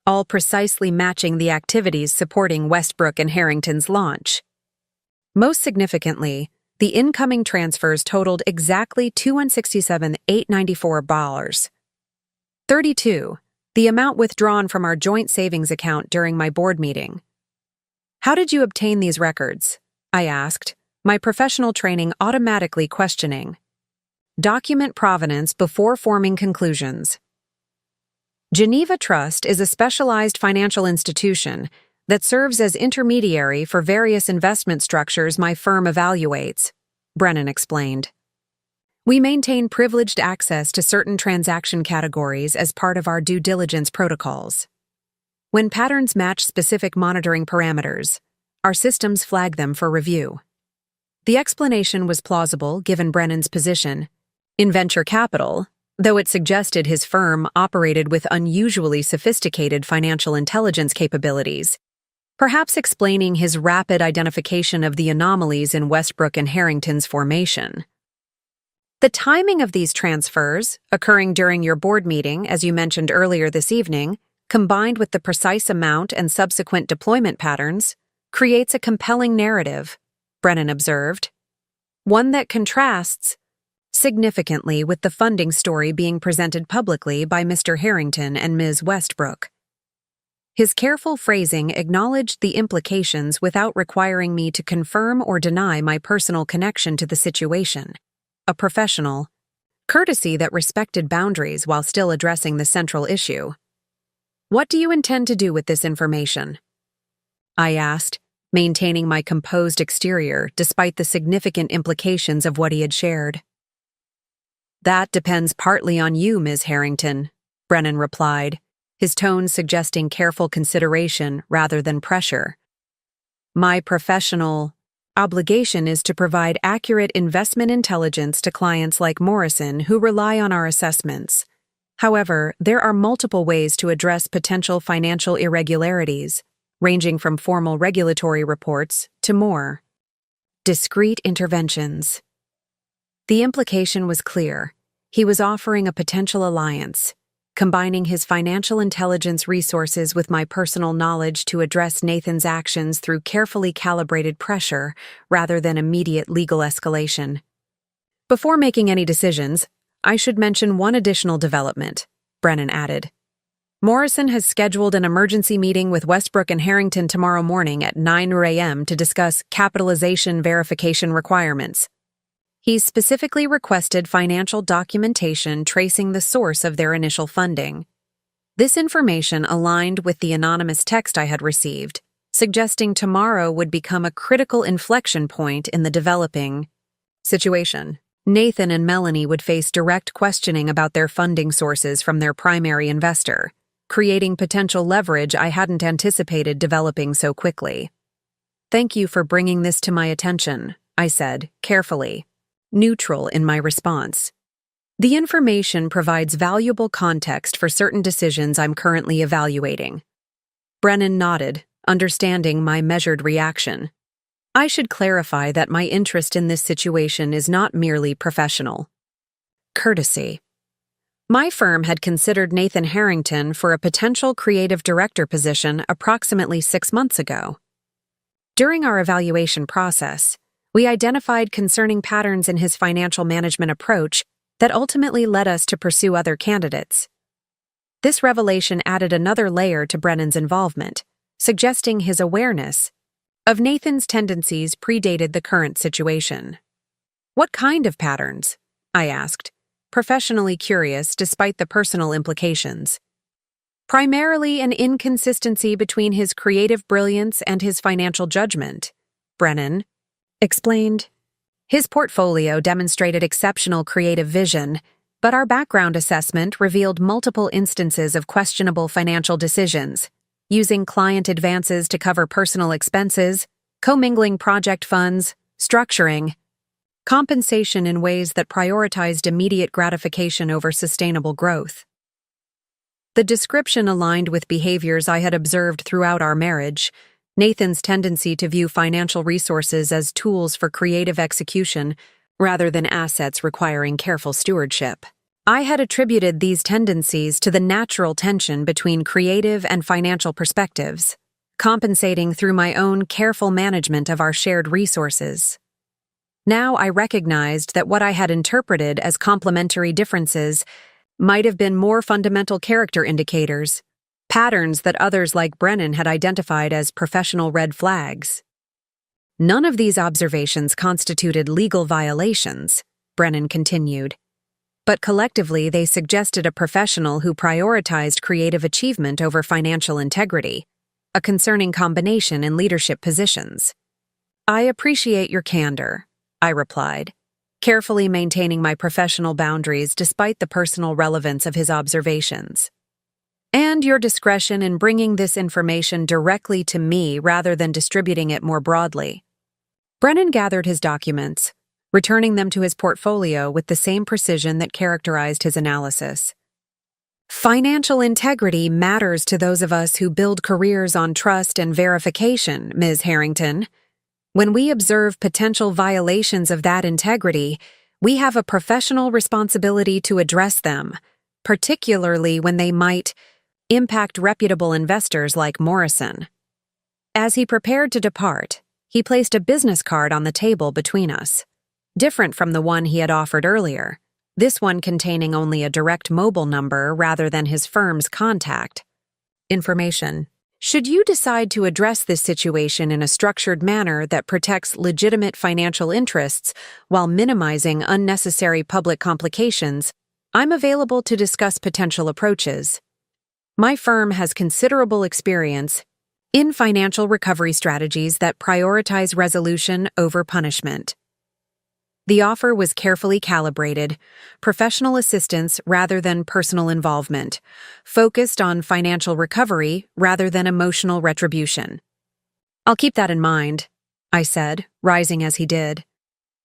all precisely matching the activities supporting Westbrook and Harrington's launch. Most significantly, the incoming transfers totaled exactly $267,894. 32. The amount withdrawn from our joint savings account during my board meeting. "How did you obtain these records?" I asked, my professional training automatically questioning. Document provenance before forming conclusions. Geneva Trust is a specialized financial institution that serves as intermediary for various investment structures my firm evaluates, Brennan explained. We maintain privileged access to certain transaction categories as part of our due diligence protocols. When patterns match specific monitoring parameters, our systems flag them for review. The explanation was plausible given Brennan's position. In venture capital, though it suggested his firm operated with unusually sophisticated financial intelligence capabilities, perhaps explaining his rapid identification of the anomalies in Westbrook and Harrington's formation. The timing of these transfers, occurring during your board meeting, as you mentioned earlier this evening, combined with the precise amount and subsequent deployment patterns, creates a compelling narrative, Brennan observed. One that contrasts significantly with the funding story being presented publicly by Mr. Harrington and Ms. Westbrook. His careful phrasing acknowledged the implications without requiring me to confirm or deny my personal connection to the situation. A professional courtesy that respected boundaries while still addressing the central issue. "What do you intend to do with this information?" I asked, maintaining my composed exterior despite the significant implications of what he had shared. "That depends partly on you, Ms. Harrington," Brennan replied, his tone suggesting careful consideration rather than pressure. "My professional obligation is to provide accurate investment intelligence to clients like Morrison who rely on our assessments. However, there are multiple ways to address potential financial irregularities, ranging from formal regulatory reports to more discreet interventions." The implication was clear. He was offering a potential alliance, combining his financial intelligence resources with my personal knowledge to address Nathan's actions through carefully calibrated pressure rather than immediate legal escalation. "Before making any decisions, I should mention one additional development," Brennan added. "Morrison has scheduled an emergency meeting with Westbrook and Harrington tomorrow morning at 9 a.m. to discuss capitalization verification requirements. He's specifically requested financial documentation tracing the source of their initial funding." This information aligned with the anonymous text I had received, suggesting tomorrow would become a critical inflection point in the developing situation. Nathan and Melanie would face direct questioning about their funding sources from their primary investor, creating potential leverage I hadn't anticipated developing so quickly. "Thank you for bringing this to my attention," I said, carefully, neutral in my response. "The information provides valuable context for certain decisions I'm currently evaluating." Brennan nodded, understanding my measured reaction. I should clarify that my interest in this situation is not merely professional. Courtesy. My firm had considered Nathan Harrington for a potential creative director position approximately 6 months ago. During our evaluation process, we identified concerning patterns in his financial management approach that ultimately led us to pursue other candidates. This revelation added another layer to Brennan's involvement, suggesting his awareness of Nathan's tendencies predated the current situation. "What kind of patterns?" I asked, professionally curious despite the personal implications. "Primarily an inconsistency between his creative brilliance and his financial judgment," Brennan explained. "His portfolio demonstrated exceptional creative vision, but our background assessment revealed multiple instances of questionable financial decisions, using client advances to cover personal expenses, commingling project funds, structuring compensation in ways that prioritized immediate gratification over sustainable growth." The description aligned with behaviors I had observed throughout our marriage: Nathan's tendency to view financial resources as tools for creative execution rather than assets requiring careful stewardship. I had attributed these tendencies to the natural tension between creative and financial perspectives, compensating through my own careful management of our shared resources. Now I recognized that what I had interpreted as complementary differences might have been more fundamental character indicators, patterns that others like Brennan had identified as professional red flags. "None of these observations constituted legal violations," Brennan continued, "but collectively they suggested a professional who prioritized creative achievement over financial integrity, a concerning combination in leadership positions." "I appreciate your candor," I replied, carefully maintaining my professional boundaries despite the personal relevance of his observations. "And your discretion in bringing this information directly to me rather than distributing it more broadly." Brennan gathered his documents, returning them to his portfolio with the same precision that characterized his analysis. "Financial integrity matters to those of us who build careers on trust and verification, Ms. Harrington. When we observe potential violations of that integrity, we have a professional responsibility to address them, particularly when they might impact reputable investors like Morrison." As he prepared to depart, he placed a business card on the table between us, different from the one he had offered earlier, this one containing only a direct mobile number rather than his firm's contact information. Should you decide to address this situation in a structured manner that protects legitimate financial interests while minimizing unnecessary public complications, I'm available to discuss potential approaches. My firm has considerable experience in financial recovery strategies that prioritize resolution over punishment. The offer was carefully calibrated, professional assistance rather than personal involvement, focused on financial recovery rather than emotional retribution. "I'll keep that in mind," I said, rising as he did,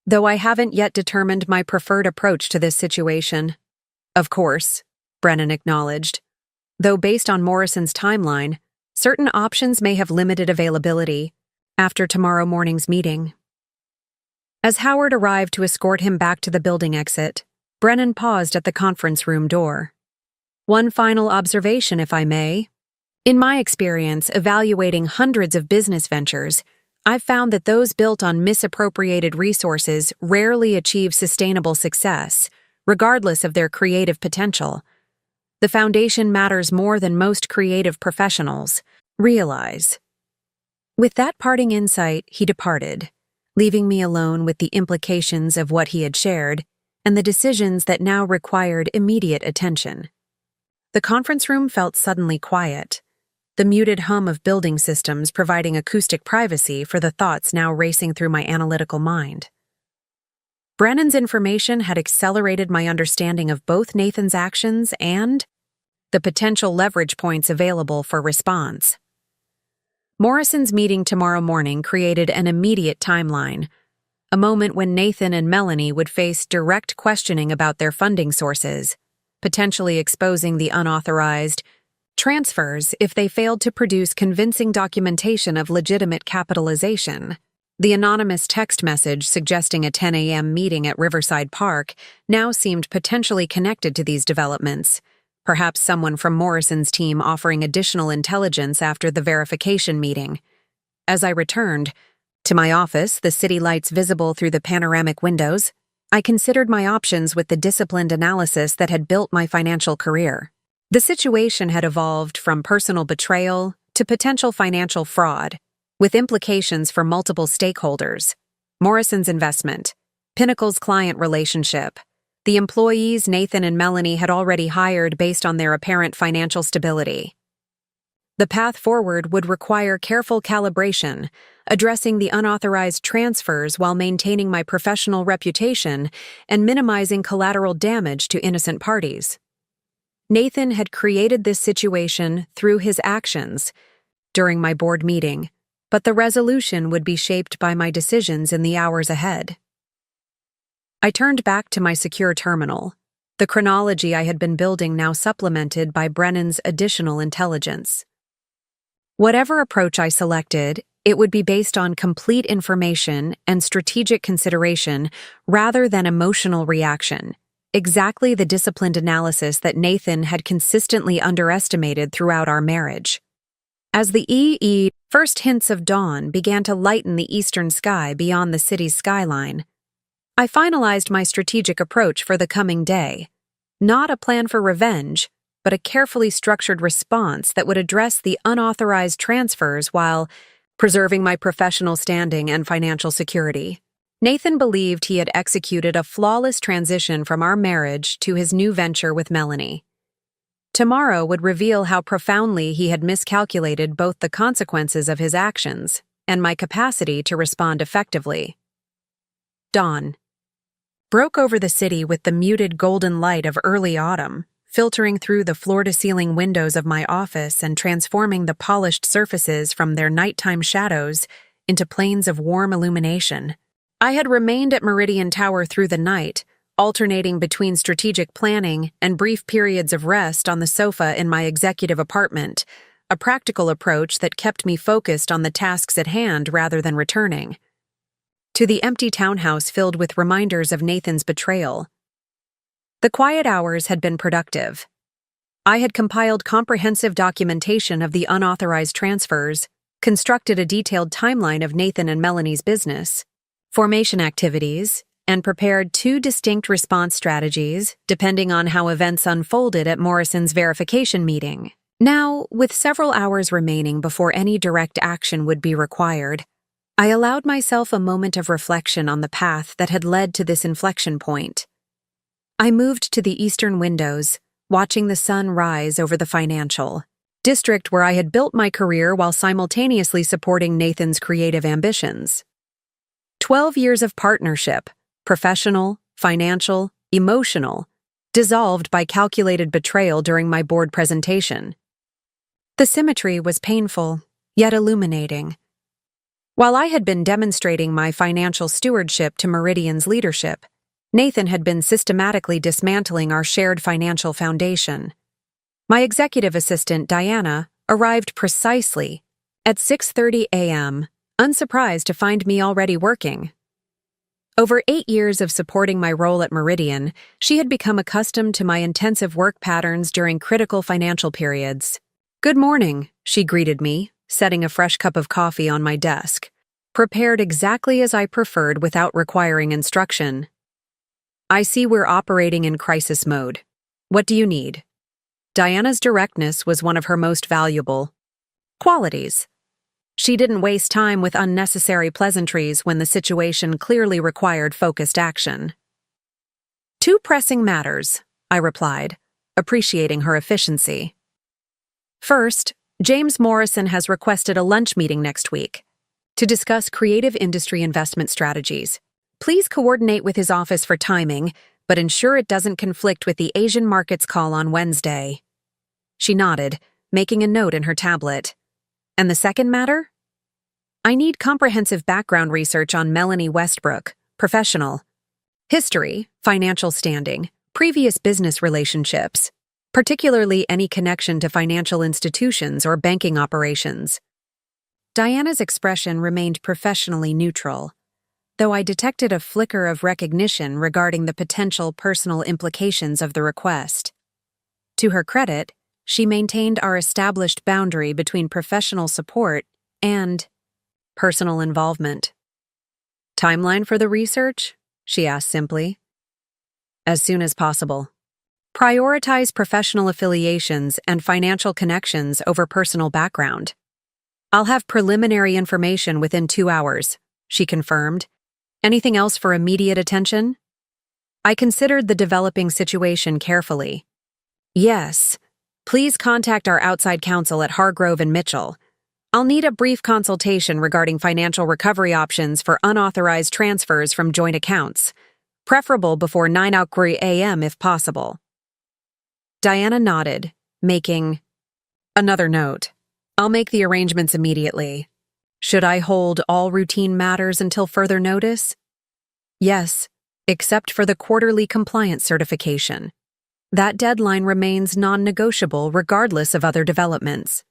"though I haven't yet determined my preferred approach to this situation." "Of course," Brennan acknowledged, "though based on Morrison's timeline, certain options may have limited availability after tomorrow morning's meeting." As Howard arrived to escort him back to the building exit, Brennan paused at the conference room door. "One final observation, if I may. In my experience evaluating hundreds of business ventures, I've found that those built on misappropriated resources rarely achieve sustainable success, regardless of their creative potential. The foundation matters more than most creative professionals realize." With that parting insight, he departed, leaving me alone with the implications of what he had shared and the decisions that now required immediate attention. The conference room felt suddenly quiet, the muted hum of building systems providing acoustic privacy for the thoughts now racing through my analytical mind. Brennan's information had accelerated my understanding of both Nathan's actions and the potential leverage points available for response. Morrison's meeting tomorrow morning created an immediate timeline, a moment when Nathan and Melanie would face direct questioning about their funding sources, potentially exposing the unauthorized transfers if they failed to produce convincing documentation of legitimate capitalization. The anonymous text message suggesting a 10 a.m. meeting at Riverside Park now seemed potentially connected to these developments, perhaps someone from Morrison's team offering additional intelligence after the verification meeting. As I returned to my office, the city lights visible through the panoramic windows, I considered my options with the disciplined analysis that had built my financial career. The situation had evolved from personal betrayal to potential financial fraud, with implications for multiple stakeholders: Morrison's investment, Pinnacle's client relationship, the employees Nathan and Melanie had already hired based on their apparent financial stability. The path forward would require careful calibration, addressing the unauthorized transfers while maintaining my professional reputation and minimizing collateral damage to innocent parties. Nathan had created this situation through his actions during my board meeting, but the resolution would be shaped by my decisions in the hours ahead. I turned back to my secure terminal, the chronology I had been building now supplemented by Brennan's additional intelligence. Whatever approach I selected, it would be based on complete information and strategic consideration rather than emotional reaction, exactly the disciplined analysis that Nathan had consistently underestimated throughout our marriage. As the first hints of dawn began to lighten the eastern sky beyond the city's skyline, I finalized my strategic approach for the coming day. Not a plan for revenge, but a carefully structured response that would address the unauthorized transfers while preserving my professional standing and financial security. Nathan believed he had executed a flawless transition from our marriage to his new venture with Melanie. Tomorrow would reveal how profoundly he had miscalculated both the consequences of his actions and my capacity to respond effectively. Dawn broke over the city with the muted golden light of early autumn, filtering through the floor-to-ceiling windows of my office and transforming the polished surfaces from their nighttime shadows into planes of warm illumination. I had remained at Meridian Tower through the night, alternating between strategic planning and brief periods of rest on the sofa in my executive apartment, a practical approach that kept me focused on the tasks at hand rather than returning to the empty townhouse filled with reminders of Nathan's betrayal. The quiet hours had been productive. I had compiled comprehensive documentation of the unauthorized transfers, constructed a detailed timeline of Nathan and Melanie's business formation activities, and prepared 2 distinct response strategies depending on how events unfolded at Morrison's verification meeting. Now, with several hours remaining before any direct action would be required, I allowed myself a moment of reflection on the path that had led to this inflection point. I moved to the eastern windows, watching the sun rise over the financial district where I had built my career while simultaneously supporting Nathan's creative ambitions. 12 years of partnership, professional, financial, emotional, dissolved by calculated betrayal during my board presentation. The symmetry was painful, yet illuminating. While I had been demonstrating my financial stewardship to Meridian's leadership, Nathan had been systematically dismantling our shared financial foundation. My executive assistant, Diana, arrived precisely at 6:30 a.m., unsurprised to find me already working. Over 8 years of supporting my role at Meridian, she had become accustomed to my intensive work patterns during critical financial periods. "Good morning," she greeted me, setting a fresh cup of coffee on my desk, prepared exactly as I preferred without requiring instruction. "I see we're operating in crisis mode. What do you need?" Diana's directness was one of her most valuable qualities. She didn't waste time with unnecessary pleasantries when the situation clearly required focused action. "Two pressing matters," I replied, appreciating her efficiency. "First, James Morrison has requested a lunch meeting next week to discuss creative industry investment strategies. Please coordinate with his office for timing, but ensure it doesn't conflict with the Asian markets call on Wednesday." She nodded, making a note in her tablet. "And the second matter? I need comprehensive background research on Melanie Westbrook, professional. History, financial standing, previous business relationships, particularly any connection to financial institutions or banking operations." Diana's expression remained professionally neutral, though I detected a flicker of recognition regarding the potential personal implications of the request. To her credit, she maintained our established boundary between professional support and personal involvement. "Timeline for the research?" she asked simply. "As soon as possible. Prioritize professional affiliations and financial connections over personal background. I'll have preliminary information within 2 hours," she confirmed. "Anything else for immediate attention?" I considered the developing situation carefully. "Yes. Please contact our outside counsel at Hargrove and Mitchell. I'll need a brief consultation regarding financial recovery options for unauthorized transfers from joint accounts, preferable before 9 a.m. if possible." Diana nodded, making another note. "I'll make the arrangements immediately. Should I hold all routine matters until further notice?" "Yes, except for the quarterly compliance certification. That deadline remains non-negotiable regardless of other developments."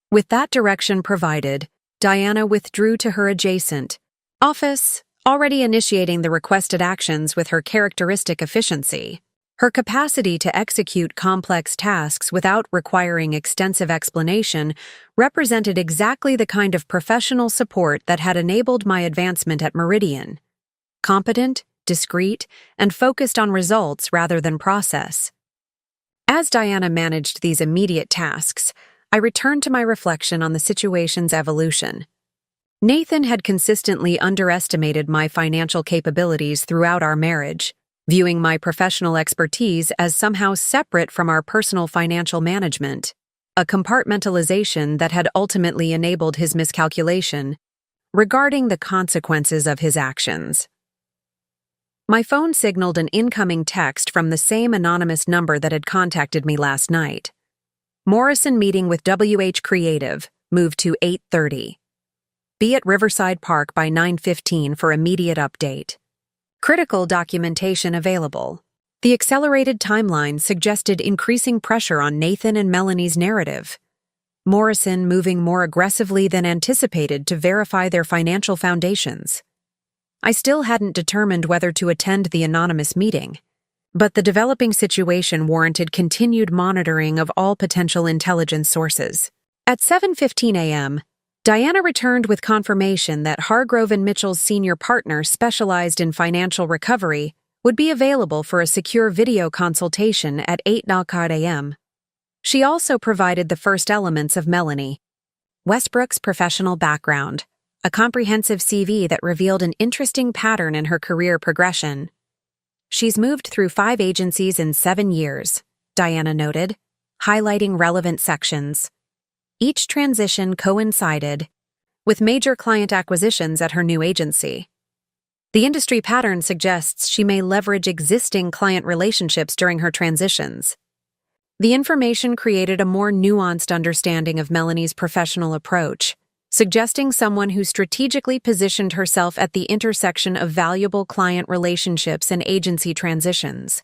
With that direction provided, Diana withdrew to her adjacent office, already initiating the requested actions with her characteristic efficiency. Her capacity to execute complex tasks without requiring extensive explanation represented exactly the kind of professional support that had enabled my advancement at Meridian. Competent, discreet, and focused on results rather than process. As Diana managed these immediate tasks, I returned to my reflection on the situation's evolution. Nathan had consistently underestimated my financial capabilities throughout our marriage, viewing my professional expertise as somehow separate from our personal financial management, a compartmentalization that had ultimately enabled his miscalculation regarding the consequences of his actions. My phone signaled an incoming text from the same anonymous number that had contacted me last night. "Morrison meeting with WH Creative, moved to 8:30. Be at Riverside Park by 9:15 for immediate update. Critical documentation available." The accelerated timeline suggested increasing pressure on Nathan and Melanie's narrative. Morrison moving more aggressively than anticipated to verify their financial foundations. I still hadn't determined whether to attend the anonymous meeting, but the developing situation warranted continued monitoring of all potential intelligence sources. At 7:15 a.m., Diana returned with confirmation that Hargrove and Mitchell's senior partner specialized in financial recovery would be available for a secure video consultation at 8 a.m. She also provided the first elements of Melanie Westbrook's professional background, a comprehensive CV that revealed an interesting pattern in her career progression. She's moved through 5 agencies in 7 years, Diana noted, highlighting relevant sections. Each transition coincided with major client acquisitions at her new agency. The industry pattern suggests she may leverage existing client relationships during her transitions. The information created a more nuanced understanding of Melanie's professional approach, suggesting someone who strategically positioned herself at the intersection of valuable client relationships and agency transitions.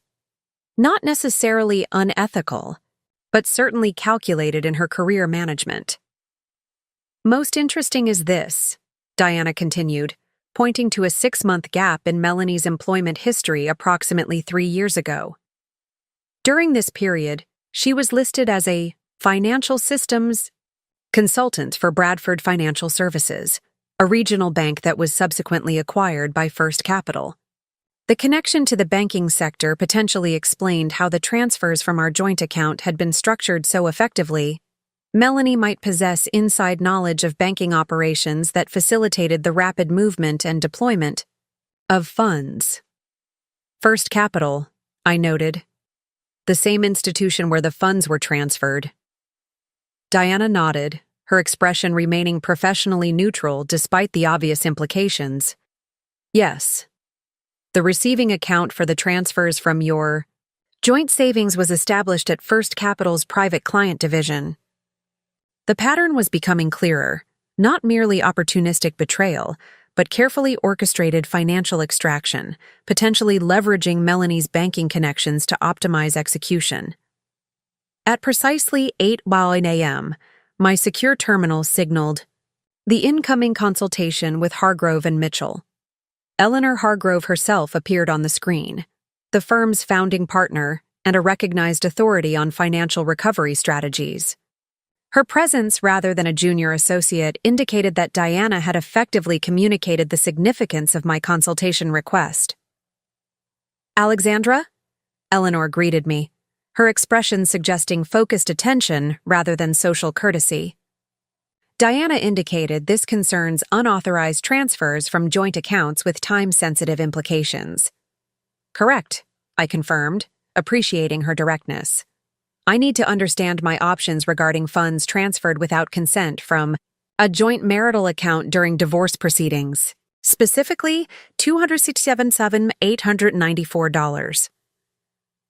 Not necessarily unethical, but certainly calculated in her career management. Most interesting is this, Diana continued, pointing to a 6-month gap in Melanie's employment history approximately 3 years ago. During this period, she was listed as a financial systems consultant for Bradford Financial Services, a regional bank that was subsequently acquired by First Capital. The connection to the banking sector potentially explained how the transfers from our joint account had been structured so effectively. Melanie might possess inside knowledge of banking operations that facilitated the rapid movement and deployment of funds. First Capital, I noted. The same institution where the funds were transferred. Diana nodded, her expression remaining professionally neutral despite the obvious implications. Yes. The receiving account for the transfers from your joint savings was established at First Capital's private client division. The pattern was becoming clearer, not merely opportunistic betrayal, but carefully orchestrated financial extraction, potentially leveraging Melanie's banking connections to optimize execution. At precisely 8:01 a.m., my secure terminal signaled the incoming consultation with Hargrove and Mitchell. Eleanor Hargrove herself appeared on the screen, the firm's founding partner and a recognized authority on financial recovery strategies. Her presence rather than a junior associate indicated that Diana had effectively communicated the significance of my consultation request. Alexandra? Eleanor greeted me, her expression suggesting focused attention rather than social courtesy. Diana indicated this concerns unauthorized transfers from joint accounts with time-sensitive implications. Correct, I confirmed, appreciating her directness. I need to understand my options regarding funds transferred without consent from a joint marital account during divorce proceedings, specifically $267,894.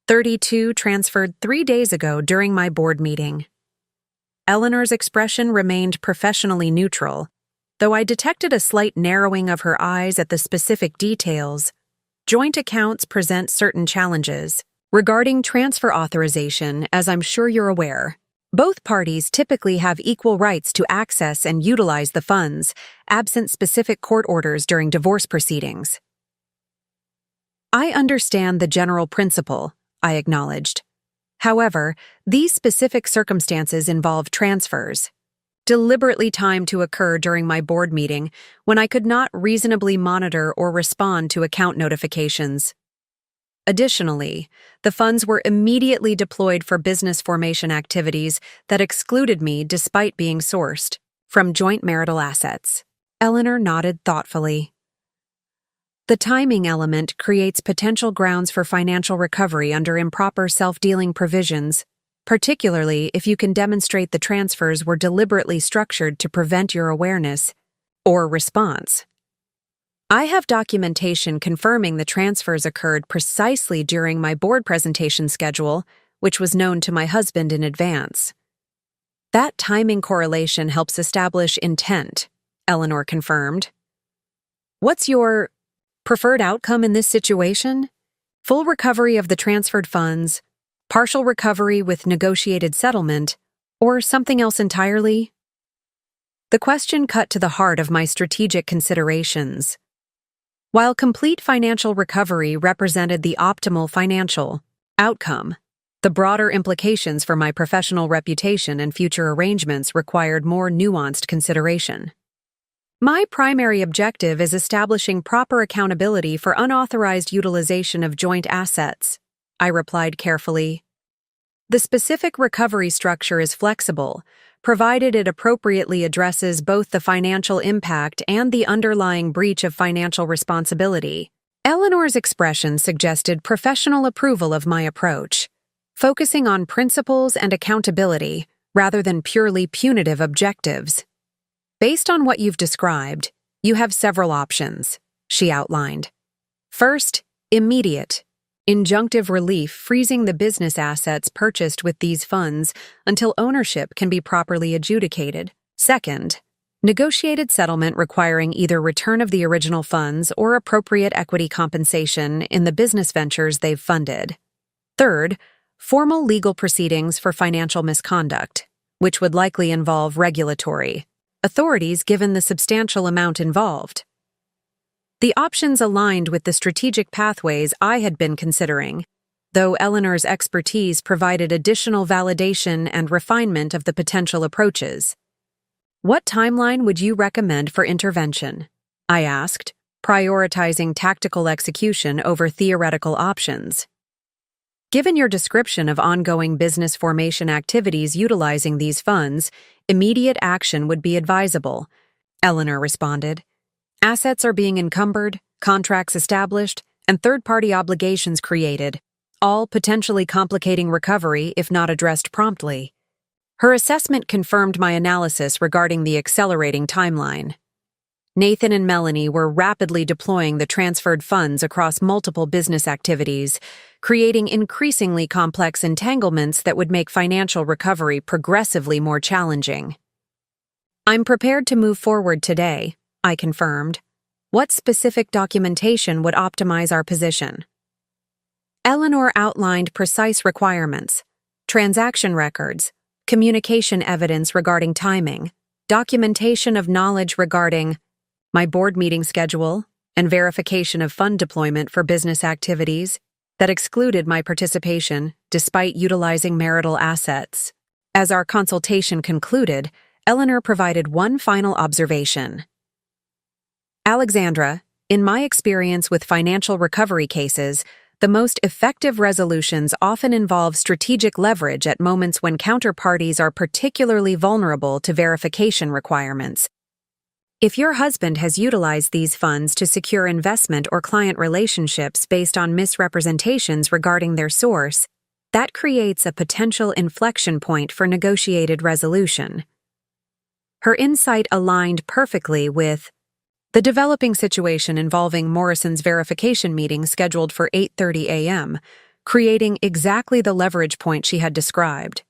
32 transferred 3 days ago during my board meeting. Eleanor's expression remained professionally neutral, though I detected a slight narrowing of her eyes at the specific details. Joint accounts present certain challenges. Regarding transfer authorization, as I'm sure you're aware, both parties typically have equal rights to access and utilize the funds, absent specific court orders during divorce proceedings. I understand the general principle, I acknowledged. However, these specific circumstances involve transfers, deliberately timed to occur during my board meeting when I could not reasonably monitor or respond to account notifications. Additionally, the funds were immediately deployed for business formation activities that excluded me despite being sourced from joint marital assets. Eleanor nodded thoughtfully. The timing element creates potential grounds for financial recovery under improper self-dealing provisions, particularly if you can demonstrate the transfers were deliberately structured to prevent your awareness or response. I have documentation confirming the transfers occurred precisely during my board presentation schedule, which was known to my husband in advance. That timing correlation helps establish intent, Eleanor confirmed. What's your preferred outcome in this situation? Full recovery of the transferred funds, partial recovery with negotiated settlement, or something else entirely? The question cut to the heart of my strategic considerations. While complete financial recovery represented the optimal financial outcome, the broader implications for my professional reputation and future arrangements required more nuanced consideration. My primary objective is establishing proper accountability for unauthorized utilization of joint assets, I replied carefully. The specific recovery structure is flexible, provided it appropriately addresses both the financial impact and the underlying breach of financial responsibility. Eleanor's expression suggested professional approval of my approach, focusing on principles and accountability rather than purely punitive objectives. Based on what you've described, you have several options, she outlined. First, immediate, injunctive relief freezing the business assets purchased with these funds until ownership can be properly adjudicated. Second, negotiated settlement requiring either return of the original funds or appropriate equity compensation in the business ventures they've funded. Third, formal legal proceedings for financial misconduct, which would likely involve regulatory authorities given the substantial amount involved. The options aligned with the strategic pathways I had been considering, though Eleanor's expertise provided additional validation and refinement of the potential approaches. What timeline would you recommend for intervention? I asked, prioritizing tactical execution over theoretical options. Given your description of ongoing business formation activities utilizing these funds, immediate action would be advisable, Eleanor responded. Assets are being encumbered, contracts established, and third-party obligations created, all potentially complicating recovery if not addressed promptly. Her assessment confirmed my analysis regarding the accelerating timeline. Nathan and Melanie were rapidly deploying the transferred funds across multiple business activities, creating increasingly complex entanglements that would make financial recovery progressively more challenging. I'm prepared to move forward today, I confirmed. What specific documentation would optimize our position? Eleanor outlined precise requirements, transaction records, communication evidence regarding timing, documentation of knowledge regarding my board meeting schedule, and verification of fund deployment for business activities that excluded my participation despite utilizing marital assets. As our consultation concluded, Eleanor provided one final observation. Alexandra, in my experience with financial recovery cases, the most effective resolutions often involve strategic leverage at moments when counterparties are particularly vulnerable to verification requirements. If your husband has utilized these funds to secure investment or client relationships based on misrepresentations regarding their source, that creates a potential inflection point for negotiated resolution. Her insight aligned perfectly with the developing situation involving Morrison's verification meeting scheduled for 8:30 a.m., creating exactly the leverage point she had described.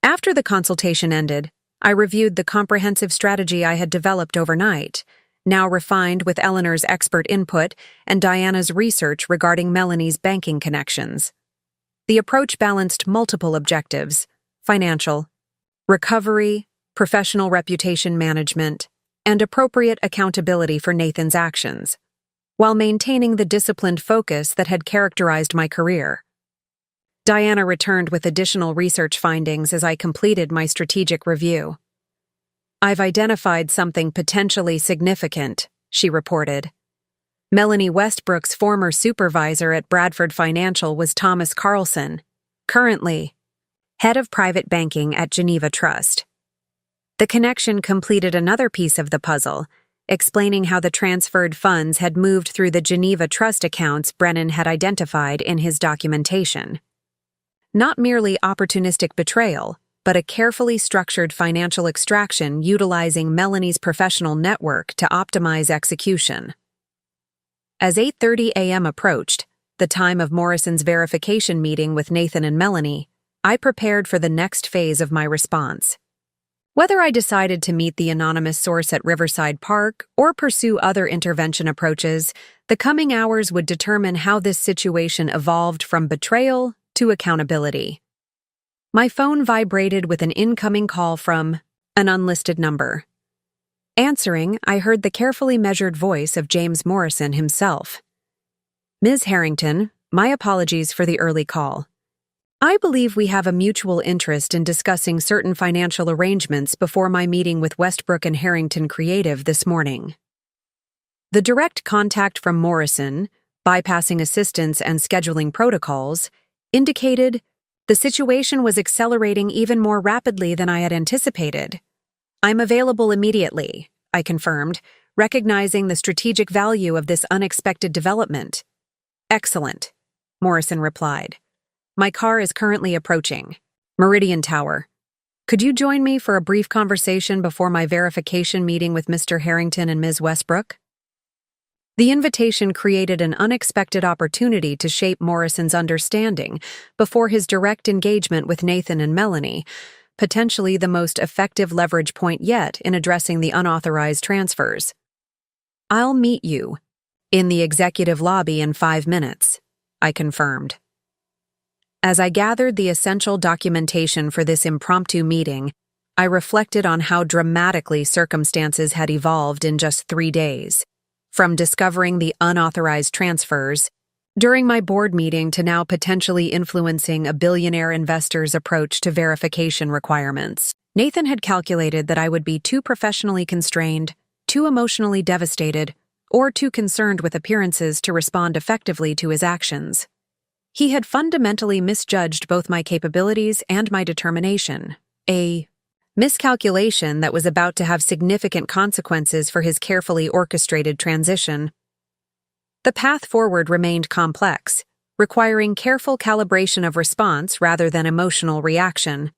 After the consultation ended, I reviewed the comprehensive strategy I had developed overnight, now refined with Eleanor's expert input and Diana's research regarding Melanie's banking connections. The approach balanced multiple objectives: financial, recovery, professional reputation management, and appropriate accountability for Nathan's actions, while maintaining the disciplined focus that had characterized my career. Diana returned with additional research findings as I completed my strategic review. I've identified something potentially significant, she reported. Melanie Westbrook's former supervisor at Bradford Financial was Thomas Carlson, currently head of private banking at Geneva Trust. The connection completed another piece of the puzzle, explaining how the transferred funds had moved through the Geneva Trust accounts Brennan had identified in his documentation. Not merely opportunistic betrayal, but a carefully structured financial extraction utilizing Melanie's professional network to optimize execution. As 8:30 a.m. approached, the time of Morrison's verification meeting with Nathan and Melanie, I prepared for the next phase of my response. Whether I decided to meet the anonymous source at Riverside Park or pursue other intervention approaches, the coming hours would determine how this situation evolved from betrayal to accountability. My phone vibrated with an incoming call from an unlisted number. Answering, I heard the carefully measured voice of James Morrison himself. Ms. Harrington, my apologies for the early call. I believe we have a mutual interest in discussing certain financial arrangements before my meeting with Westbrook and Harrington Creative this morning. The direct contact from Morrison, bypassing assistance and scheduling protocols, indicated The situation was accelerating even more rapidly than I had anticipated. "I'm available immediately," I confirmed, recognizing the strategic value of this unexpected development. "Excellent," Morrison replied. "My car is currently approaching. Meridian Tower. Could you join me for a brief conversation before my verification meeting with Mr. Harrington and Ms. Westbrook?" The invitation created an unexpected opportunity to shape Morrison's understanding before his direct engagement with Nathan and Melanie, potentially the most effective leverage point yet in addressing the unauthorized transfers. "I'll meet you in the executive lobby in 5 minutes," I confirmed. As I gathered the essential documentation for this impromptu meeting, I reflected on how dramatically circumstances had evolved in just 3 days. From discovering the unauthorized transfers during my board meeting to now potentially influencing a billionaire investor's approach to verification requirements. Nathan had calculated that I would be too professionally constrained, too emotionally devastated, or too concerned with appearances to respond effectively to his actions. He had fundamentally misjudged both my capabilities and my determination, a miscalculation that was about to have significant consequences for his carefully orchestrated transition. The path forward remained complex, requiring careful calibration of response rather than emotional reaction.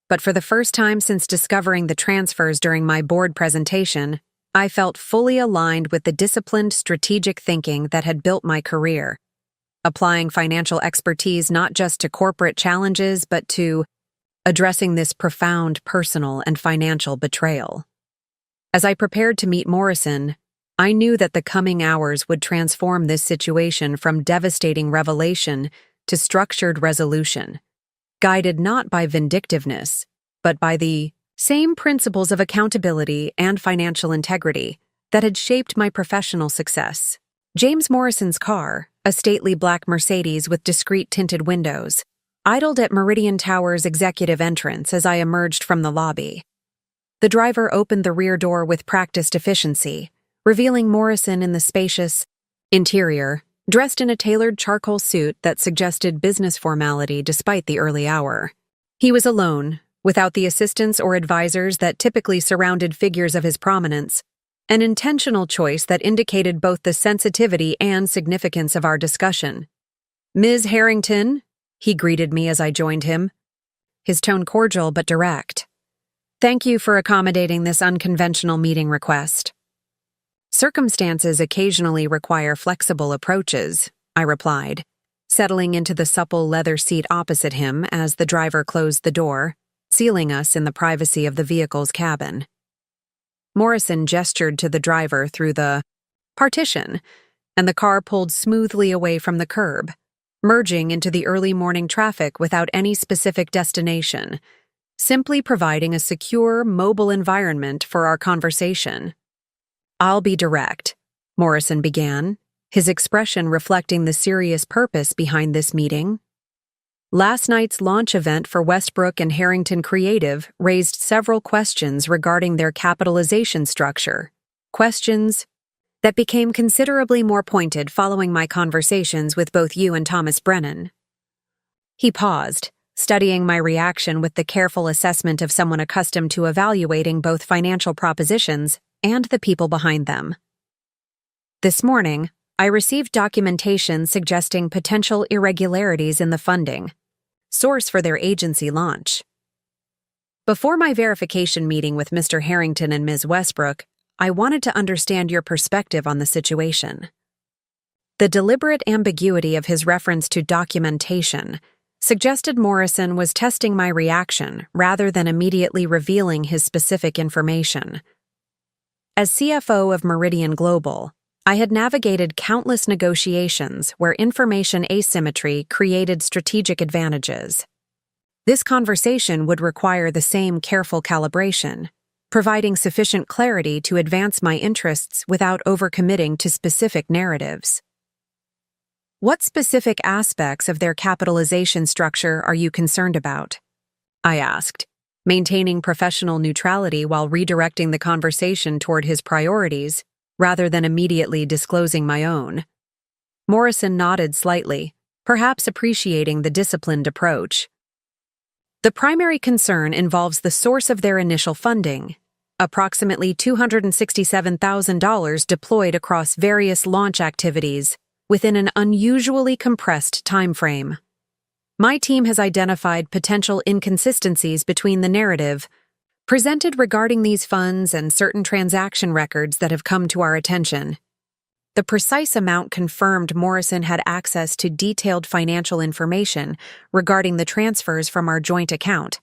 But for the first time since discovering the transfers during my board presentation, I felt fully aligned with the disciplined strategic thinking that had built my career, applying financial expertise not just to corporate challenges but to addressing this profound personal and financial betrayal. As I prepared to meet Morrison, I knew that the coming hours would transform this situation from devastating revelation to structured resolution, guided not by vindictiveness, but by the same principles of accountability and financial integrity that had shaped my professional success. James Morrison's car, a stately black Mercedes with discreet tinted windows, idled at Meridian Tower's executive entrance as I emerged from the lobby. The driver opened the rear door with practiced efficiency, revealing Morrison in the spacious interior, dressed in a tailored charcoal suit that suggested business formality despite the early hour. He was alone, without the assistants or advisors that typically surrounded figures of his prominence, an intentional choice that indicated both the sensitivity and significance of our discussion. "Ms. Harrington," he greeted me as I joined him, his tone cordial but direct. "Thank you for accommodating this unconventional meeting request." "Circumstances occasionally require flexible approaches," I replied, settling into the supple leather seat opposite him as the driver closed the door, sealing us in the privacy of the vehicle's cabin. Morrison gestured to the driver through the partition, and the car pulled smoothly away from the curb, merging into the early morning traffic without any specific destination, simply providing a secure, mobile environment for our conversation. "I'll be direct," Morrison began, his expression reflecting the serious purpose behind this meeting. "Last night's launch event for Westbrook and Harrington Creative raised several questions regarding their capitalization structure, questions that became considerably more pointed following my conversations with both you and Thomas Brennan." He paused, studying my reaction with the careful assessment of someone accustomed to evaluating both financial propositions and the people behind them. "This morning, I received documentation suggesting potential irregularities in the funding source for their agency launch. Before my verification meeting with Mr. Harrington and Ms. Westbrook, I wanted to understand your perspective on the situation." The deliberate ambiguity of his reference to documentation suggested Morrison was testing my reaction rather than immediately revealing his specific information. As CFO of Meridian Global, I had navigated countless negotiations where information asymmetry created strategic advantages. This conversation would require the same careful calibration, providing sufficient clarity to advance my interests without overcommitting to specific narratives. "What specific aspects of their capitalization structure are you concerned about?" I asked, maintaining professional neutrality while redirecting the conversation toward his priorities rather than immediately disclosing my own. Morrison nodded slightly, perhaps appreciating the disciplined approach. The primary concern involves the source of their initial funding, approximately $267,000 deployed across various launch activities within an unusually compressed timeframe. My team has identified potential inconsistencies between the narrative presented regarding these funds and certain transaction records that have come to our attention. The precise amount confirmed Morrison had access to detailed financial information regarding the transfers from our joint account,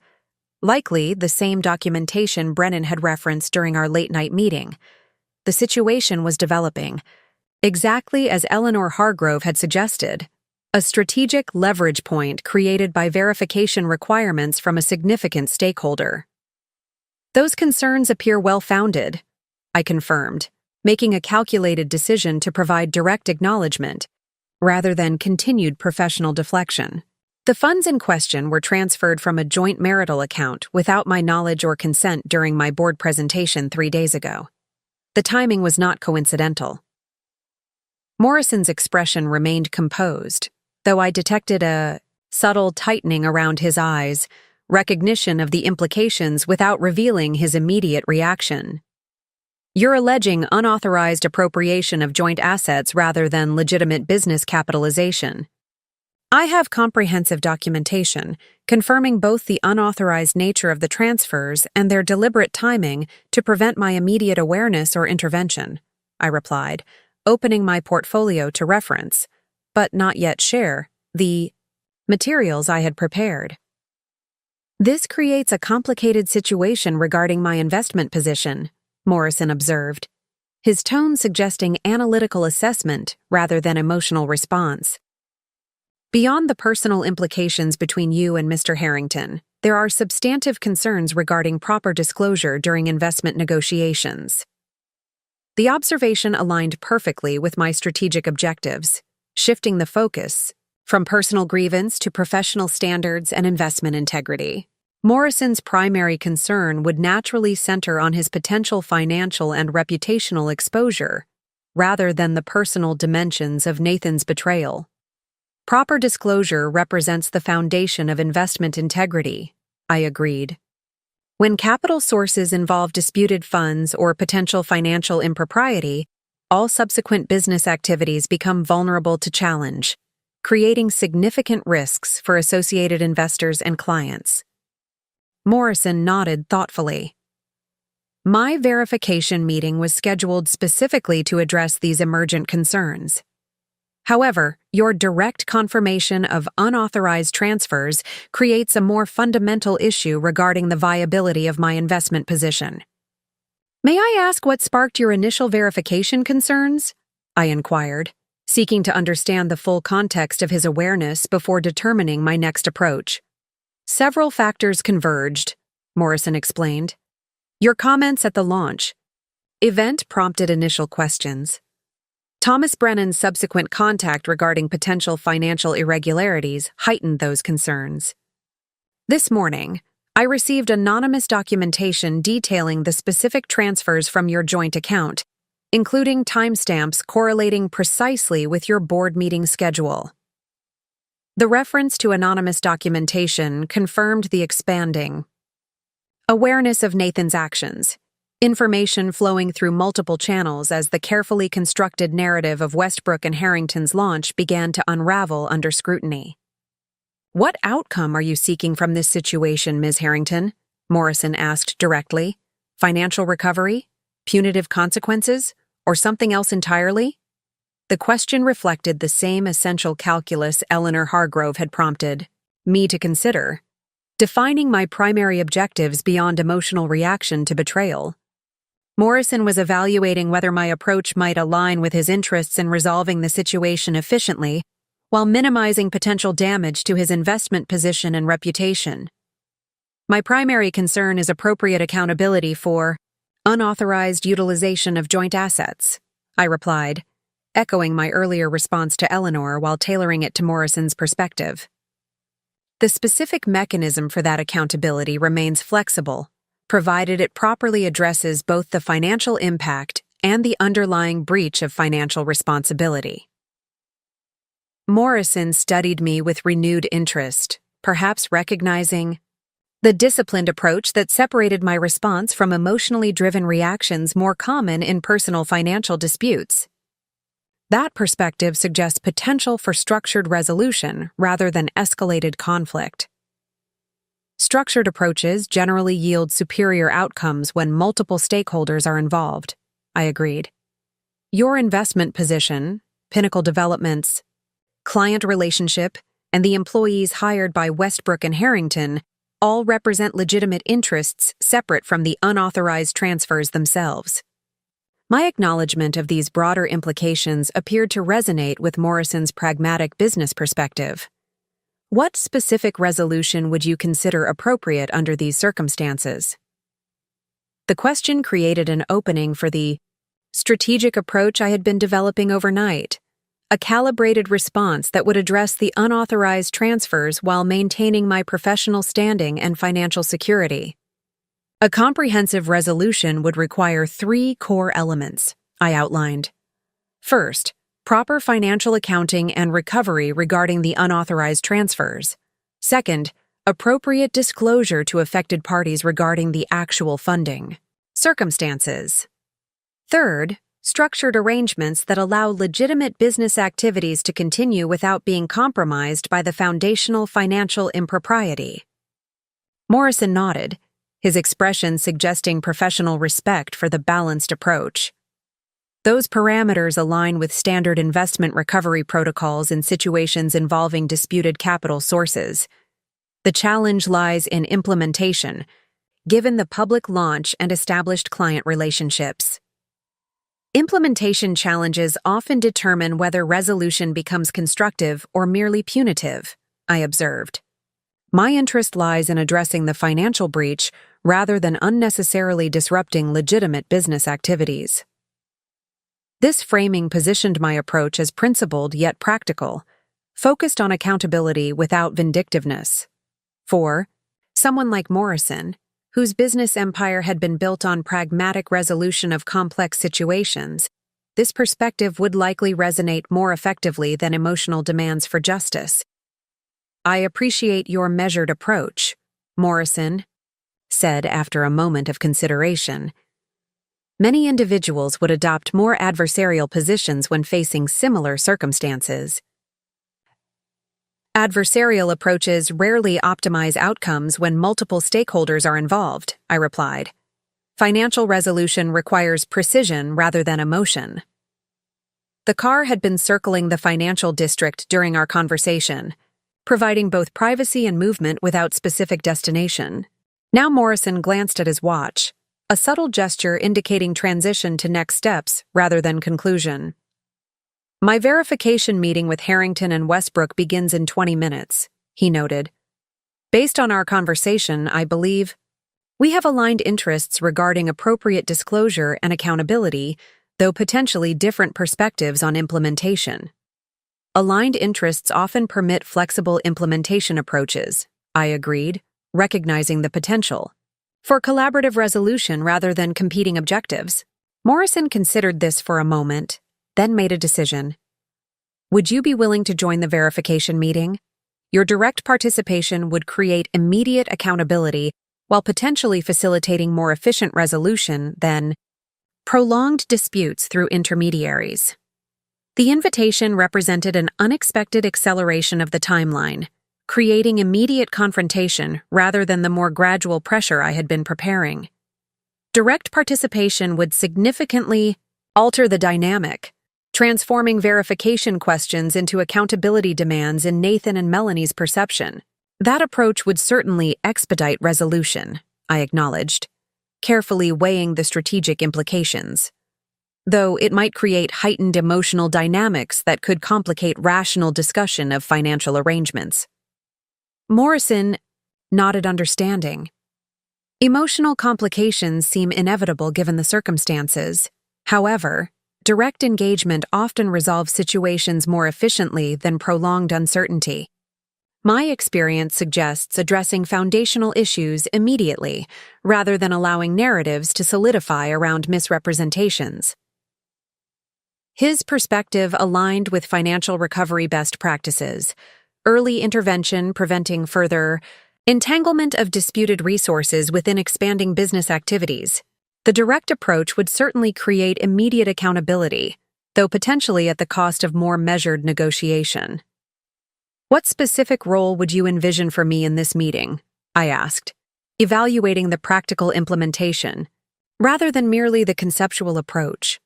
likely the same documentation Brennan had referenced during our late-night meeting. The situation was developing, exactly as Eleanor Hargrove had suggested, a strategic leverage point created by verification requirements from a significant stakeholder. Those concerns appear well-founded, I confirmed, making a calculated decision to provide direct acknowledgement, rather than continued professional deflection. The funds in question were transferred from a joint marital account without my knowledge or consent during my board presentation 3 days ago. The timing was not coincidental. Morrison's expression remained composed, though I detected a subtle tightening around his eyes, recognition of the implications without revealing his immediate reaction. You're alleging unauthorized appropriation of joint assets rather than legitimate business capitalization. I have comprehensive documentation confirming both the unauthorized nature of the transfers and their deliberate timing to prevent my immediate awareness or intervention, I replied, opening my portfolio to reference, but not yet share, the materials I had prepared. This creates a complicated situation regarding my investment position, Morrison observed, his tone suggesting analytical assessment rather than emotional response. Beyond the personal implications between you and Mr. Harrington, there are substantive concerns regarding proper disclosure during investment negotiations. The observation aligned perfectly with my strategic objectives, shifting the focus from personal grievance to professional standards and investment integrity. Morrison's primary concern would naturally center on his potential financial and reputational exposure, rather than the personal dimensions of Nathan's betrayal. Proper disclosure represents the foundation of investment integrity, I agreed. When capital sources involve disputed funds or potential financial impropriety, all subsequent business activities become vulnerable to challenge, creating significant risks for associated investors and clients. Morrison nodded thoughtfully. My verification meeting was scheduled specifically to address these emergent concerns. However, your direct confirmation of unauthorized transfers creates a more fundamental issue regarding the viability of my investment position. May I ask what sparked your initial verification concerns? I inquired, seeking to understand the full context of his awareness before determining my next approach. Several factors converged, Morrison explained. Your comments at the launch event prompted initial questions. Thomas Brennan's subsequent contact regarding potential financial irregularities heightened those concerns. This morning, I received anonymous documentation detailing the specific transfers from your joint account, including timestamps correlating precisely with your board meeting schedule. The reference to anonymous documentation confirmed the expanding awareness of Nathan's actions, information flowing through multiple channels as the carefully constructed narrative of Westbrook and Harrington's launch began to unravel under scrutiny. What outcome are you seeking from this situation, Ms. Harrington? Morrison asked directly. Financial recovery? Punitive consequences? Or something else entirely? The question reflected the same essential calculus Eleanor Hargrove had prompted me to consider, defining my primary objectives beyond emotional reaction to betrayal. Morrison was evaluating whether my approach might align with his interests in resolving the situation efficiently, while minimizing potential damage to his investment position and reputation. My primary concern is appropriate accountability for unauthorized utilization of joint assets, I replied, echoing my earlier response to Eleanor while tailoring it to Morrison's perspective. The specific mechanism for that accountability remains flexible, provided it properly addresses both the financial impact and the underlying breach of financial responsibility. Morrison studied me with renewed interest, perhaps recognizing the disciplined approach that separated my response from emotionally driven reactions more common in personal financial disputes. That perspective suggests potential for structured resolution rather than escalated conflict. Structured approaches generally yield superior outcomes when multiple stakeholders are involved, I agreed. Your investment position, Pinnacle Developments, client relationship, and the employees hired by Westbrook and Harrington all represent legitimate interests separate from the unauthorized transfers themselves. My acknowledgement of these broader implications appeared to resonate with Morrison's pragmatic business perspective. What specific resolution would you consider appropriate under these circumstances? The question created an opening for the strategic approach I had been developing overnight, a calibrated response that would address the unauthorized transfers while maintaining my professional standing and financial security. A comprehensive resolution would require 3 core elements, I outlined. First, proper financial accounting and recovery regarding the unauthorized transfers. Second, appropriate disclosure to affected parties regarding the actual funding circumstances. Third, structured arrangements that allow legitimate business activities to continue without being compromised by the foundational financial impropriety. Morrison nodded, his expression suggesting professional respect for the balanced approach. Those parameters align with standard investment recovery protocols in situations involving disputed capital sources. The challenge lies in implementation, given the public launch and established client relationships. Implementation challenges often determine whether resolution becomes constructive or merely punitive, I observed. My interest lies in addressing the financial breach rather than unnecessarily disrupting legitimate business activities. This framing positioned my approach as principled yet practical, focused on accountability without vindictiveness. For someone like Morrison, whose business empire had been built on pragmatic resolution of complex situations, this perspective would likely resonate more effectively than emotional demands for justice. I appreciate your measured approach, Morrison said after a moment of consideration. Many individuals would adopt more adversarial positions when facing similar circumstances. Adversarial approaches rarely optimize outcomes when multiple stakeholders are involved, I replied. Financial resolution requires precision rather than emotion. The car had been circling the financial district during our conversation, providing both privacy and movement without specific destination. Now Morrison glanced at his watch, a subtle gesture indicating transition to next steps rather than conclusion. My verification meeting with Harrington and Westbrook begins in 20 minutes, he noted. Based on our conversation, I believe we have aligned interests regarding appropriate disclosure and accountability, though potentially different perspectives on implementation. Aligned interests often permit flexible implementation approaches, I agreed, recognizing the potential for collaborative resolution rather than competing objectives. Morrison considered this for a moment, then made a decision. Would you be willing to join the verification meeting? Your direct participation would create immediate accountability while potentially facilitating more efficient resolution than prolonged disputes through intermediaries. The invitation represented an unexpected acceleration of the timeline, creating immediate confrontation rather than the more gradual pressure I had been preparing. Direct participation would significantly alter the dynamic, transforming verification questions into accountability demands in Nathan and Melanie's perception. That approach would certainly expedite resolution, I acknowledged, carefully weighing the strategic implications. Though it might create heightened emotional dynamics that could complicate rational discussion of financial arrangements. Morrison nodded understanding. Emotional complications seem inevitable given the circumstances. However, direct engagement often resolves situations more efficiently than prolonged uncertainty. My experience suggests addressing foundational issues immediately, rather than allowing narratives to solidify around misrepresentations. His perspective aligned with financial recovery best practices, early intervention preventing further entanglement of disputed resources within expanding business activities. The direct approach would certainly create immediate accountability, though potentially at the cost of more measured negotiation. What specific role would you envision for me in this meeting? I asked, evaluating the practical implementation, rather than merely the conceptual approach.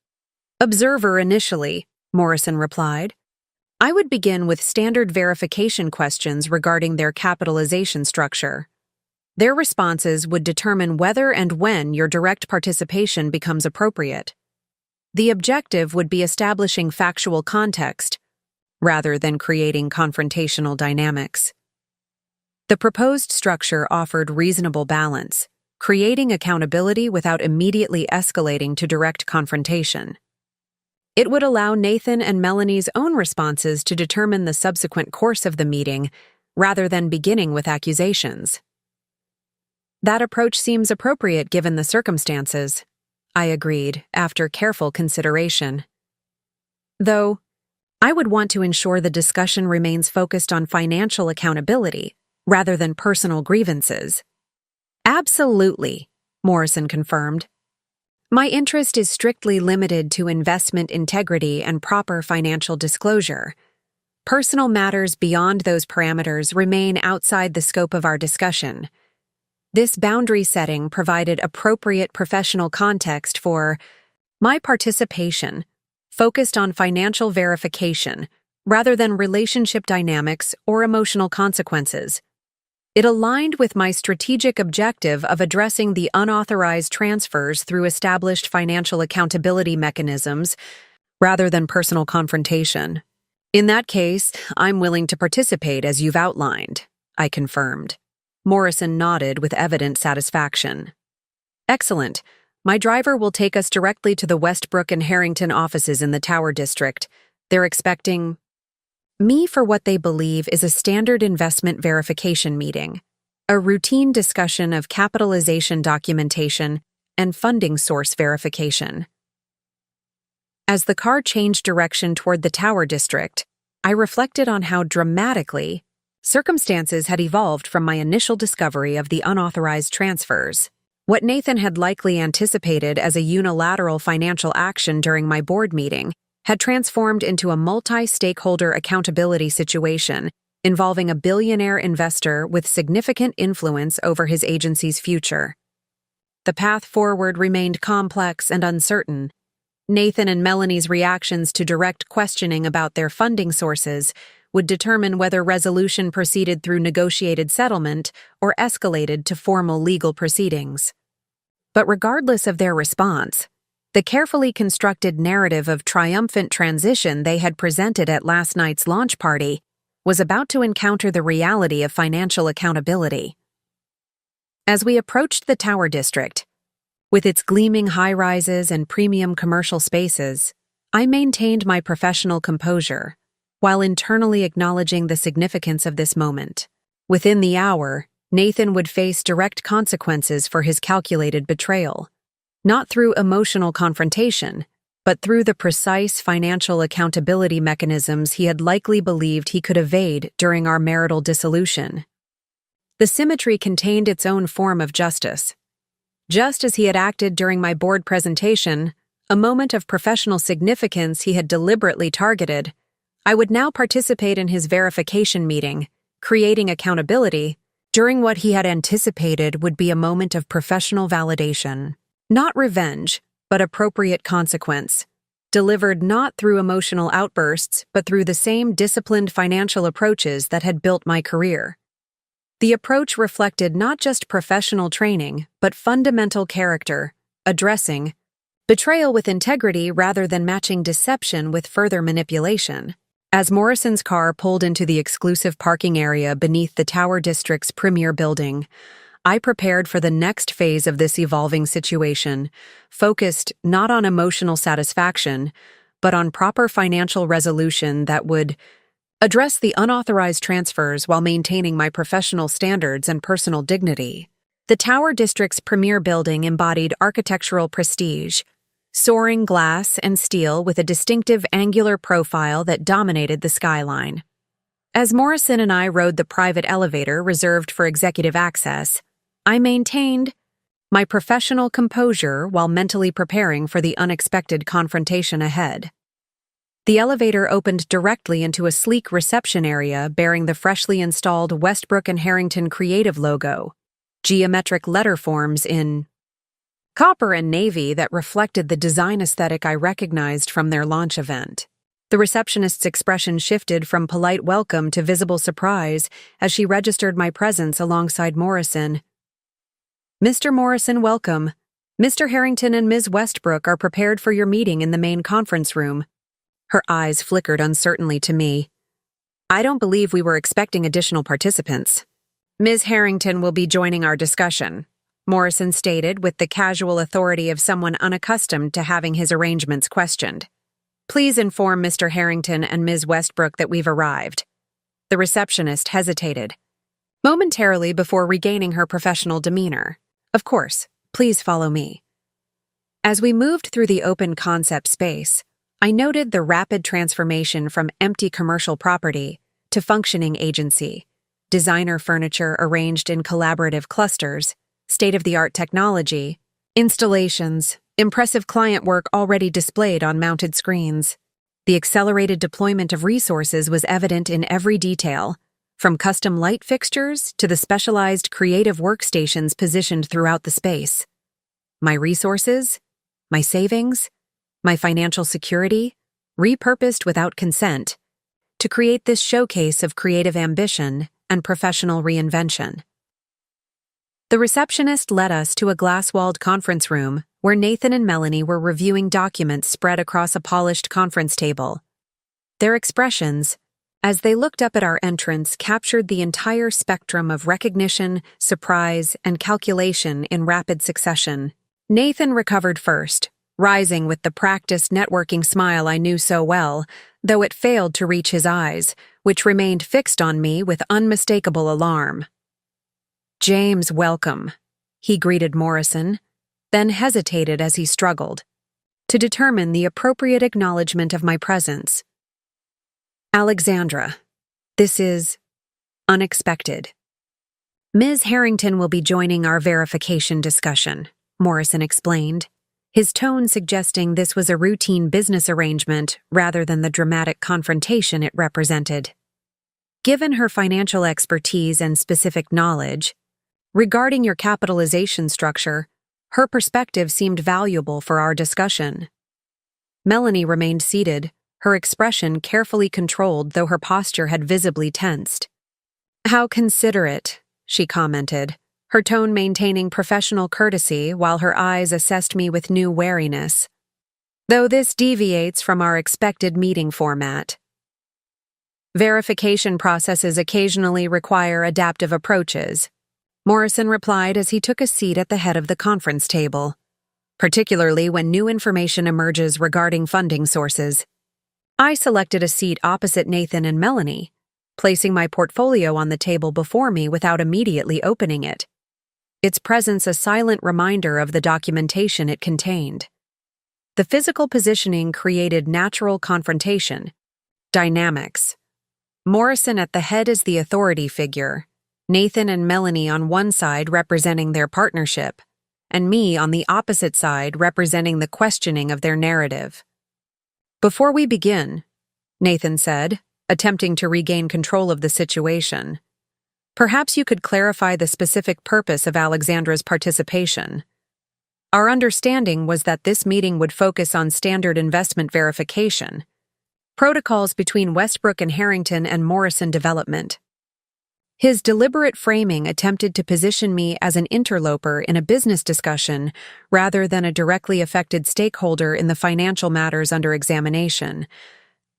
Observer initially, Morrison replied. I would begin with standard verification questions regarding their capitalization structure. Their responses would determine whether and when your direct participation becomes appropriate. The objective would be establishing factual context, rather than creating confrontational dynamics. The proposed structure offered reasonable balance, creating accountability without immediately escalating to direct confrontation. It would allow Nathan and Melanie's own responses to determine the subsequent course of the meeting, rather than beginning with accusations. That approach seems appropriate given the circumstances, I agreed, after careful consideration. Though, I would want to ensure the discussion remains focused on financial accountability, rather than personal grievances. Absolutely, Morrison confirmed. My interest is strictly limited to investment integrity and proper financial disclosure. Personal matters beyond those parameters remain outside the scope of our discussion. This boundary setting provided appropriate professional context for my participation, focused on financial verification, rather than relationship dynamics or emotional consequences. It aligned with my strategic objective of addressing the unauthorized transfers through established financial accountability mechanisms rather than personal confrontation. In that case, I'm willing to participate as you've outlined, I confirmed. Morrison nodded with evident satisfaction. Excellent. My driver will take us directly to the Westbrook and Harrington offices in the Tower District. They're expecting me for what they believe is a standard investment verification meeting, a routine discussion of capitalization documentation and funding source verification. As the car changed direction toward the Tower District, I reflected on how dramatically circumstances had evolved from my initial discovery of the unauthorized transfers. What Nathan had likely anticipated as a unilateral financial action during my board meeting had transformed into a multi-stakeholder accountability situation involving a billionaire investor with significant influence over his agency's future. The path forward remained complex and uncertain. Nathan and Melanie's reactions to direct questioning about their funding sources would determine whether resolution proceeded through negotiated settlement or escalated to formal legal proceedings. But regardless of their response, the carefully constructed narrative of triumphant transition they had presented at last night's launch party was about to encounter the reality of financial accountability. As we approached the Tower District, with its gleaming high-rises and premium commercial spaces, I maintained my professional composure, while internally acknowledging the significance of this moment. Within the hour, Nathan would face direct consequences for his calculated betrayal, not through emotional confrontation, but through the precise financial accountability mechanisms he had likely believed he could evade during our marital dissolution. The symmetry contained its own form of justice. Just as he had acted during my board presentation, a moment of professional significance he had deliberately targeted, I would now participate in his verification meeting, creating accountability, during what he had anticipated would be a moment of professional validation. Not revenge, but appropriate consequence, delivered not through emotional outbursts, but through the same disciplined financial approaches that had built my career. The approach reflected not just professional training, but fundamental character, addressing betrayal with integrity rather than matching deception with further manipulation. As Morrison's car pulled into the exclusive parking area beneath the Tower District's premier building, I prepared for the next phase of this evolving situation, focused not on emotional satisfaction, but on proper financial resolution that would address the unauthorized transfers while maintaining my professional standards and personal dignity. The Tower District's premier building embodied architectural prestige, soaring glass and steel with a distinctive angular profile that dominated the skyline. As Morrison and I rode the private elevator reserved for executive access, I maintained my professional composure while mentally preparing for the unexpected confrontation ahead. The elevator opened directly into a sleek reception area bearing the freshly installed Westbrook and Harrington Creative logo, geometric letter forms in copper and navy that reflected the design aesthetic I recognized from their launch event. The receptionist's expression shifted from polite welcome to visible surprise as she registered my presence alongside Morrison. "Mr. Morrison, welcome. Mr. Harrington and Ms. Westbrook are prepared for your meeting in the main conference room." Her eyes flickered uncertainly to me. "I don't believe we were expecting additional participants." "Ms. Harrington will be joining our discussion," Morrison stated with the casual authority of someone unaccustomed to having his arrangements questioned. "Please inform Mr. Harrington and Ms. Westbrook that we've arrived." The receptionist hesitated momentarily before regaining her professional demeanor. "Of course, please follow me." As we moved through the open concept space, I noted the rapid transformation from empty commercial property to functioning agency, designer furniture arranged in collaborative clusters, state-of-the-art technology, installations, impressive client work already displayed on mounted screens. The accelerated deployment of resources was evident in every detail, from custom light fixtures to the specialized creative workstations positioned throughout the space. My resources, my savings, my financial security, repurposed without consent, to create this showcase of creative ambition and professional reinvention. The receptionist led us to a glass-walled conference room where Nathan and Melanie were reviewing documents spread across a polished conference table. Their expressions, as they looked up at our entrance, captured the entire spectrum of recognition, surprise, and calculation in rapid succession. Nathan recovered first, rising with the practiced networking smile I knew so well, though it failed to reach his eyes, which remained fixed on me with unmistakable alarm. "James, welcome," he greeted Morrison, then hesitated as he struggled to determine the appropriate acknowledgement of my presence. "Alexandra, this is unexpected. Ms. Harrington will be joining our verification discussion," Morrison explained, his tone suggesting this was a routine business arrangement rather than the dramatic confrontation it represented. Given her financial expertise and specific knowledge regarding your capitalization structure, her perspective seemed valuable for our discussion. Melanie remained seated, her expression carefully controlled though her posture had visibly tensed. "How considerate," she commented, her tone maintaining professional courtesy while her eyes assessed me with new wariness. "Though this deviates from our expected meeting format. Verification processes occasionally require adaptive approaches," Morrison replied as he took a seat at the head of the conference table, "particularly when new information emerges regarding funding sources." I selected a seat opposite Nathan and Melanie, placing my portfolio on the table before me without immediately opening it, its presence a silent reminder of the documentation it contained. The physical positioning created natural confrontation, dynamics. Morrison at the head as the authority figure, Nathan and Melanie on one side representing their partnership, and me on the opposite side representing the questioning of their narrative. "Before we begin," Nathan said, attempting to regain control of the situation, "perhaps you could clarify the specific purpose of Alexandra's participation. Our understanding was that this meeting would focus on standard investment verification, protocols between Westbrook and Harrington and Morrison Development." His deliberate framing attempted to position me as an interloper in a business discussion rather than a directly affected stakeholder in the financial matters under examination.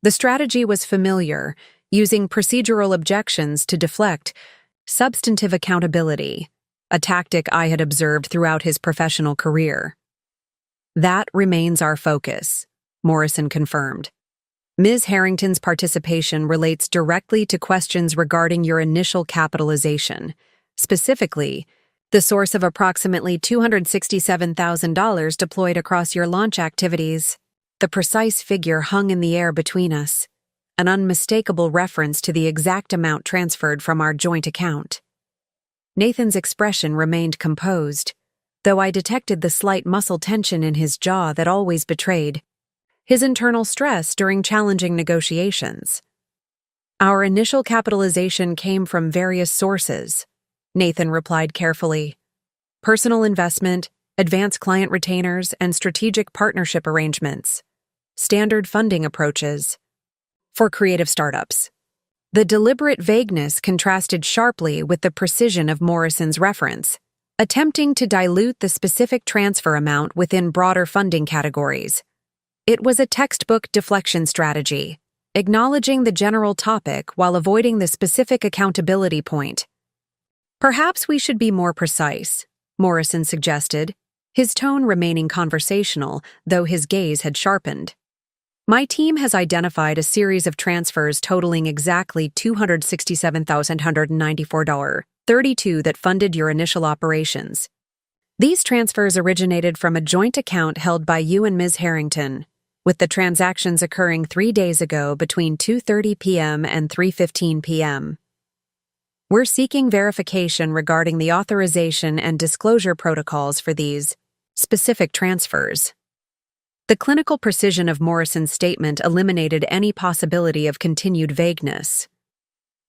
The strategy was familiar, using procedural objections to deflect substantive accountability, a tactic I had observed throughout his professional career. "That remains our focus," Morrison confirmed. "Ms. Harrington's participation relates directly to questions regarding your initial capitalization, specifically, The source of approximately $267,000 deployed across your launch activities. The precise figure hung in the air between us, an unmistakable reference to the exact amount transferred from our joint account. Nathan's expression remained composed, though I detected the slight muscle tension in his jaw that always betrayed his internal stress during challenging negotiations. Our initial capitalization came from various sources, Nathan replied carefully. Personal investment, advanced client retainers, and strategic partnership arrangements. Standard funding approaches for creative startups. The deliberate vagueness contrasted sharply with the precision of Morrison's reference, attempting to dilute the specific transfer amount within broader funding categories. It was a textbook deflection strategy, acknowledging the general topic while avoiding the specific accountability point. Perhaps we should be more precise, Morrison suggested, his tone remaining conversational, though his gaze had sharpened. My team has identified a series of transfers totaling exactly $267,194.32 that funded your initial operations. These transfers originated from a joint account held by you and Ms. Harrington, with the transactions occurring 3 days ago between 2:30 p.m. and 3:15 p.m. We're seeking verification regarding the authorization and disclosure protocols for these specific transfers. The clinical precision of Morrison's statement eliminated any possibility of continued vagueness.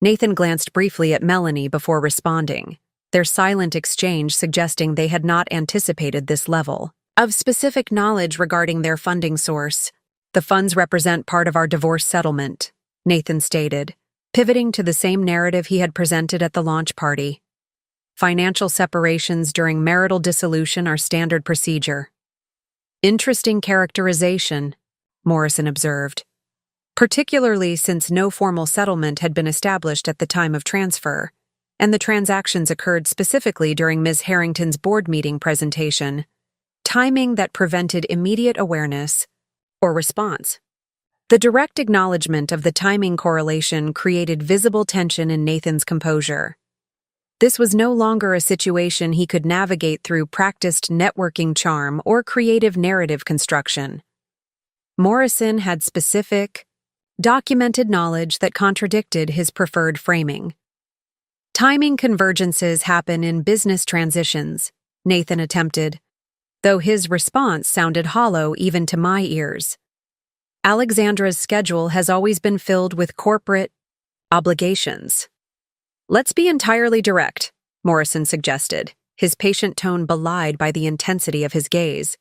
Nathan glanced briefly at Melanie before responding, their silent exchange suggesting they had not anticipated this level of specific knowledge regarding their funding source. The funds represent part of our divorce settlement, Nathan stated, pivoting to the same narrative he had presented at the launch party. Financial separations during marital dissolution are standard procedure. Interesting characterization, Morrison observed, particularly since no formal settlement had been established at the time of transfer, and the transactions occurred specifically during Ms. Harrington's board meeting presentation, timing that prevented immediate awareness or response. The direct acknowledgement of the timing correlation created visible tension in Nathan's composure. This was no longer a situation he could navigate through practiced networking charm or creative narrative construction. Morrison had specific, documented knowledge that contradicted his preferred framing. Timing convergences happen in business transitions, Nathan attempted, though his response sounded hollow even to my ears. Alexandra's schedule has always been filled with corporate obligations. Let's be entirely direct, Morrison suggested, his patient tone belied by the intensity of his gaze.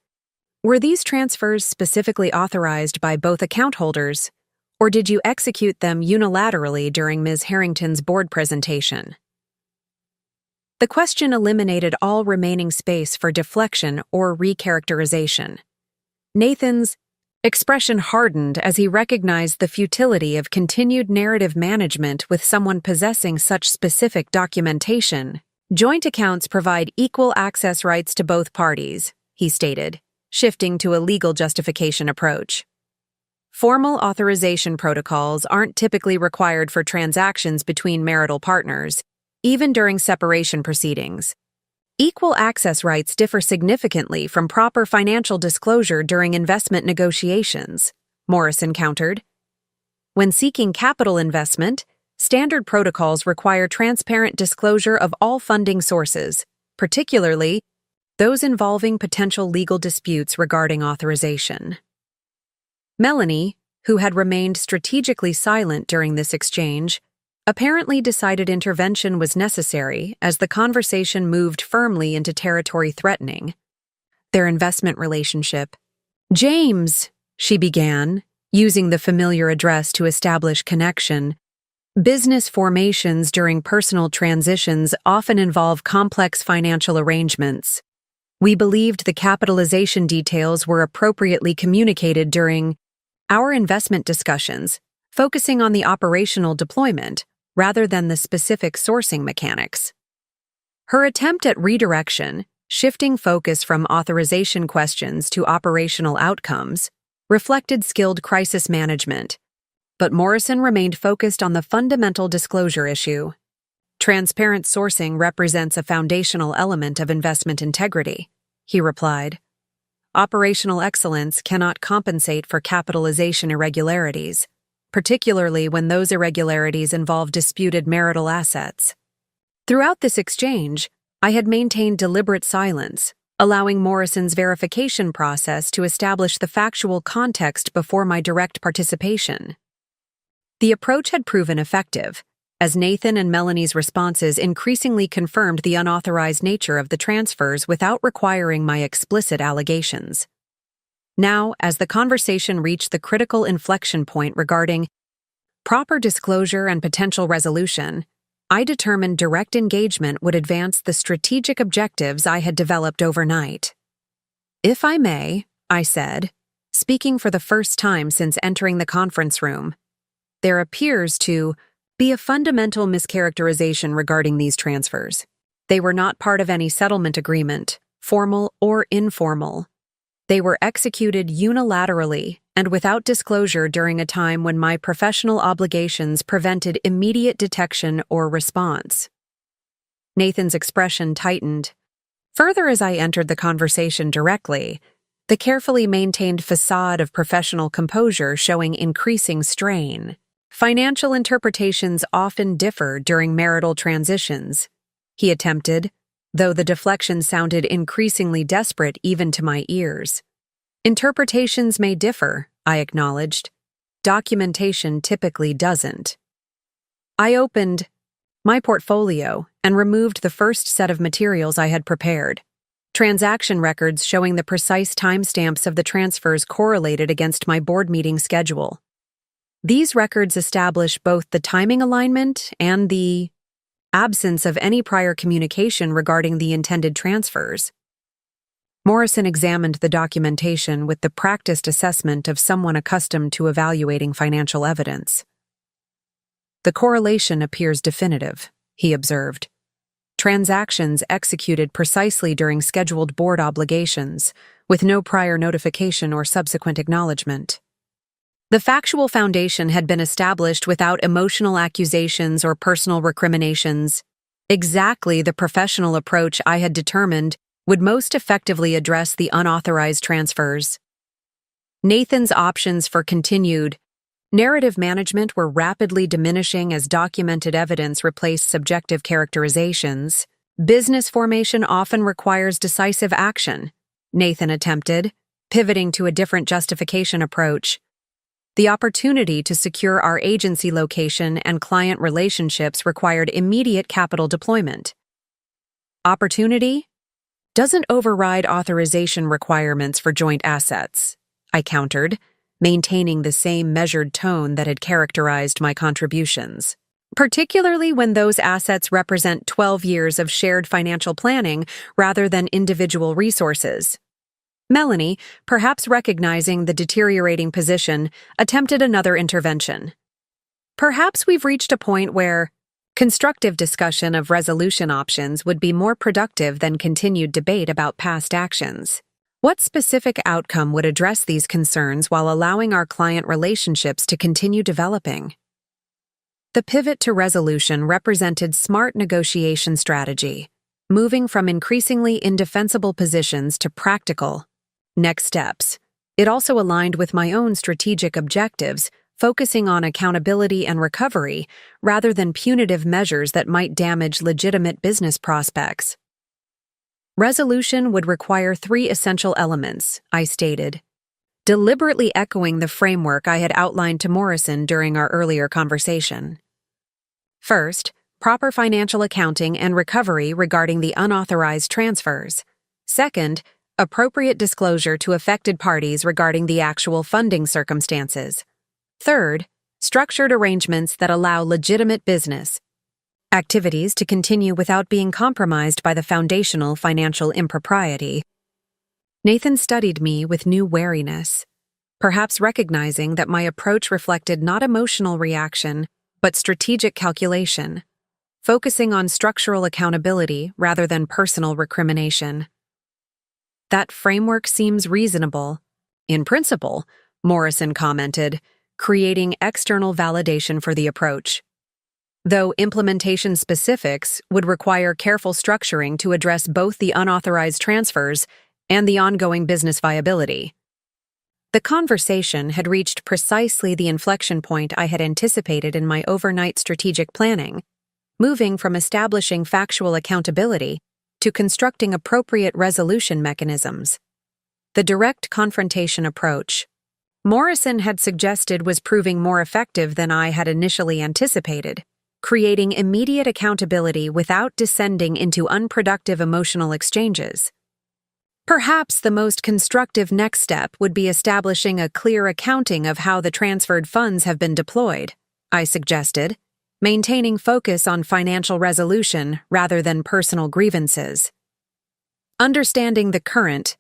Were these transfers specifically authorized by both account holders, or did you execute them unilaterally during Ms. Harrington's board presentation? The question eliminated all remaining space for deflection or recharacterization. Nathan's expression hardened as he recognized the futility of continued narrative management with someone possessing such specific documentation. Joint accounts provide equal access rights to both parties, he stated, shifting to a legal justification approach. Formal authorization protocols aren't typically required for transactions between marital partners, even during separation proceedings. Equal access rights differ significantly from proper financial disclosure during investment negotiations, Morrison countered. When seeking capital investment, standard protocols require transparent disclosure of all funding sources, particularly those involving potential legal disputes regarding authorization. Melanie, who had remained strategically silent during this exchange, apparently decided intervention was necessary as the conversation moved firmly into territory threatening their investment relationship. James, she began, using the familiar address to establish connection. Business formations during personal transitions often involve complex financial arrangements. We believed the capitalization details were appropriately communicated during our investment discussions, focusing on the operational deployment rather than the specific sourcing mechanics. Her attempt at redirection, shifting focus from authorization questions to operational outcomes, reflected skilled crisis management, but Morrison remained focused on the fundamental disclosure issue. Transparent sourcing represents a foundational element of investment integrity, he replied. Operational excellence cannot compensate for capitalization irregularities, particularly when those irregularities involve disputed marital assets. Throughout this exchange, I had maintained deliberate silence, allowing Morrison's verification process to establish the factual context before my direct participation. The approach had proven effective, as Nathan and Melanie's responses increasingly confirmed the unauthorized nature of the transfers without requiring my explicit allegations. Now, as the conversation reached the critical inflection point regarding proper disclosure and potential resolution, I determined direct engagement would advance the strategic objectives I had developed overnight. "If I may," I said, speaking for the first time since entering the conference room, "there appears to be a fundamental mischaracterization regarding these transfers. They were not part of any settlement agreement, formal or informal. They were executed unilaterally and without disclosure during a time when my professional obligations prevented immediate detection or response." Nathan's expression tightened. Further, as I entered the conversation directly, the carefully maintained facade of professional composure showing increasing strain. "Financial interpretations often differ during marital transitions," he attempted, though the deflection sounded increasingly desperate even to my ears. "Interpretations may differ," I acknowledged. "Documentation typically doesn't." I opened my portfolio and removed the first set of materials I had prepared. Transaction records showing the precise timestamps of the transfers correlated against my board meeting schedule. These records establish both the timing alignment and the absence of any prior communication regarding the intended transfers. Morrison examined the documentation with the practiced assessment of someone accustomed to evaluating financial evidence. "The correlation appears definitive," he observed. "Transactions executed precisely during scheduled board obligations, with no prior notification or subsequent acknowledgement. The factual foundation had been established without emotional accusations or personal recriminations, exactly the professional approach I had determined would most effectively address the unauthorized transfers." Nathan's options for continued narrative management were rapidly diminishing as documented evidence replaced subjective characterizations. "Business formation often requires decisive action," Nathan attempted, pivoting to a different justification approach. "The opportunity to secure our agency location and client relationships required immediate capital deployment. Opportunity doesn't override authorization requirements for joint assets," I countered, maintaining the same measured tone that had characterized my contributions, "particularly when those assets represent 12 years of shared financial planning rather than individual resources." Melanie, perhaps recognizing the deteriorating position, attempted another intervention. "Perhaps we've reached a point where constructive discussion of resolution options would be more productive than continued debate about past actions. What specific outcome would address these concerns while allowing our client relationships to continue developing?" The pivot to resolution represented smart negotiation strategy, moving from increasingly indefensible positions to practical next steps. It also aligned with my own strategic objectives, focusing on accountability and recovery rather than punitive measures that might damage legitimate business prospects. "Resolution would require 3 essential elements," I stated, deliberately echoing the framework I had outlined to Morrison during our earlier conversation. "First, proper financial accounting and recovery regarding the unauthorized transfers. Second, appropriate disclosure to affected parties regarding the actual funding circumstances. Third, structured arrangements that allow legitimate business activities to continue without being compromised by the foundational financial impropriety." Nathan studied me with new wariness, perhaps recognizing that my approach reflected not emotional reaction, but strategic calculation, focusing on structural accountability rather than personal recrimination. "That framework seems reasonable. In principle," Morrison commented, creating external validation for the approach. though implementation specifics would require careful structuring to address both the unauthorized transfers and the ongoing business viability. The conversation had reached precisely the inflection point I had anticipated in my overnight strategic planning, moving from establishing factual accountability to constructing appropriate resolution mechanisms. The direct confrontation approach Morrison had suggested was proving more effective than I had initially anticipated, creating immediate accountability without descending into unproductive emotional exchanges. Perhaps the most constructive next step would be establishing a clear accounting of how the transferred funds have been deployed, I suggested, maintaining focus on financial resolution rather than personal grievances. Understanding the current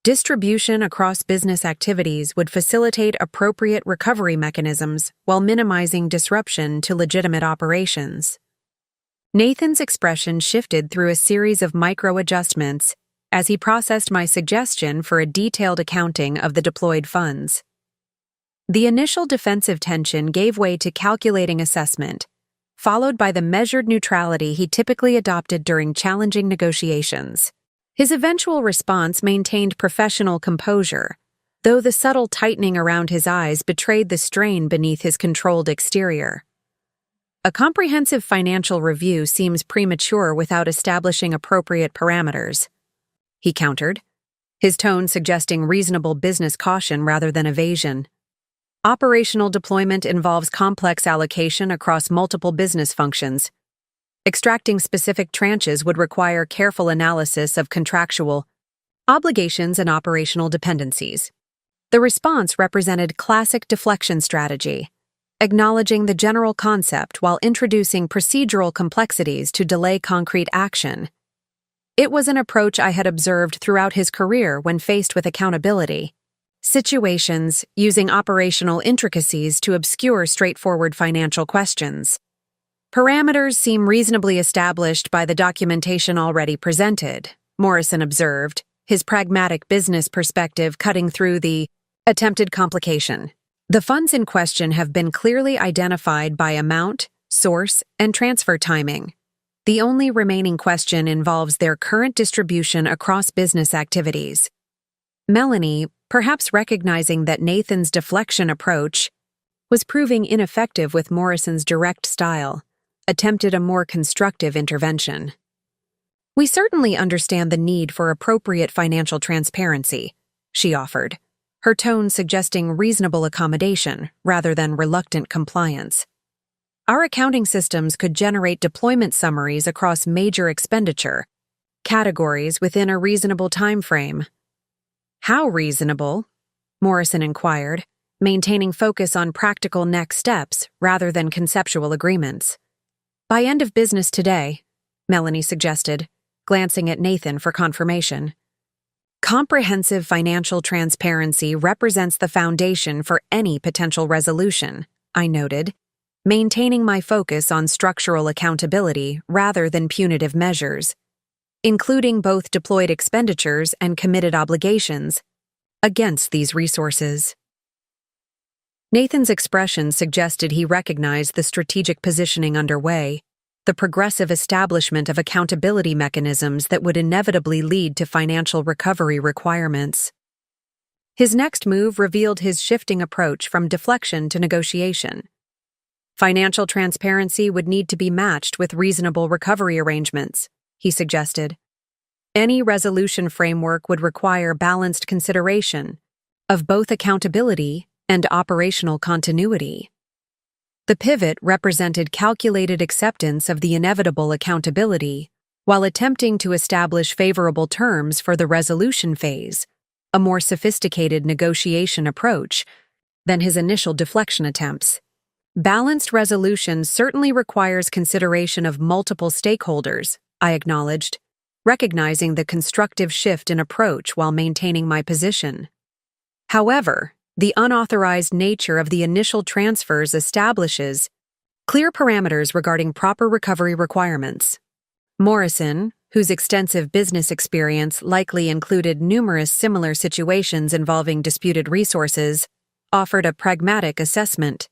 distribution across business activities would facilitate appropriate recovery mechanisms while minimizing disruption to legitimate operations. Nathan's expression shifted through a series of micro-adjustments as he processed my suggestion for a detailed accounting of the deployed funds. The initial defensive tension gave way to calculating assessment, followed by the measured neutrality he typically adopted during challenging negotiations. His eventual response maintained professional composure, though the subtle tightening around his eyes betrayed the strain beneath his controlled exterior. A comprehensive financial review seems premature without establishing appropriate parameters, he countered, his tone suggesting reasonable business caution rather than evasion. Operational deployment involves complex allocation across multiple business functions. Extracting specific tranches would require careful analysis of contractual obligations and operational dependencies. The response represented classic deflection strategy, acknowledging the general concept while introducing procedural complexities to delay concrete action. It was an approach I had observed throughout his career when faced with accountability situations, using operational intricacies to obscure straightforward financial questions. Parameters seem reasonably established by the documentation already presented, Morrison observed, his pragmatic business perspective cutting through the attempted complication. The funds in question have been clearly identified by amount, source, and transfer timing. The only remaining question involves their current distribution across business activities. Melanie, perhaps recognizing that Nathan's deflection approach was proving ineffective with Morrison's direct style, attempted a more constructive intervention. "We certainly understand the need for appropriate financial transparency," she offered, her tone suggesting reasonable accommodation rather than reluctant compliance. "Our accounting systems could generate deployment summaries across major expenditure categories within a reasonable time frame." "How reasonable?" Morrison inquired, maintaining focus on practical next steps rather than conceptual agreements. "By end of business today," Melanie suggested, glancing at Nathan for confirmation. "Comprehensive financial transparency represents the foundation for any potential resolution," I noted, maintaining my focus on structural accountability rather than punitive measures, including both deployed expenditures and committed obligations against these resources. Nathan's expression suggested he recognized the strategic positioning underway, the progressive establishment of accountability mechanisms that would inevitably lead to financial recovery requirements. His next move revealed his shifting approach from deflection to negotiation. Financial transparency would need to be matched with reasonable recovery arrangements, he suggested. Any resolution framework would require balanced consideration of both accountability and operational continuity. The pivot represented calculated acceptance of the inevitable accountability while attempting to establish favorable terms for the resolution phase, a more sophisticated negotiation approach than his initial deflection attempts. Balanced resolution certainly requires consideration of multiple stakeholders, I acknowledged, recognizing the constructive shift in approach while maintaining my position. However, the unauthorized nature of the initial transfers establishes clear parameters regarding proper recovery requirements. Morrison, whose extensive business experience likely included numerous similar situations involving disputed resources, offered a pragmatic assessment.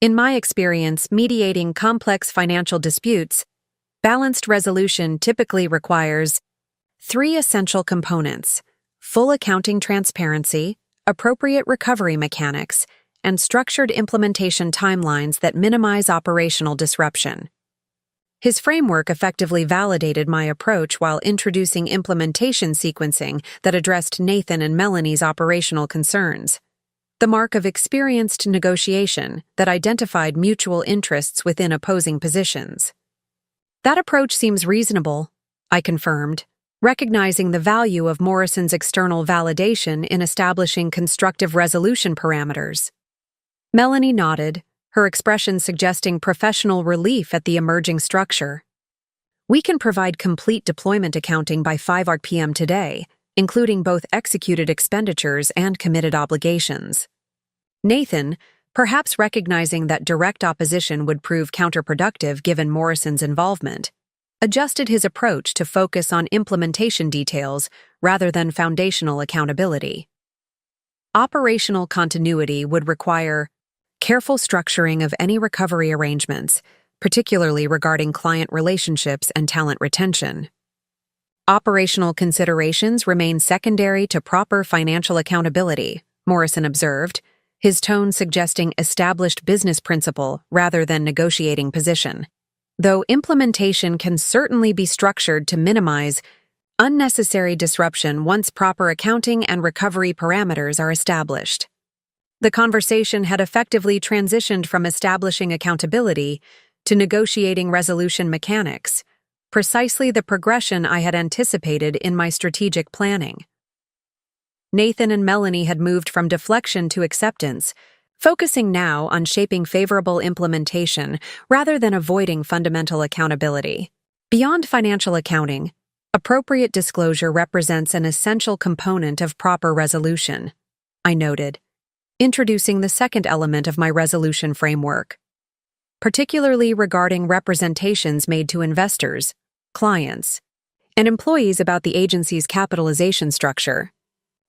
In my experience, mediating complex financial disputes, balanced resolution typically requires three essential components: full accounting transparency, appropriate recovery mechanics, and structured implementation timelines that minimize operational disruption. His framework effectively validated my approach while introducing implementation sequencing that addressed Nathan and Melanie's operational concerns, the mark of experienced negotiation that identified mutual interests within opposing positions. That approach seems reasonable, I confirmed, recognizing the value of Morrison's external validation in establishing constructive resolution parameters. Melanie nodded, her expression suggesting professional relief at the emerging structure. We can provide complete deployment accounting by 5 p.m. today, including both executed expenditures and committed obligations. Nathan, perhaps recognizing that direct opposition would prove counterproductive given Morrison's involvement, adjusted his approach to focus on implementation details rather than foundational accountability. Operational continuity would require careful structuring of any recovery arrangements, particularly regarding client relationships and talent retention. Operational considerations remain secondary to proper financial accountability, Morrison observed, his tone suggesting established business principle rather than negotiating position, though implementation can certainly be structured to minimize unnecessary disruption once proper accounting and recovery parameters are established. The conversation had effectively transitioned from establishing accountability to negotiating resolution mechanics, precisely the progression I had anticipated in my strategic planning. Nathan and Melanie had moved from deflection to acceptance, focusing now on shaping favorable implementation rather than avoiding fundamental accountability. Beyond financial accounting, appropriate disclosure represents an essential component of proper resolution, I noted, introducing the second element of my resolution framework, particularly regarding representations made to investors, clients, and employees about the agency's capitalization structure.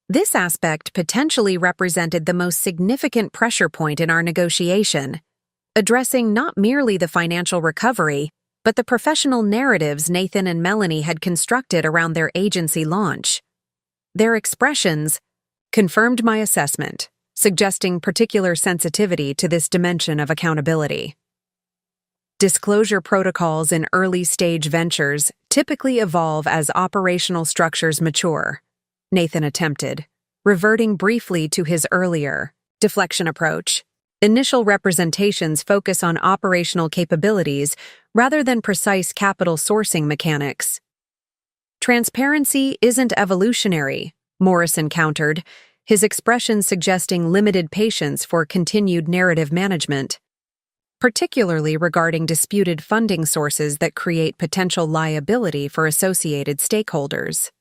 This aspect potentially represented the most significant pressure point in our negotiation, addressing not merely the financial recovery, but the professional narratives Nathan and Melanie had constructed around their agency launch. Their expressions confirmed my assessment, suggesting particular sensitivity to this dimension of accountability. Disclosure protocols in early-stage ventures typically evolve as operational structures mature, Nathan attempted, reverting briefly to his earlier deflection approach. Initial representations focus on operational capabilities rather than precise capital sourcing mechanics. Transparency isn't evolutionary, Morrison countered, his expression suggesting limited patience for continued narrative management, particularly regarding disputed funding sources that create potential liability for associated stakeholders.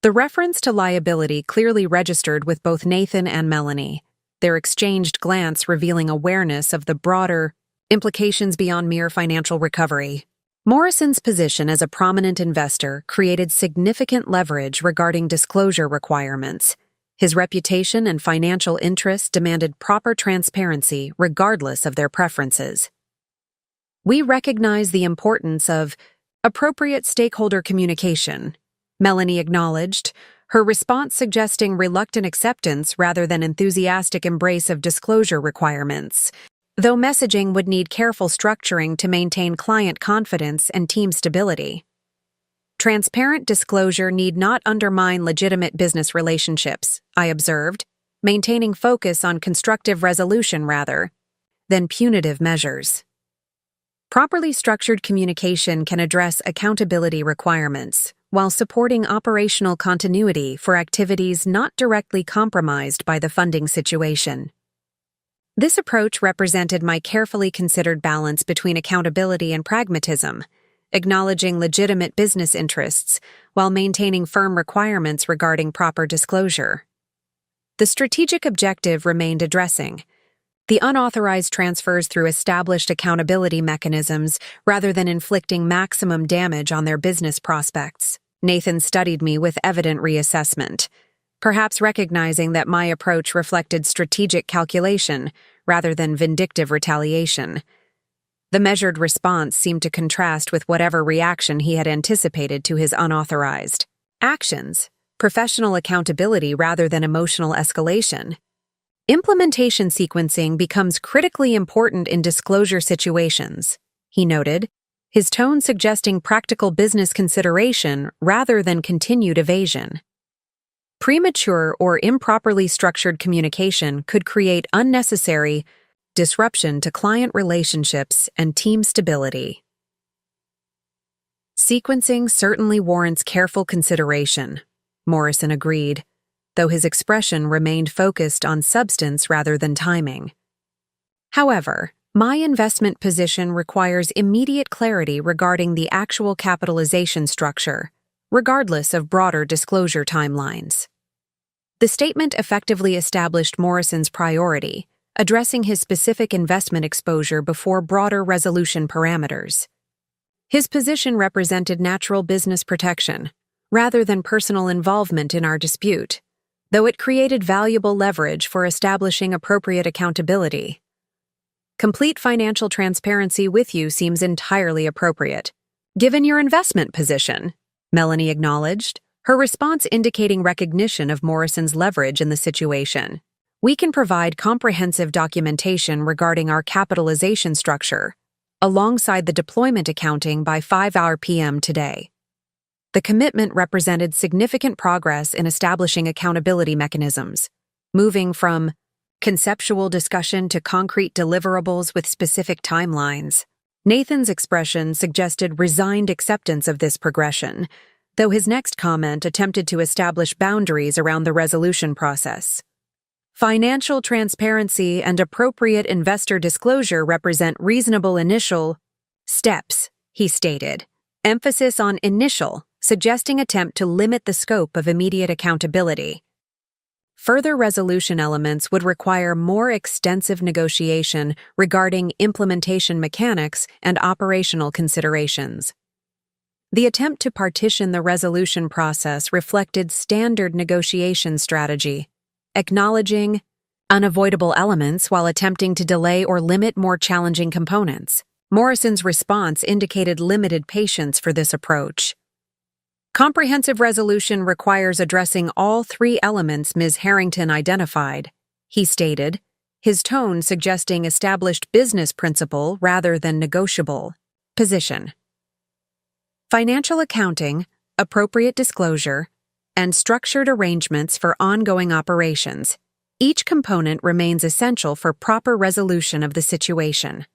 The reference to liability clearly registered with both Nathan and Melanie, their exchanged glance revealing awareness of the broader implications beyond mere financial recovery. Morrison's position as a prominent investor created significant leverage regarding disclosure requirements. His reputation and financial interests demanded proper transparency regardless of their preferences. We recognize the importance of appropriate stakeholder communication, Melanie acknowledged, her response suggesting reluctant acceptance rather than enthusiastic embrace of disclosure requirements, though messaging would need careful structuring to maintain client confidence and team stability. Transparent disclosure need not undermine legitimate business relationships, I observed, maintaining focus on constructive resolution rather than punitive measures. Properly structured communication can address accountability requirements while supporting operational continuity for activities not directly compromised by the funding situation. This approach represented my carefully considered balance between accountability and pragmatism, acknowledging legitimate business interests while maintaining firm requirements regarding proper disclosure. The strategic objective remained addressing the unauthorized transfers through established accountability mechanisms rather than inflicting maximum damage on their business prospects. Nathan studied me with evident reassessment, perhaps recognizing that my approach reflected strategic calculation rather than vindictive retaliation. The measured response seemed to contrast with whatever reaction he had anticipated to his unauthorized actions, professional accountability rather than emotional escalation. Implementation sequencing becomes critically important in disclosure situations, he noted, his tone suggesting practical business consideration rather than continued evasion. Premature or improperly structured communication could create unnecessary disruption to client relationships and team stability. Sequencing certainly warrants careful consideration, Morrison agreed, though his expression remained focused on substance rather than timing. However, my investment position requires immediate clarity regarding the actual capitalization structure, regardless of broader disclosure timelines. The statement effectively established Morrison's priority, addressing his specific investment exposure before broader resolution parameters. His position represented natural business protection, rather than personal involvement in our dispute, though it created valuable leverage for establishing appropriate accountability. Complete financial transparency with you seems entirely appropriate, given your investment position, Melanie acknowledged, her response indicating recognition of Morrison's leverage in the situation. We can provide comprehensive documentation regarding our capitalization structure, alongside the deployment accounting by 5 p.m. today. The commitment represented significant progress in establishing accountability mechanisms, moving from conceptual discussion to concrete deliverables with specific timelines. Nathan's expression suggested resigned acceptance of this progression, though his next comment attempted to establish boundaries around the resolution process. Financial transparency and appropriate investor disclosure represent reasonable initial steps, he stated, emphasis on initial, suggesting attempt to limit the scope of immediate accountability. Further resolution elements would require more extensive negotiation regarding implementation mechanics and operational considerations. The attempt to partition the resolution process reflected standard negotiation strategy, acknowledging unavoidable elements while attempting to delay or limit more challenging components. Morrison's response indicated limited patience for this approach. Comprehensive resolution requires addressing all three elements Ms. Harrington identified, he stated, his tone suggesting established business principle rather than negotiable position. Financial accounting, appropriate disclosure, and structured arrangements for ongoing operations. Each component remains essential for proper resolution of the situation.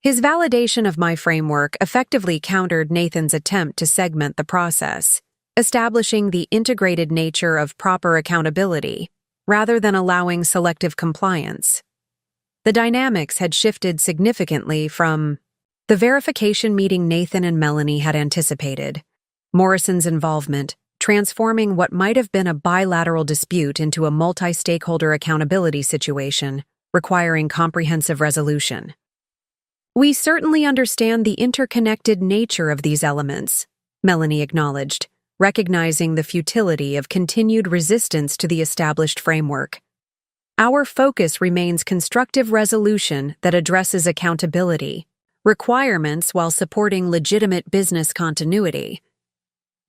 His validation of my framework effectively countered Nathan's attempt to segment the process, establishing the integrated nature of proper accountability, rather than allowing selective compliance. The dynamics had shifted significantly from the verification meeting Nathan and Melanie had anticipated, Morrison's involvement, transforming what might have been a bilateral dispute into a multi-stakeholder accountability situation, requiring comprehensive resolution. We certainly understand the interconnected nature of these elements, Melanie acknowledged, recognizing the futility of continued resistance to the established framework. Our focus remains constructive resolution that addresses accountability, requirements while supporting legitimate business continuity.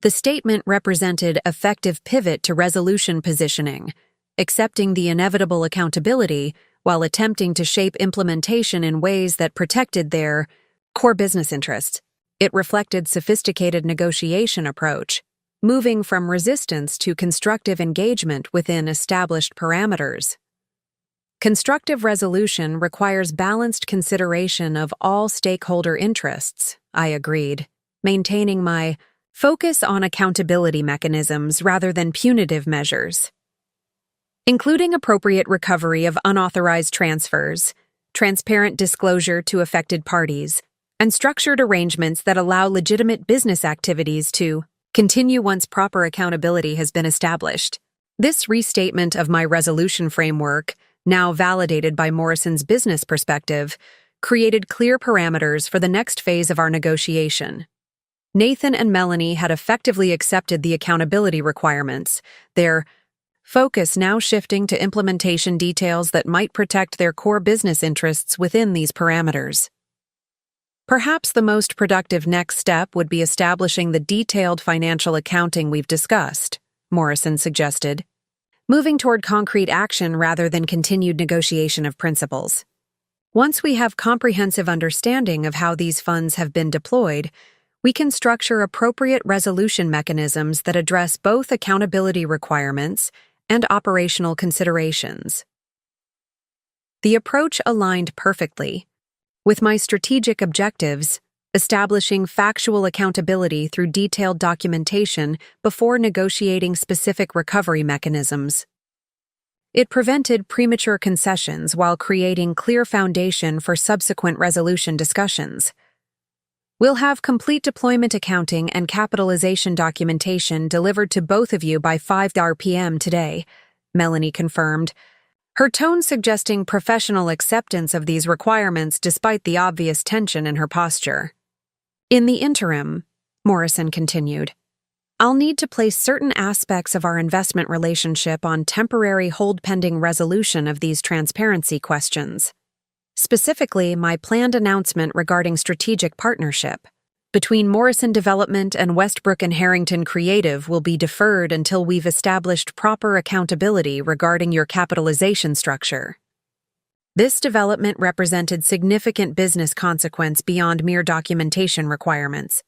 The statement represented effective pivot to resolution positioning, accepting the inevitable accountability while attempting to shape implementation in ways that protected their core business interests. It reflected sophisticated negotiation approach, moving from resistance to constructive engagement within established parameters. Constructive resolution requires balanced consideration of all stakeholder interests, I agreed, maintaining my focus on accountability mechanisms rather than punitive measures, including appropriate recovery of unauthorized transfers, transparent disclosure to affected parties, and structured arrangements that allow legitimate business activities to continue once proper accountability has been established. This restatement of my resolution framework, now validated by Morrison's business perspective, created clear parameters for the next phase of our negotiation. Nathan and Melanie had effectively accepted the accountability requirements, their focus now shifting to implementation details that might protect their core business interests within these parameters. Perhaps the most productive next step would be establishing the detailed financial accounting we've discussed, Morrison suggested, moving toward concrete action rather than continued negotiation of principles. Once we have comprehensive understanding of how these funds have been deployed, we can structure appropriate resolution mechanisms that address both accountability requirements and operational considerations. The approach aligned perfectly with my strategic objectives, establishing factual accountability through detailed documentation before negotiating specific recovery mechanisms. It prevented premature concessions while creating clear foundation for subsequent resolution discussions. We'll have complete deployment accounting and capitalization documentation delivered to both of you by 5 p.m. today, Melanie confirmed, her tone suggesting professional acceptance of these requirements despite the obvious tension in her posture. In the interim, Morrison continued, I'll need to place certain aspects of our investment relationship on temporary hold pending resolution of these transparency questions. Specifically, my planned announcement regarding strategic partnership between Morrison Development and Westbrook and Harrington Creative will be deferred until we've established proper accountability regarding your capitalization structure. This development represented significant business consequence beyond mere documentation requirements,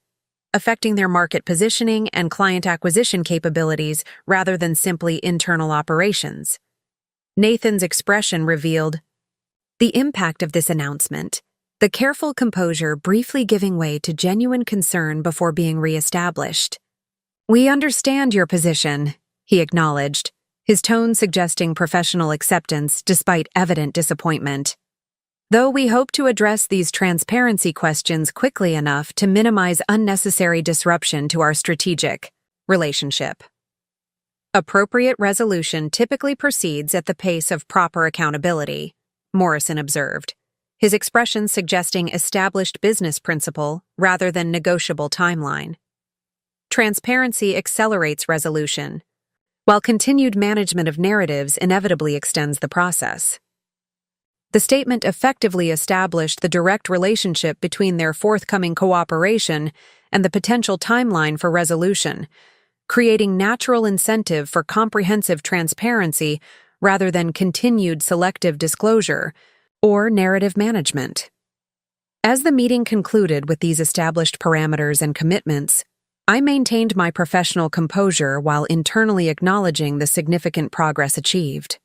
affecting their market positioning and client acquisition capabilities rather than simply internal operations. Nathan's expression revealed the impact of this announcement, the careful composure briefly giving way to genuine concern before being reestablished. We understand your position, he acknowledged, his tone suggesting professional acceptance despite evident disappointment. Though we hope to address these transparency questions quickly enough to minimize unnecessary disruption to our strategic relationship. Appropriate resolution typically proceeds at the pace of proper accountability, Morrison observed, his expression suggesting established business principle rather than negotiable timeline. Transparency accelerates resolution, while continued management of narratives inevitably extends the process. The statement effectively established the direct relationship between their forthcoming cooperation and the potential timeline for resolution, creating natural incentive for comprehensive transparency rather than continued selective disclosure or narrative management. As the meeting concluded with these established parameters and commitments, I maintained my professional composure while internally acknowledging the significant progress achieved.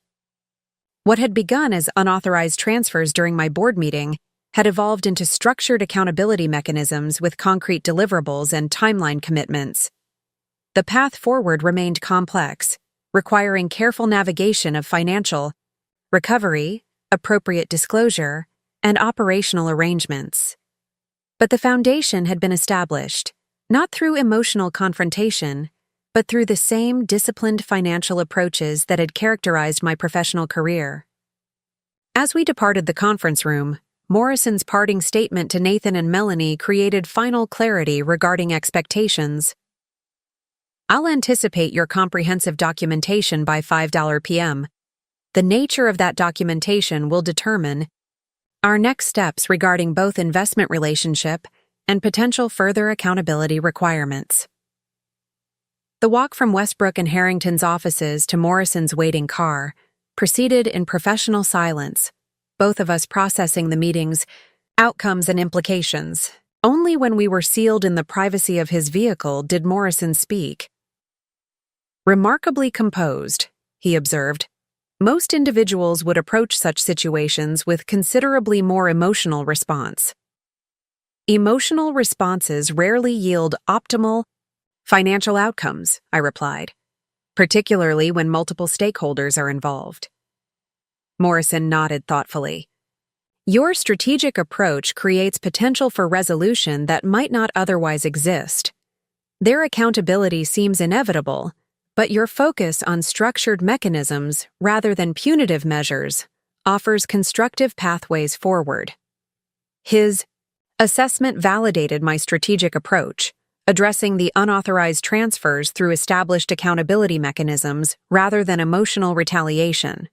What had begun as unauthorized transfers during my board meeting had evolved into structured accountability mechanisms with concrete deliverables and timeline commitments. The path forward remained complex, requiring careful navigation of financial, recovery, appropriate disclosure, and operational arrangements. But the foundation had been established, not through emotional confrontation, but through the same disciplined financial approaches that had characterized my professional career. As we departed the conference room, Morrison's parting statement to Nathan and Melanie created final clarity regarding expectations. I'll anticipate your comprehensive documentation by 5 p.m. The nature of that documentation will determine our next steps regarding both investment relationship and potential further accountability requirements. The walk from Westbrook and Harrington's offices to Morrison's waiting car proceeded in professional silence, both of us processing the meeting's outcomes and implications. Only when we were sealed in the privacy of his vehicle did Morrison speak. Remarkably composed, he observed. Most individuals would approach such situations with considerably more emotional response. Emotional responses rarely yield optimal financial outcomes, I replied, particularly when multiple stakeholders are involved. Morrison nodded thoughtfully. Your strategic approach creates potential for resolution that might not otherwise exist. Their accountability seems inevitable, but your focus on structured mechanisms rather than punitive measures offers constructive pathways forward. His assessment validated my strategic approach, addressing the unauthorized transfers through established accountability mechanisms rather than emotional retaliation.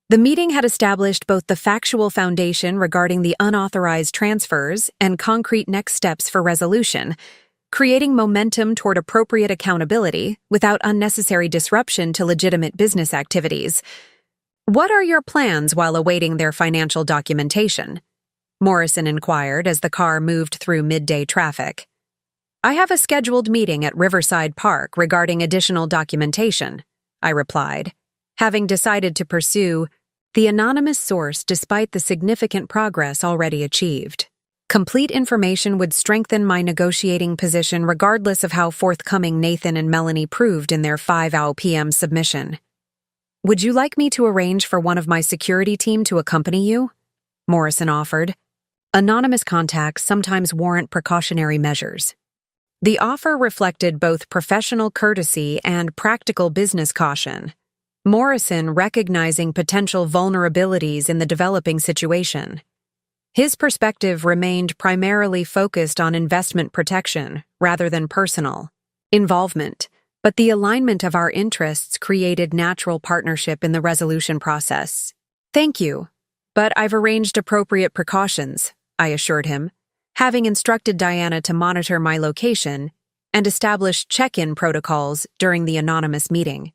The meeting had established both the factual foundation regarding the unauthorized transfers and concrete next steps for resolution, creating momentum toward appropriate accountability without unnecessary disruption to legitimate business activities. "What are your plans while awaiting their financial documentation?" Morrison inquired as the car moved through midday traffic. "I have a scheduled meeting at Riverside Park regarding additional documentation," I replied, having decided to pursue the anonymous source despite the significant progress already achieved. Complete information would strengthen my negotiating position regardless of how forthcoming Nathan and Melanie proved in their 5 p.m. submission. "Would you like me to arrange for one of my security team to accompany you?" Morrison offered. Anonymous contacts sometimes warrant precautionary measures. The offer reflected both professional courtesy and practical business caution, Morrison recognizing potential vulnerabilities in the developing situation. His perspective remained primarily focused on investment protection rather than personal involvement, but the alignment of our interests created natural partnership in the resolution process. "Thank you, but I've arranged appropriate precautions," I assured him, having instructed Diana to monitor my location and establish check-in protocols during the anonymous meeting.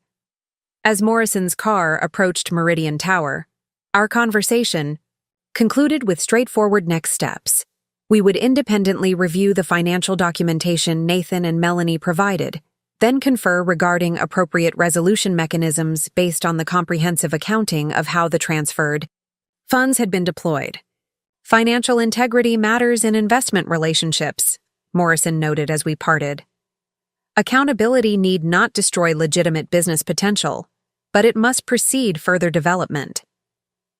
As Morrison's car approached Meridian Tower, our conversation concluded with straightforward next steps. We would independently review the financial documentation Nathan and Melanie provided, then confer regarding appropriate resolution mechanisms based on the comprehensive accounting of how the transferred funds had been deployed. "Financial integrity matters in investment relationships," Morrison noted as we parted. "Accountability need not destroy legitimate business potential, but it must precede further development.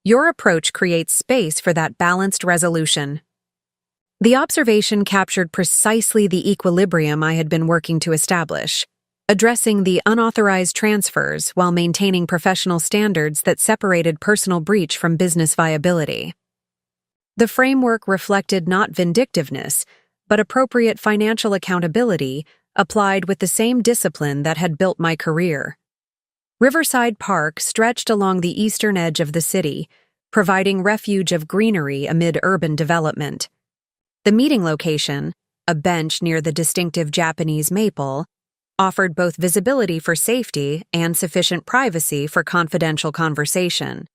Your approach creates space for that balanced resolution." The observation captured precisely the equilibrium I had been working to establish, addressing the unauthorized transfers while maintaining professional standards that separated personal breach from business viability. The framework reflected not vindictiveness, but appropriate financial accountability applied with the same discipline that had built my career. Riverside Park stretched along the eastern edge of the city, providing refuge of greenery amid urban development. The meeting location, a bench near the distinctive Japanese maple, offered both visibility for safety and sufficient privacy for confidential conversation.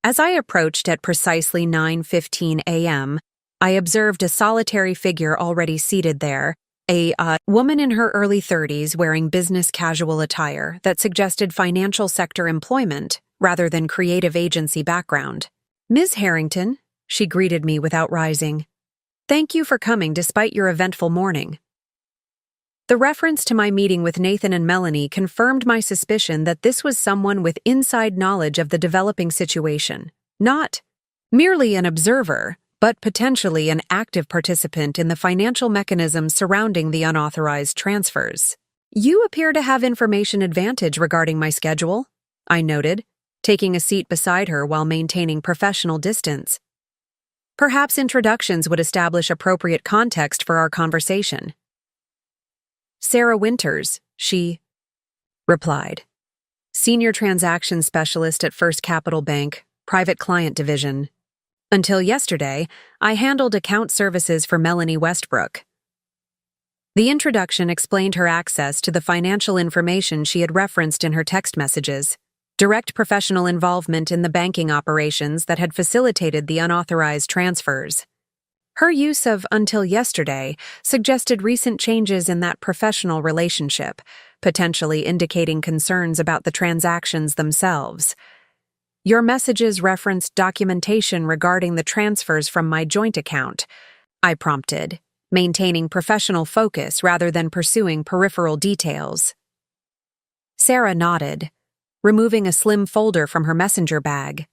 As I approached at precisely 9:15 a.m., I observed a solitary figure already seated there, a woman in her early 30s wearing business casual attire that suggested financial sector employment rather than creative agency background. "Ms. Harrington," she greeted me without rising. "Thank you for coming despite your eventful morning." The reference to my meeting with Nathan and Melanie confirmed my suspicion that this was someone with inside knowledge of the developing situation, not merely an observer, but potentially an active participant in the financial mechanisms surrounding the unauthorized transfers. "You appear to have information advantage regarding my schedule," I noted, taking a seat beside her while maintaining professional distance. "Perhaps introductions would establish appropriate context for our conversation." "Sarah Winters," she replied. "Senior Transaction Specialist at First Capital Bank, Private Client Division. Until yesterday, I handled account services for Melanie Westbrook." The introduction explained her access to the financial information she had referenced in her text messages, direct professional involvement in the banking operations that had facilitated the unauthorized transfers. Her use of "until yesterday" suggested recent changes in that professional relationship, potentially indicating concerns about the transactions themselves. "Your messages referenced documentation regarding the transfers from my joint account," I prompted, maintaining professional focus rather than pursuing peripheral details. Sarah nodded, removing a slim folder from her messenger bag.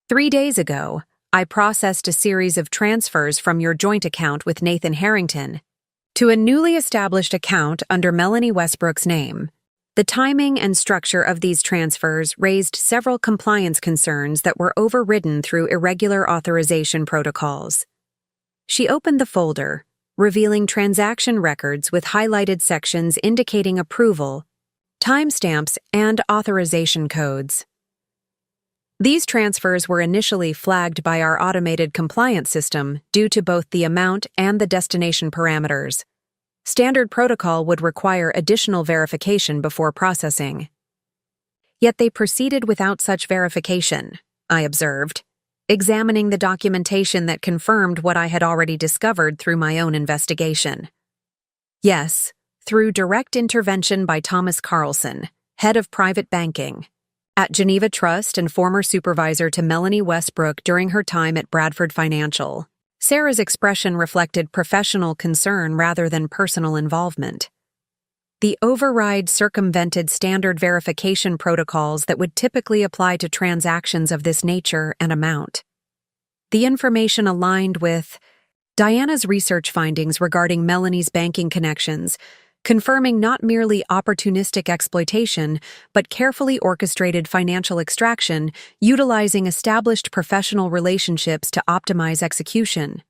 "3 days ago, I processed a series of transfers from your joint account with Nathan Harrington to a newly established account under Melanie Westbrook's name. The timing and structure of these transfers raised several compliance concerns that were overridden through irregular authorization protocols." She opened the folder, revealing transaction records with highlighted sections indicating approval, timestamps, and authorization codes. These transfers were initially flagged by our automated compliance system due to both the amount and the destination parameters. Standard protocol would require additional verification before processing. Yet they proceeded without such verification, I observed, examining the documentation that confirmed what I had already discovered through my own investigation. Yes, through direct intervention by Thomas Carlson, head of private banking, at Geneva Trust and former supervisor to Melanie Westbrook during her time at Bradford Financial. Sarah's expression reflected professional concern rather than personal involvement. The override circumvented standard verification protocols that would typically apply to transactions of this nature and amount. The information aligned with Diana's research findings regarding Melanie's banking connections, confirming not merely opportunistic exploitation, but carefully orchestrated financial extraction, utilizing established professional relationships to optimize execution.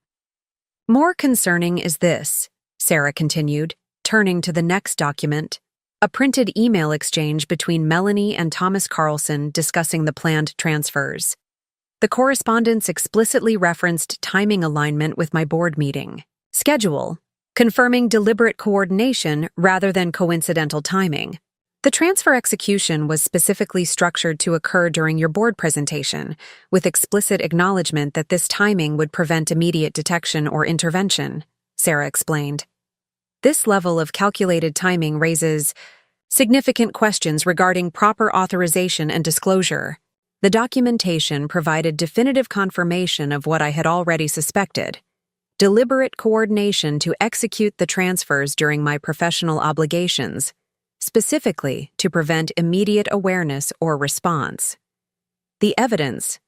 More concerning is this, Sarah continued, turning to the next document, a printed email exchange between Melanie and Thomas Carlson discussing the planned transfers. The correspondence explicitly referenced timing alignment with my board meeting schedule, confirming deliberate coordination rather than coincidental timing. The transfer execution was specifically structured to occur during your board presentation, with explicit acknowledgement that this timing would prevent immediate detection or intervention, Sarah explained. This level of calculated timing raises significant questions regarding proper authorization and disclosure. The documentation provided definitive confirmation of what I had already suspected: deliberate coordination to execute the transfers during my professional obligations, specifically to prevent immediate awareness or response. The evidence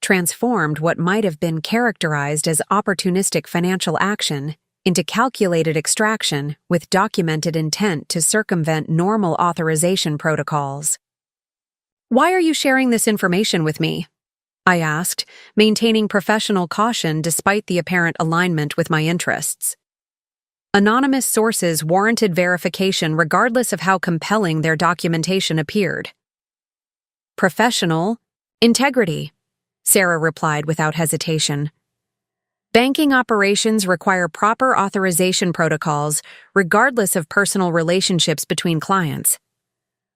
transformed what might have been characterized as opportunistic financial action into calculated extraction with documented intent to circumvent normal authorization protocols. "Why are you sharing this information with me?" I asked, maintaining professional caution despite the apparent alignment with my interests. Anonymous sources warranted verification regardless of how compelling their documentation appeared. "Professional integrity," Sarah replied without hesitation. "Banking operations require proper authorization protocols regardless of personal relationships between clients.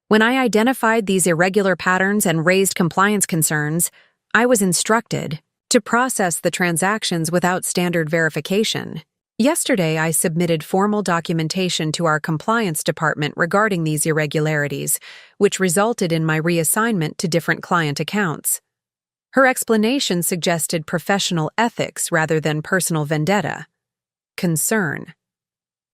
When I identified these irregular patterns and raised compliance concerns, I was instructed to process the transactions without standard verification. Yesterday, I submitted formal documentation to our compliance department regarding these irregularities, which resulted in my reassignment to different client accounts." Her explanation suggested professional ethics rather than personal vendetta. Concern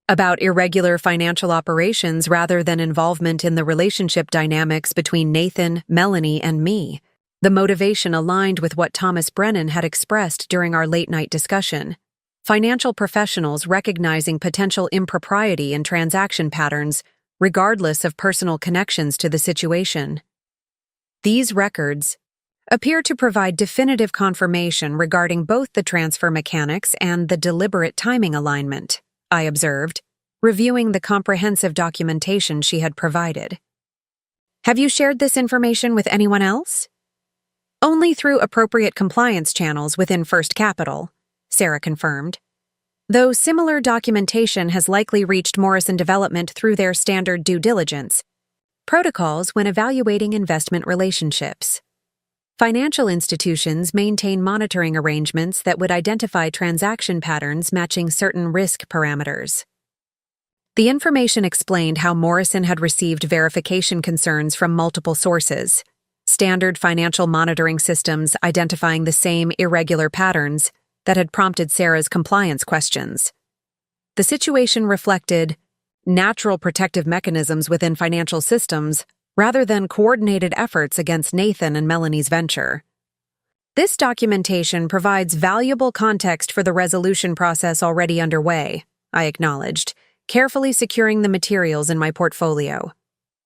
about irregular financial operations rather than involvement in the relationship dynamics between Nathan, Melanie, and me. The motivation aligned with what Thomas Brennan had expressed during our late-night discussion. Financial professionals recognizing potential impropriety in transaction patterns, regardless of personal connections to the situation. These records appear to provide definitive confirmation regarding both the transfer mechanics and the deliberate timing alignment, I observed, reviewing the comprehensive documentation she had provided. "Have you shared this information with anyone else?" "Only through appropriate compliance channels within First Capital," Sarah confirmed. "Though similar documentation has likely reached Morrison Development through their standard due diligence protocols when evaluating investment relationships. Financial institutions maintain monitoring arrangements that would identify transaction patterns matching certain risk parameters." The information explained how Morrison had received verification concerns from multiple sources, standard financial monitoring systems identifying the same irregular patterns that had prompted Sarah's compliance questions. The situation reflected natural protective mechanisms within financial systems rather than coordinated efforts against Nathan and Melanie's venture. This documentation provides valuable context for the resolution process already underway, I acknowledged, carefully securing the materials in my portfolio.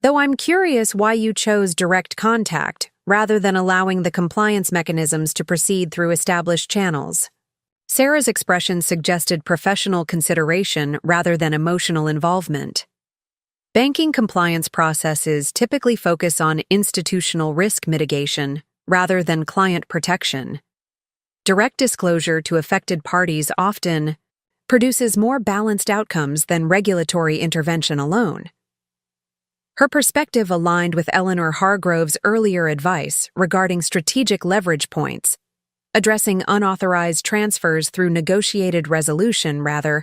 Though I'm curious why you chose direct contact rather than allowing the compliance mechanisms to proceed through established channels. Sarah's expression suggested professional consideration rather than emotional involvement. Banking compliance processes typically focus on institutional risk mitigation rather than client protection. Direct disclosure to affected parties often produces more balanced outcomes than regulatory intervention alone. Her perspective aligned with Eleanor Hargrove's earlier advice regarding strategic leverage points, addressing unauthorized transfers through negotiated resolution rather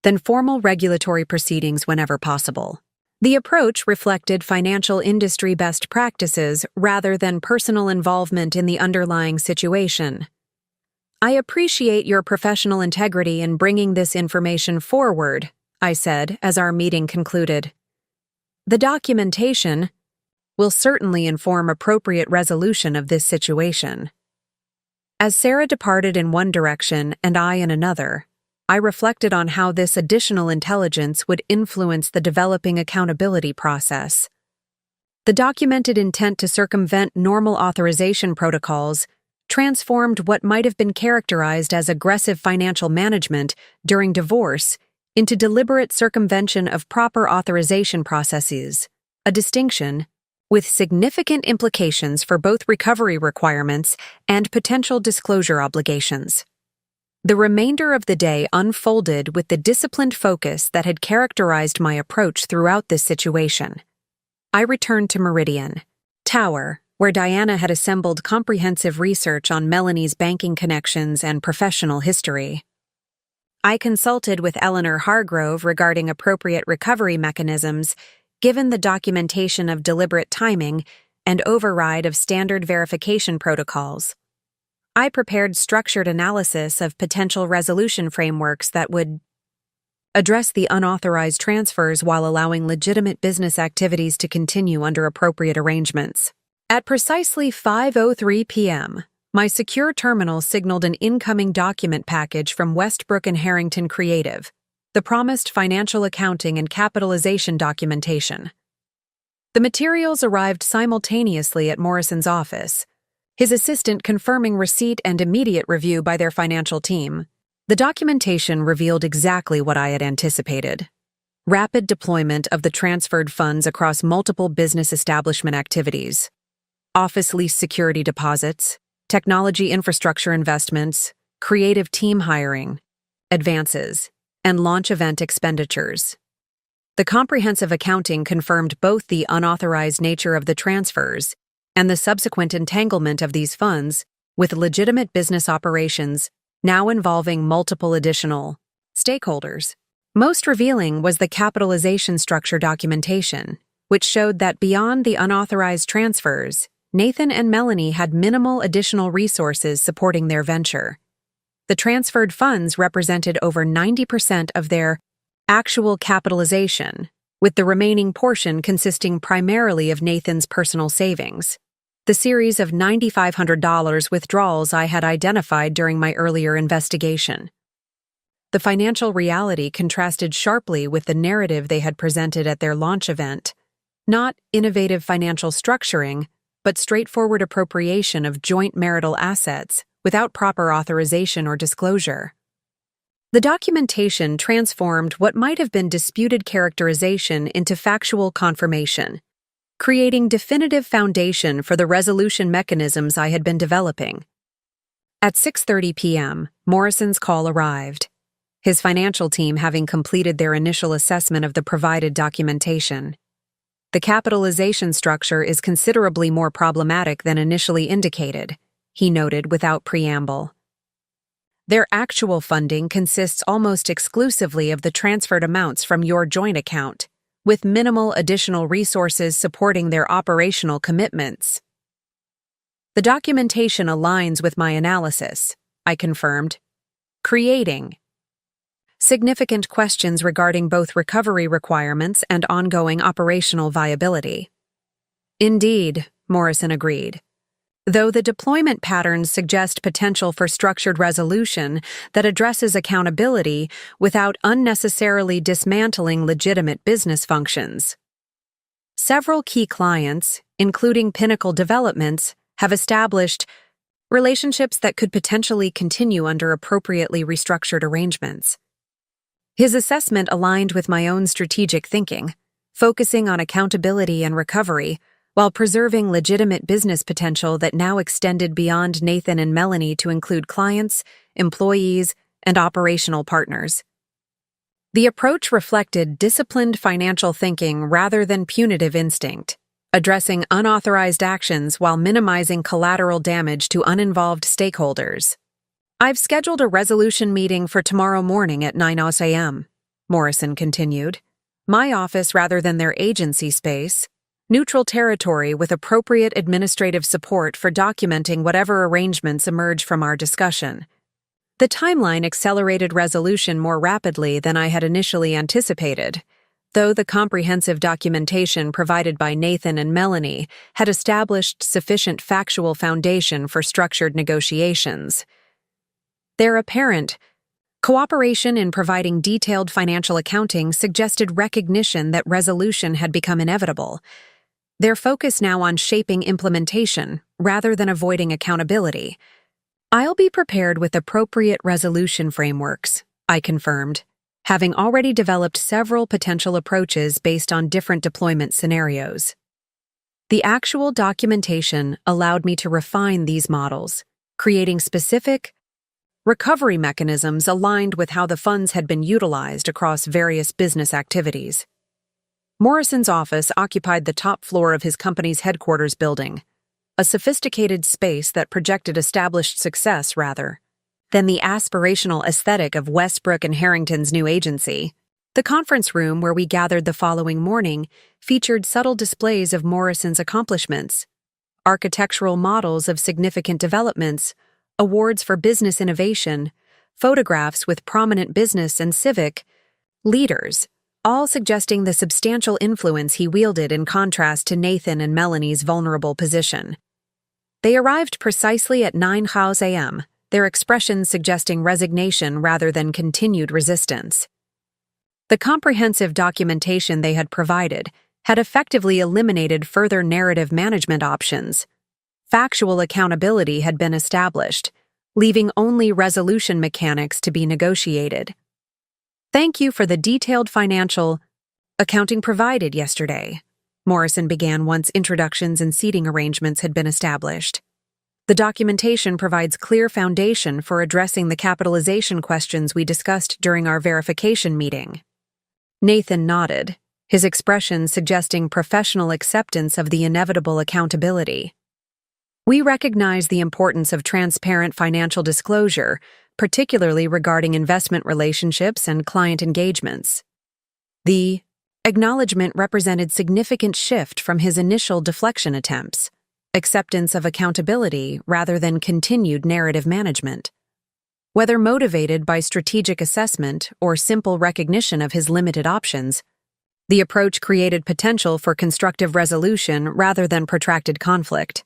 than formal regulatory proceedings whenever possible. The approach reflected financial industry best practices rather than personal involvement in the underlying situation. "I appreciate your professional integrity in bringing this information forward," I said as our meeting concluded. "The documentation will certainly inform appropriate resolution of this situation." As Sarah departed in one direction and I in another, I reflected on how this additional intelligence would influence the developing accountability process. The documented intent to circumvent normal authorization protocols transformed what might have been characterized as aggressive financial management during divorce into deliberate circumvention of proper authorization processes, a distinction with significant implications for both recovery requirements and potential disclosure obligations. The remainder of the day unfolded with the disciplined focus that had characterized my approach throughout this situation. I returned to Meridian Tower, where Diana had assembled comprehensive research on Melanie's banking connections and professional history. I consulted with Eleanor Hargrove regarding appropriate recovery mechanisms, given the documentation of deliberate timing and override of standard verification protocols. I prepared structured analysis of potential resolution frameworks that would address the unauthorized transfers while allowing legitimate business activities to continue under appropriate arrangements. At precisely 5:03 p.m., my secure terminal signaled an incoming document package from Westbrook and Harrington Creative, the promised financial accounting and capitalization documentation. The materials arrived simultaneously at Morrison's office, his assistant confirming receipt and immediate review by their financial team. The documentation revealed exactly what I had anticipated: rapid deployment of the transferred funds across multiple business establishment activities, office lease security deposits, technology infrastructure investments, creative team hiring, advances, and launch event expenditures. The comprehensive accounting confirmed both the unauthorized nature of the transfers and the subsequent entanglement of these funds with legitimate business operations now involving multiple additional stakeholders. Most revealing was the capitalization structure documentation, which showed that beyond the unauthorized transfers, Nathan and Melanie had minimal additional resources supporting their venture. The transferred funds represented over 90% of their actual capitalization, with the remaining portion consisting primarily of Nathan's personal savings. The series of $9,500 withdrawals I had identified during my earlier investigation. The financial reality contrasted sharply with the narrative they had presented at their launch event. Not innovative financial structuring, but straightforward appropriation of joint marital assets without proper authorization or disclosure. The documentation transformed what might have been disputed characterization into factual confirmation, creating definitive foundation for the resolution mechanisms I had been developing. At 6:30 p.m., Morrison's call arrived, his financial team having completed their initial assessment of the provided documentation. "The capitalization structure is considerably more problematic than initially indicated," he noted without preamble. "Their actual funding consists almost exclusively of the transferred amounts from your joint account, with minimal additional resources supporting their operational commitments." "The documentation aligns with my analysis," I confirmed, creating significant questions regarding both recovery requirements and ongoing operational viability. "Indeed," Morrison agreed, "though the deployment patterns suggest potential for structured resolution that addresses accountability without unnecessarily dismantling legitimate business functions. Several key clients, including Pinnacle Developments, have established relationships that could potentially continue under appropriately restructured arrangements. His assessment aligned with my own strategic thinking, focusing on accountability and recovery while preserving legitimate business potential that now extended beyond Nathan and Melanie to include clients, employees, and operational partners. The approach reflected disciplined financial thinking rather than punitive instinct, addressing unauthorized actions while minimizing collateral damage to uninvolved stakeholders. "I've scheduled a resolution meeting for tomorrow morning at 9 a.m., Morrison continued. "My office rather than their agency space. Neutral territory with appropriate administrative support for documenting whatever arrangements emerge from our discussion." The timeline accelerated resolution more rapidly than I had initially anticipated, though the comprehensive documentation provided by Nathan and Melanie had established sufficient factual foundation for structured negotiations. Their apparent cooperation in providing detailed financial accounting suggested recognition that resolution had become inevitable. Their focus now on shaping implementation rather than avoiding accountability. "I'll be prepared with appropriate resolution frameworks," I confirmed, having already developed several potential approaches based on different deployment scenarios. The actual documentation allowed me to refine these models, creating specific recovery mechanisms aligned with how the funds had been utilized across various business activities. Morrison's office occupied the top floor of his company's headquarters building, a sophisticated space that projected established success rather than the aspirational aesthetic of Westbrook and Harrington's new agency. The conference room where we gathered the following morning featured subtle displays of Morrison's accomplishments, architectural models of significant developments, awards for business innovation, photographs with prominent business and civic leaders, all suggesting the substantial influence he wielded in contrast to Nathan and Melanie's vulnerable position. They arrived precisely at 9 a.m., their expressions suggesting resignation rather than continued resistance. The comprehensive documentation they had provided had effectively eliminated further narrative management options. Factual accountability had been established, leaving only resolution mechanics to be negotiated. "Thank you for the detailed financial accounting provided yesterday," Morrison began once introductions and seating arrangements had been established. "The documentation provides clear foundation for addressing the capitalization questions we discussed during our verification meeting." Nathan nodded, his expression suggesting professional acceptance of the inevitable accountability. "We recognize the importance of transparent financial disclosure, particularly regarding investment relationships and client engagements." The acknowledgement represented significant shift from his initial deflection attempts, acceptance of accountability rather than continued narrative management. Whether motivated by strategic assessment or simple recognition of his limited options, the approach created potential for constructive resolution rather than protracted conflict.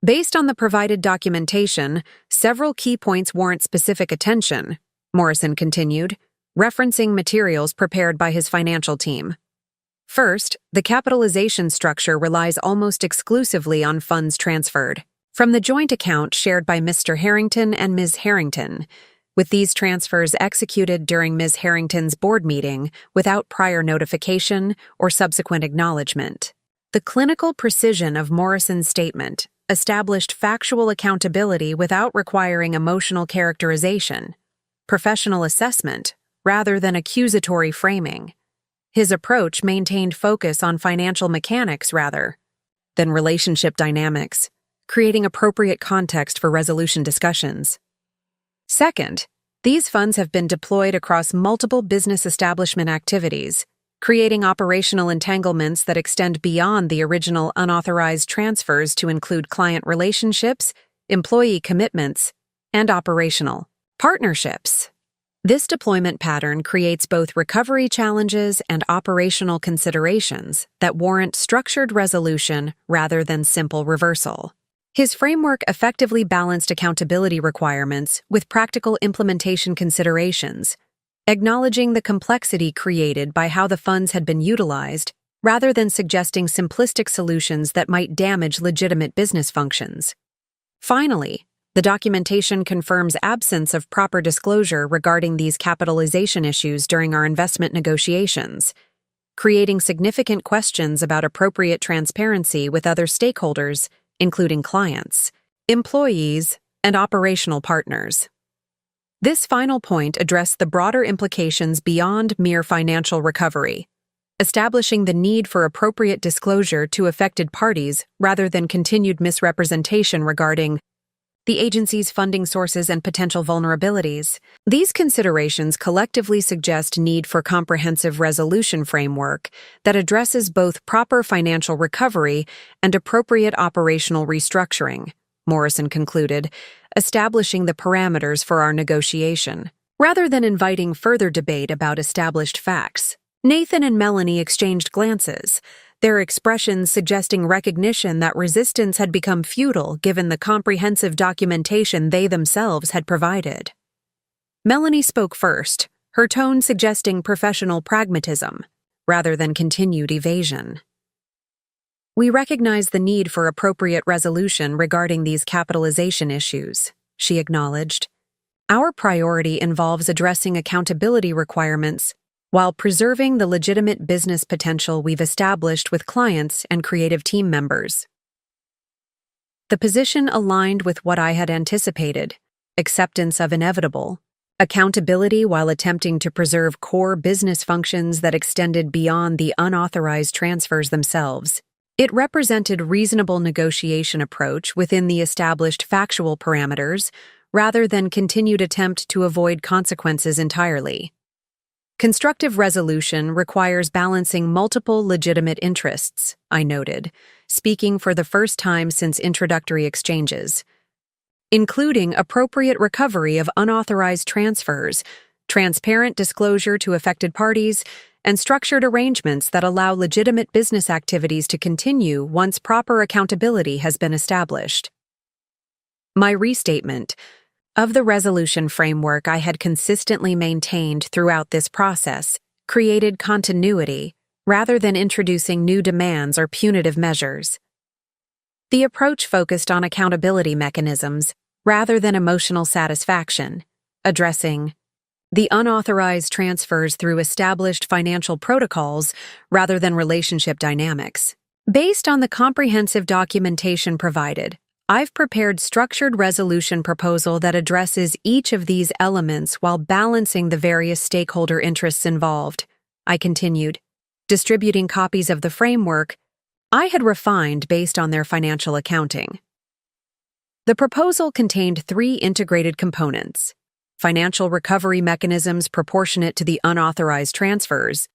"Based on the provided documentation, several key points warrant specific attention," Morrison continued, referencing materials prepared by his financial team. "First, the capitalization structure relies almost exclusively on funds transferred from the joint account shared by Mr. Harrington and Ms. Harrington, with these transfers executed during Ms. Harrington's board meeting without prior notification or subsequent acknowledgement." The clinical precision of Morrison's statement established factual accountability without requiring emotional characterization, professional assessment, rather than accusatory framing. His approach maintained focus on financial mechanics rather than relationship dynamics, creating appropriate context for resolution discussions. Second, these funds have been deployed across multiple business establishment activities, creating operational entanglements that extend beyond the original unauthorized transfers to include client relationships, employee commitments, and operational partnerships. This deployment pattern creates both recovery challenges and operational considerations that warrant structured resolution rather than simple reversal. His framework effectively balanced accountability requirements with practical implementation considerations, acknowledging the complexity created by how the funds had been utilized rather than suggesting simplistic solutions that might damage legitimate business functions. Finally, the documentation confirms absence of proper disclosure regarding these capitalization issues during our investment negotiations, creating significant questions about appropriate transparency with other stakeholders, including clients, employees, and operational partners. This final point addressed the broader implications beyond mere financial recovery, establishing the need for appropriate disclosure to affected parties rather than continued misrepresentation regarding the agency's funding sources and potential vulnerabilities. These considerations collectively suggest need for comprehensive resolution framework that addresses both proper financial recovery and appropriate operational restructuring, Morrison concluded, establishing the parameters for our negotiation. Rather than inviting further debate about established facts, Nathan and Melanie exchanged glances, their expressions suggesting recognition that resistance had become futile given the comprehensive documentation they themselves had provided. Melanie spoke first, her tone suggesting professional pragmatism, rather than continued evasion. "We recognize the need for appropriate resolution regarding these capitalization issues," she acknowledged. "Our priority involves addressing accountability requirements while preserving the legitimate business potential we've established with clients and creative team members." The position aligned with what I had anticipated: acceptance of inevitable, accountability while attempting to preserve core business functions that extended beyond the unauthorized transfers themselves. It represented reasonable negotiation approach within the established factual parameters, rather than continued attempt to avoid consequences entirely. Constructive resolution requires balancing multiple legitimate interests, I noted, speaking for the first time since introductory exchanges, including appropriate recovery of unauthorized transfers, transparent disclosure to affected parties, and structured arrangements that allow legitimate business activities to continue once proper accountability has been established. My restatement of the resolution framework I had consistently maintained throughout this process created continuity rather than introducing new demands or punitive measures. The approach focused on accountability mechanisms rather than emotional satisfaction, addressing the unauthorized transfers through established financial protocols rather than relationship dynamics. Based on the comprehensive documentation provided, I've prepared structured resolution proposal that addresses each of these elements while balancing the various stakeholder interests involved, I continued, distributing copies of the framework I had refined based on their financial accounting. The proposal contained 3 integrated components: financial recovery mechanisms proportionate to the unauthorized transfers,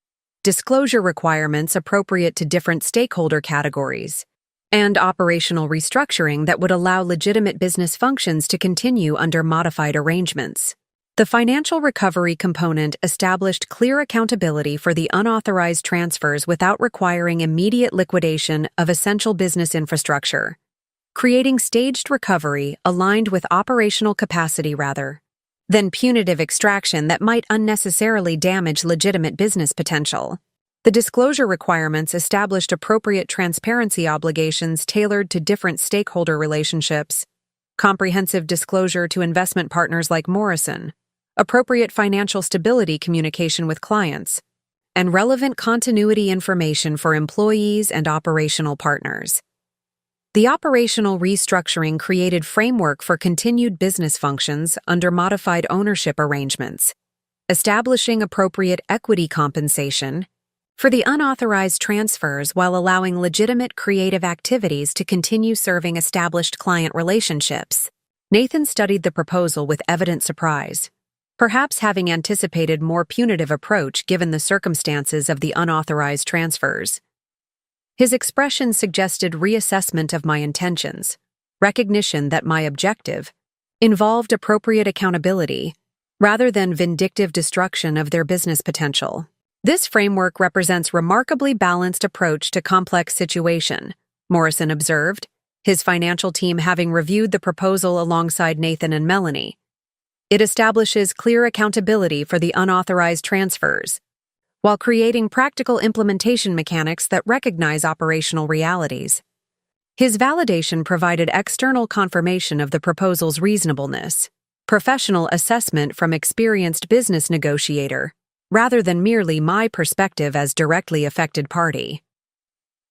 disclosure requirements appropriate to different stakeholder categories, and operational restructuring that would allow legitimate business functions to continue under modified arrangements. The financial recovery component established clear accountability for the unauthorized transfers without requiring immediate liquidation of essential business infrastructure, creating staged recovery aligned with operational capacity rather than punitive extraction that might unnecessarily damage legitimate business potential. The disclosure requirements established appropriate transparency obligations tailored to different stakeholder relationships, comprehensive disclosure to investment partners like Morrison, appropriate financial stability communication with clients, and relevant continuity information for employees and operational partners. The operational restructuring created framework for continued business functions under modified ownership arrangements, establishing appropriate equity compensation for the unauthorized transfers while allowing legitimate creative activities to continue serving established client relationships. Nathan studied the proposal with evident surprise, perhaps having anticipated more punitive approach given the circumstances of the unauthorized transfers. His expression suggested reassessment of my intentions, recognition that my objective involved appropriate accountability rather than vindictive destruction of their business potential. This framework represents remarkably balanced approach to complex situation, Morrison observed, his financial team having reviewed the proposal alongside Nathan and Melanie. It establishes clear accountability for the unauthorized transfers, while creating practical implementation mechanics that recognize operational realities. His validation provided external confirmation of the proposal's reasonableness, professional assessment from experienced business negotiator, rather than merely my perspective as directly affected party.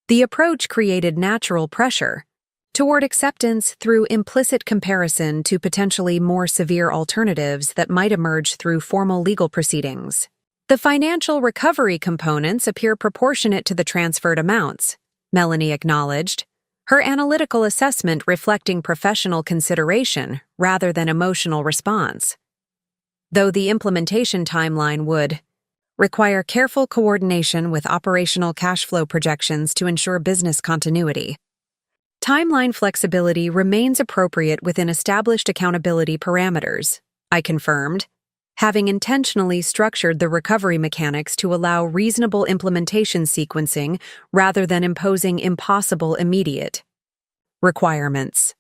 The approach created natural pressure toward acceptance through implicit comparison to potentially more severe alternatives that might emerge through formal legal proceedings. The financial recovery components appear proportionate to the transferred amounts, Melanie acknowledged, her analytical assessment reflecting professional consideration rather than emotional response. Though the implementation timeline would require careful coordination with operational cash flow projections to ensure business continuity. Timeline flexibility remains appropriate within established accountability parameters, I confirmed, having intentionally structured the recovery mechanics to allow reasonable implementation sequencing rather than imposing impossible immediate requirements.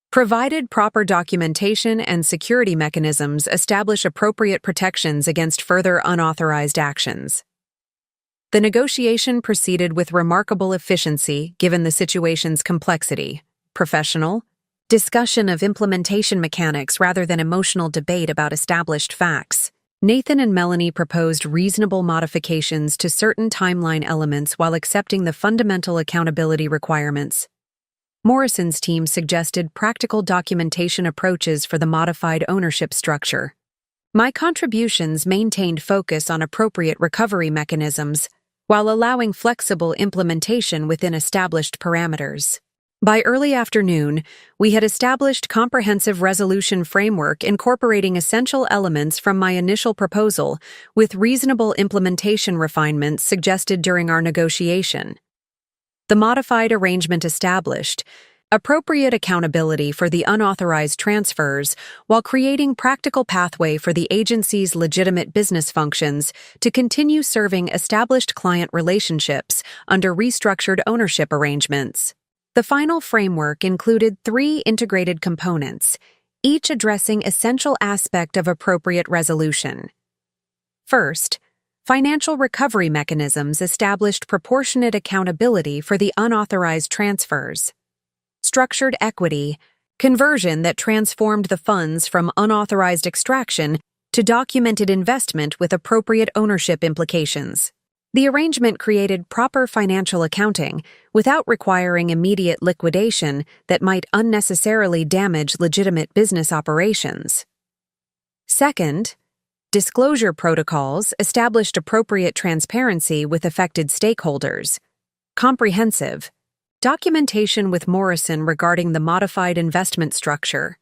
Provided proper documentation and security mechanisms establish appropriate protections against further unauthorized actions. The negotiation proceeded with remarkable efficiency given the situation's complexity, professional discussion of implementation mechanics rather than emotional debate about established facts. Nathan and Melanie proposed reasonable modifications to certain timeline elements while accepting the fundamental accountability requirements. Morrison's team suggested practical documentation approaches for the modified ownership structure. My contributions maintained focus on appropriate recovery mechanisms while allowing flexible implementation within established parameters. By early afternoon, we had established comprehensive resolution framework incorporating essential elements from my initial proposal with reasonable implementation refinements suggested during our negotiation. The modified arrangement established appropriate accountability for the unauthorized transfers while creating practical pathway for the agency's legitimate business functions to continue serving established client relationships under restructured ownership arrangements. The final framework included 3 integrated components, each addressing essential aspect of appropriate resolution. First, financial recovery mechanisms established proportionate accountability for the unauthorized transfers. Structured equity, conversion that transformed the funds from unauthorized extraction to documented investment with appropriate ownership implications. The arrangement created proper financial accounting without requiring immediate liquidation that might unnecessarily damage legitimate business operations. Second, disclosure protocols established appropriate transparency with affected stakeholders. Comprehensive documentation with Morrison regarding the modified investment structure.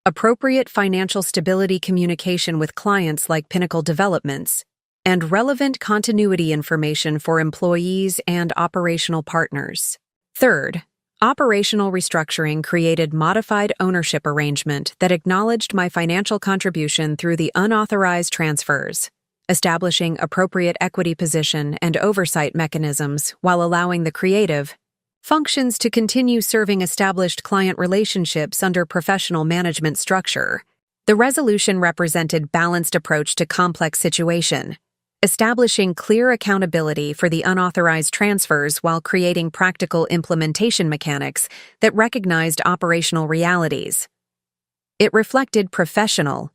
Appropriate financial stability communication with clients like Pinnacle Developments. And relevant continuity information for employees and operational partners. Third, operational restructuring created modified ownership arrangement that acknowledged my financial contribution through the unauthorized transfers, establishing appropriate equity position and oversight mechanisms while allowing the creative functions to continue serving established client relationships under professional management structure. The resolution represented balanced approach to complex situation, establishing clear accountability for the unauthorized transfers while creating practical implementation mechanics that recognized operational realities. It reflected professional,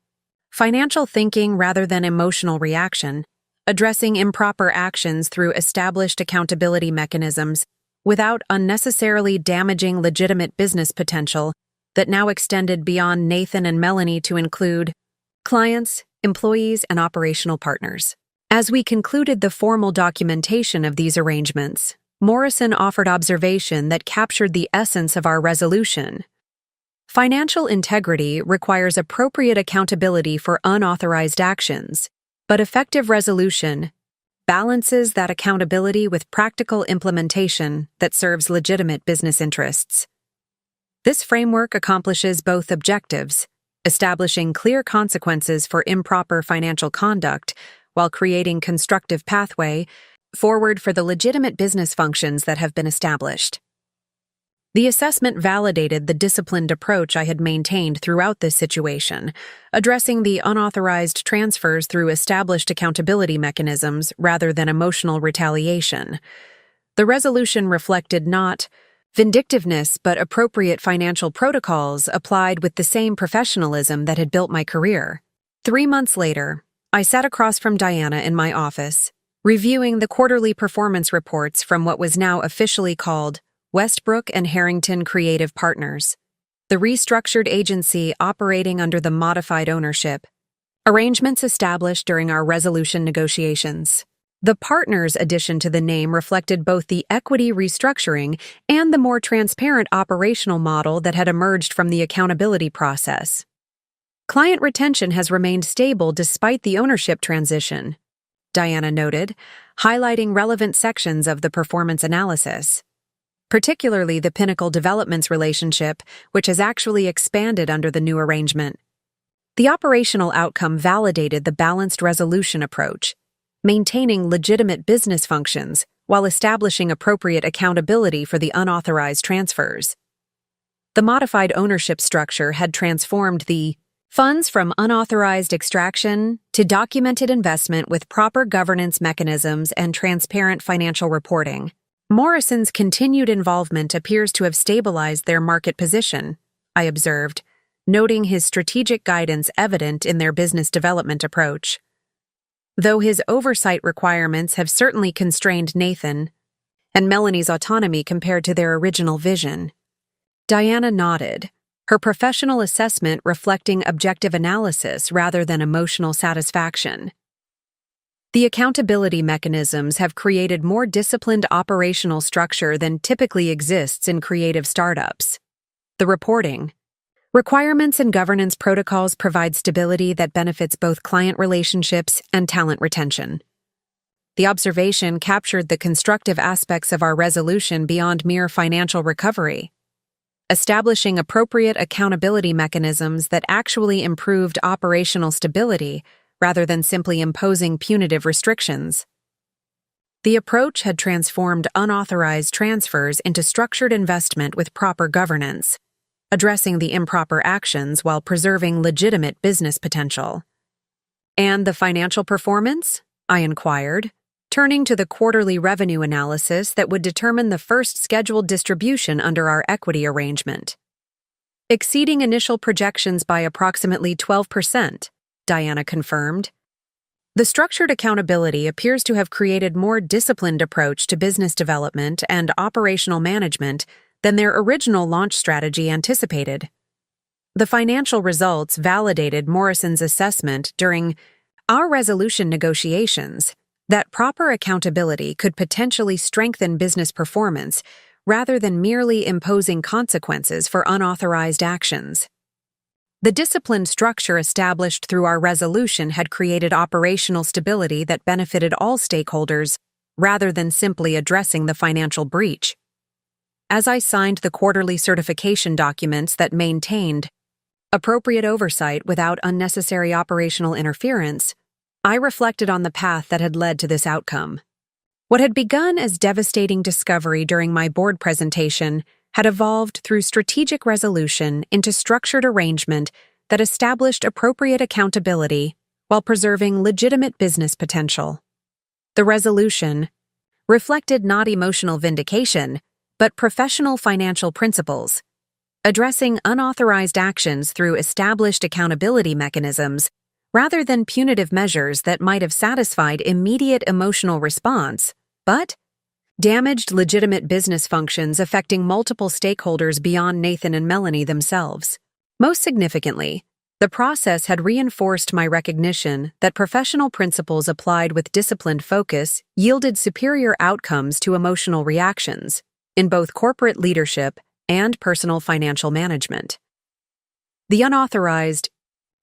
financial thinking rather than emotional reaction, addressing improper actions through established accountability mechanisms without unnecessarily damaging legitimate business potential that now extended beyond Nathan and Melanie to include clients, employees, and operational partners. As we concluded the formal documentation of these arrangements, Morrison offered observation that captured the essence of our resolution. Financial integrity requires appropriate accountability for unauthorized actions, but effective resolution balances that accountability with practical implementation that serves legitimate business interests. This framework accomplishes both objectives, establishing clear consequences for improper financial conduct while creating constructive pathway forward for the legitimate business functions that have been established. The assessment validated the disciplined approach I had maintained throughout this situation, addressing the unauthorized transfers through established accountability mechanisms rather than emotional retaliation. The resolution reflected not Vindictiveness but appropriate financial protocols applied with the same professionalism that had built my career. 3 months later, I sat across from Diana in my office, reviewing the quarterly performance reports from what was now officially called Westbrook and Harrington Creative Partners, the restructured agency operating under the modified ownership, arrangements established during our resolution negotiations. The partners addition to the name reflected both the equity restructuring and the more transparent operational model that had emerged from the accountability process. Client retention has remained stable despite the ownership transition, Diana noted, highlighting relevant sections of the performance analysis, particularly the Pinnacle Developments relationship, which has actually expanded under the new arrangement. The operational outcome validated the balanced resolution approach, maintaining legitimate business functions while establishing appropriate accountability for the unauthorized transfers. The modified ownership structure had transformed the funds from unauthorized extraction to documented investment with proper governance mechanisms and transparent financial reporting. Morrison's continued involvement appears to have stabilized their market position, I observed, noting his strategic guidance evident in their business development approach. Though his oversight requirements have certainly constrained Nathan and Melanie's autonomy compared to their original vision. Diana nodded, her professional assessment reflecting objective analysis rather than emotional satisfaction. The accountability mechanisms have created more disciplined operational structure than typically exists in creative startups. The reporting, requirements and governance protocols provide stability that benefits both client relationships and talent retention. The observation captured the constructive aspects of our resolution beyond mere financial recovery, establishing appropriate accountability mechanisms that actually improved operational stability rather than simply imposing punitive restrictions. The approach had transformed unauthorized transfers into structured investment with proper governance, addressing the improper actions while preserving legitimate business potential. And the financial performance? I inquired, turning to the quarterly revenue analysis that would determine the first scheduled distribution under our equity arrangement. Exceeding initial projections by approximately 12%, Diana confirmed. The structured accountability appears to have created more disciplined approach to business development and operational management than their original launch strategy anticipated. The financial results validated Morrison's assessment during our resolution negotiations that proper accountability could potentially strengthen business performance rather than merely imposing consequences for unauthorized actions. The disciplined structure established through our resolution had created operational stability that benefited all stakeholders rather than simply addressing the financial breach. As I signed the quarterly certification documents that maintained appropriate oversight without unnecessary operational interference, I reflected on the path that had led to this outcome. What had begun as devastating discovery during my board presentation had evolved through strategic resolution into structured arrangement that established appropriate accountability while preserving legitimate business potential. The resolution reflected not emotional vindication, but professional financial principles, addressing unauthorized actions through established accountability mechanisms rather than punitive measures that might have satisfied immediate emotional response, but damaged legitimate business functions affecting multiple stakeholders beyond Nathan and Melanie themselves. Most significantly, the process had reinforced my recognition that professional principles applied with disciplined focus yielded superior outcomes to emotional reactions in both corporate leadership and personal financial management. The unauthorized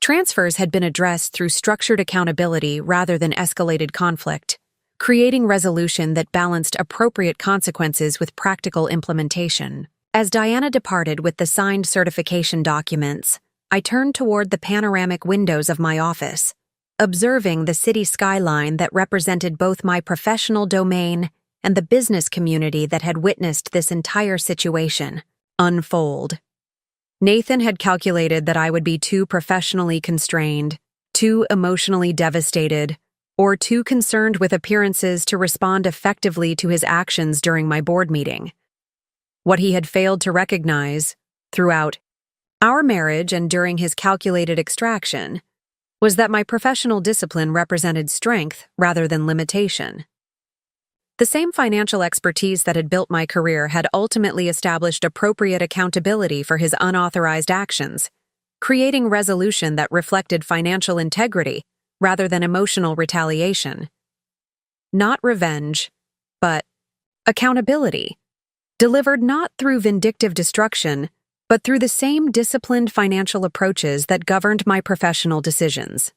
transfers had been addressed through structured accountability rather than escalated conflict, creating resolution that balanced appropriate consequences with practical implementation. As Diana departed with the signed certification documents, I turned toward the panoramic windows of my office, observing the city skyline that represented both my professional domain and the business community that had witnessed this entire situation unfold. Nathan had calculated that I would be too professionally constrained, too emotionally devastated, or too concerned with appearances to respond effectively to his actions during my board meeting. What he had failed to recognize throughout our marriage and during his calculated extraction was that my professional discipline represented strength rather than limitation. The same financial expertise that had built my career had ultimately established appropriate accountability for his unauthorized actions, creating resolution that reflected financial integrity rather than emotional retaliation. Not revenge, but accountability, delivered not through vindictive destruction, but through the same disciplined financial approaches that governed my professional decisions.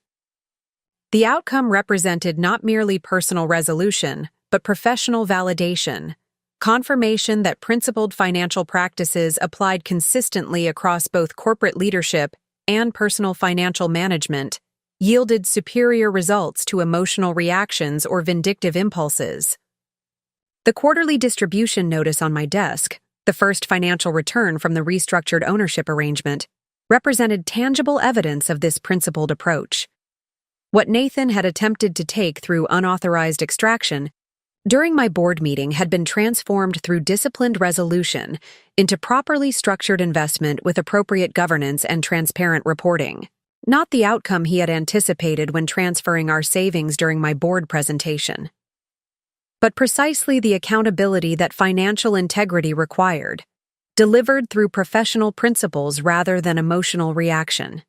The outcome represented not merely personal resolution, but professional validation, confirmation that principled financial practices applied consistently across both corporate leadership and personal financial management yielded superior results to emotional reactions or vindictive impulses. The quarterly distribution notice on my desk, the first financial return from the restructured ownership arrangement, represented tangible evidence of this principled approach. What Nathan had attempted to take through unauthorized extraction during my board meeting had been transformed through disciplined resolution into properly structured investment with appropriate governance and transparent reporting. Not the outcome he had anticipated when transferring our savings during my board presentation, but precisely the accountability that financial integrity required, delivered through professional principles rather than emotional reaction.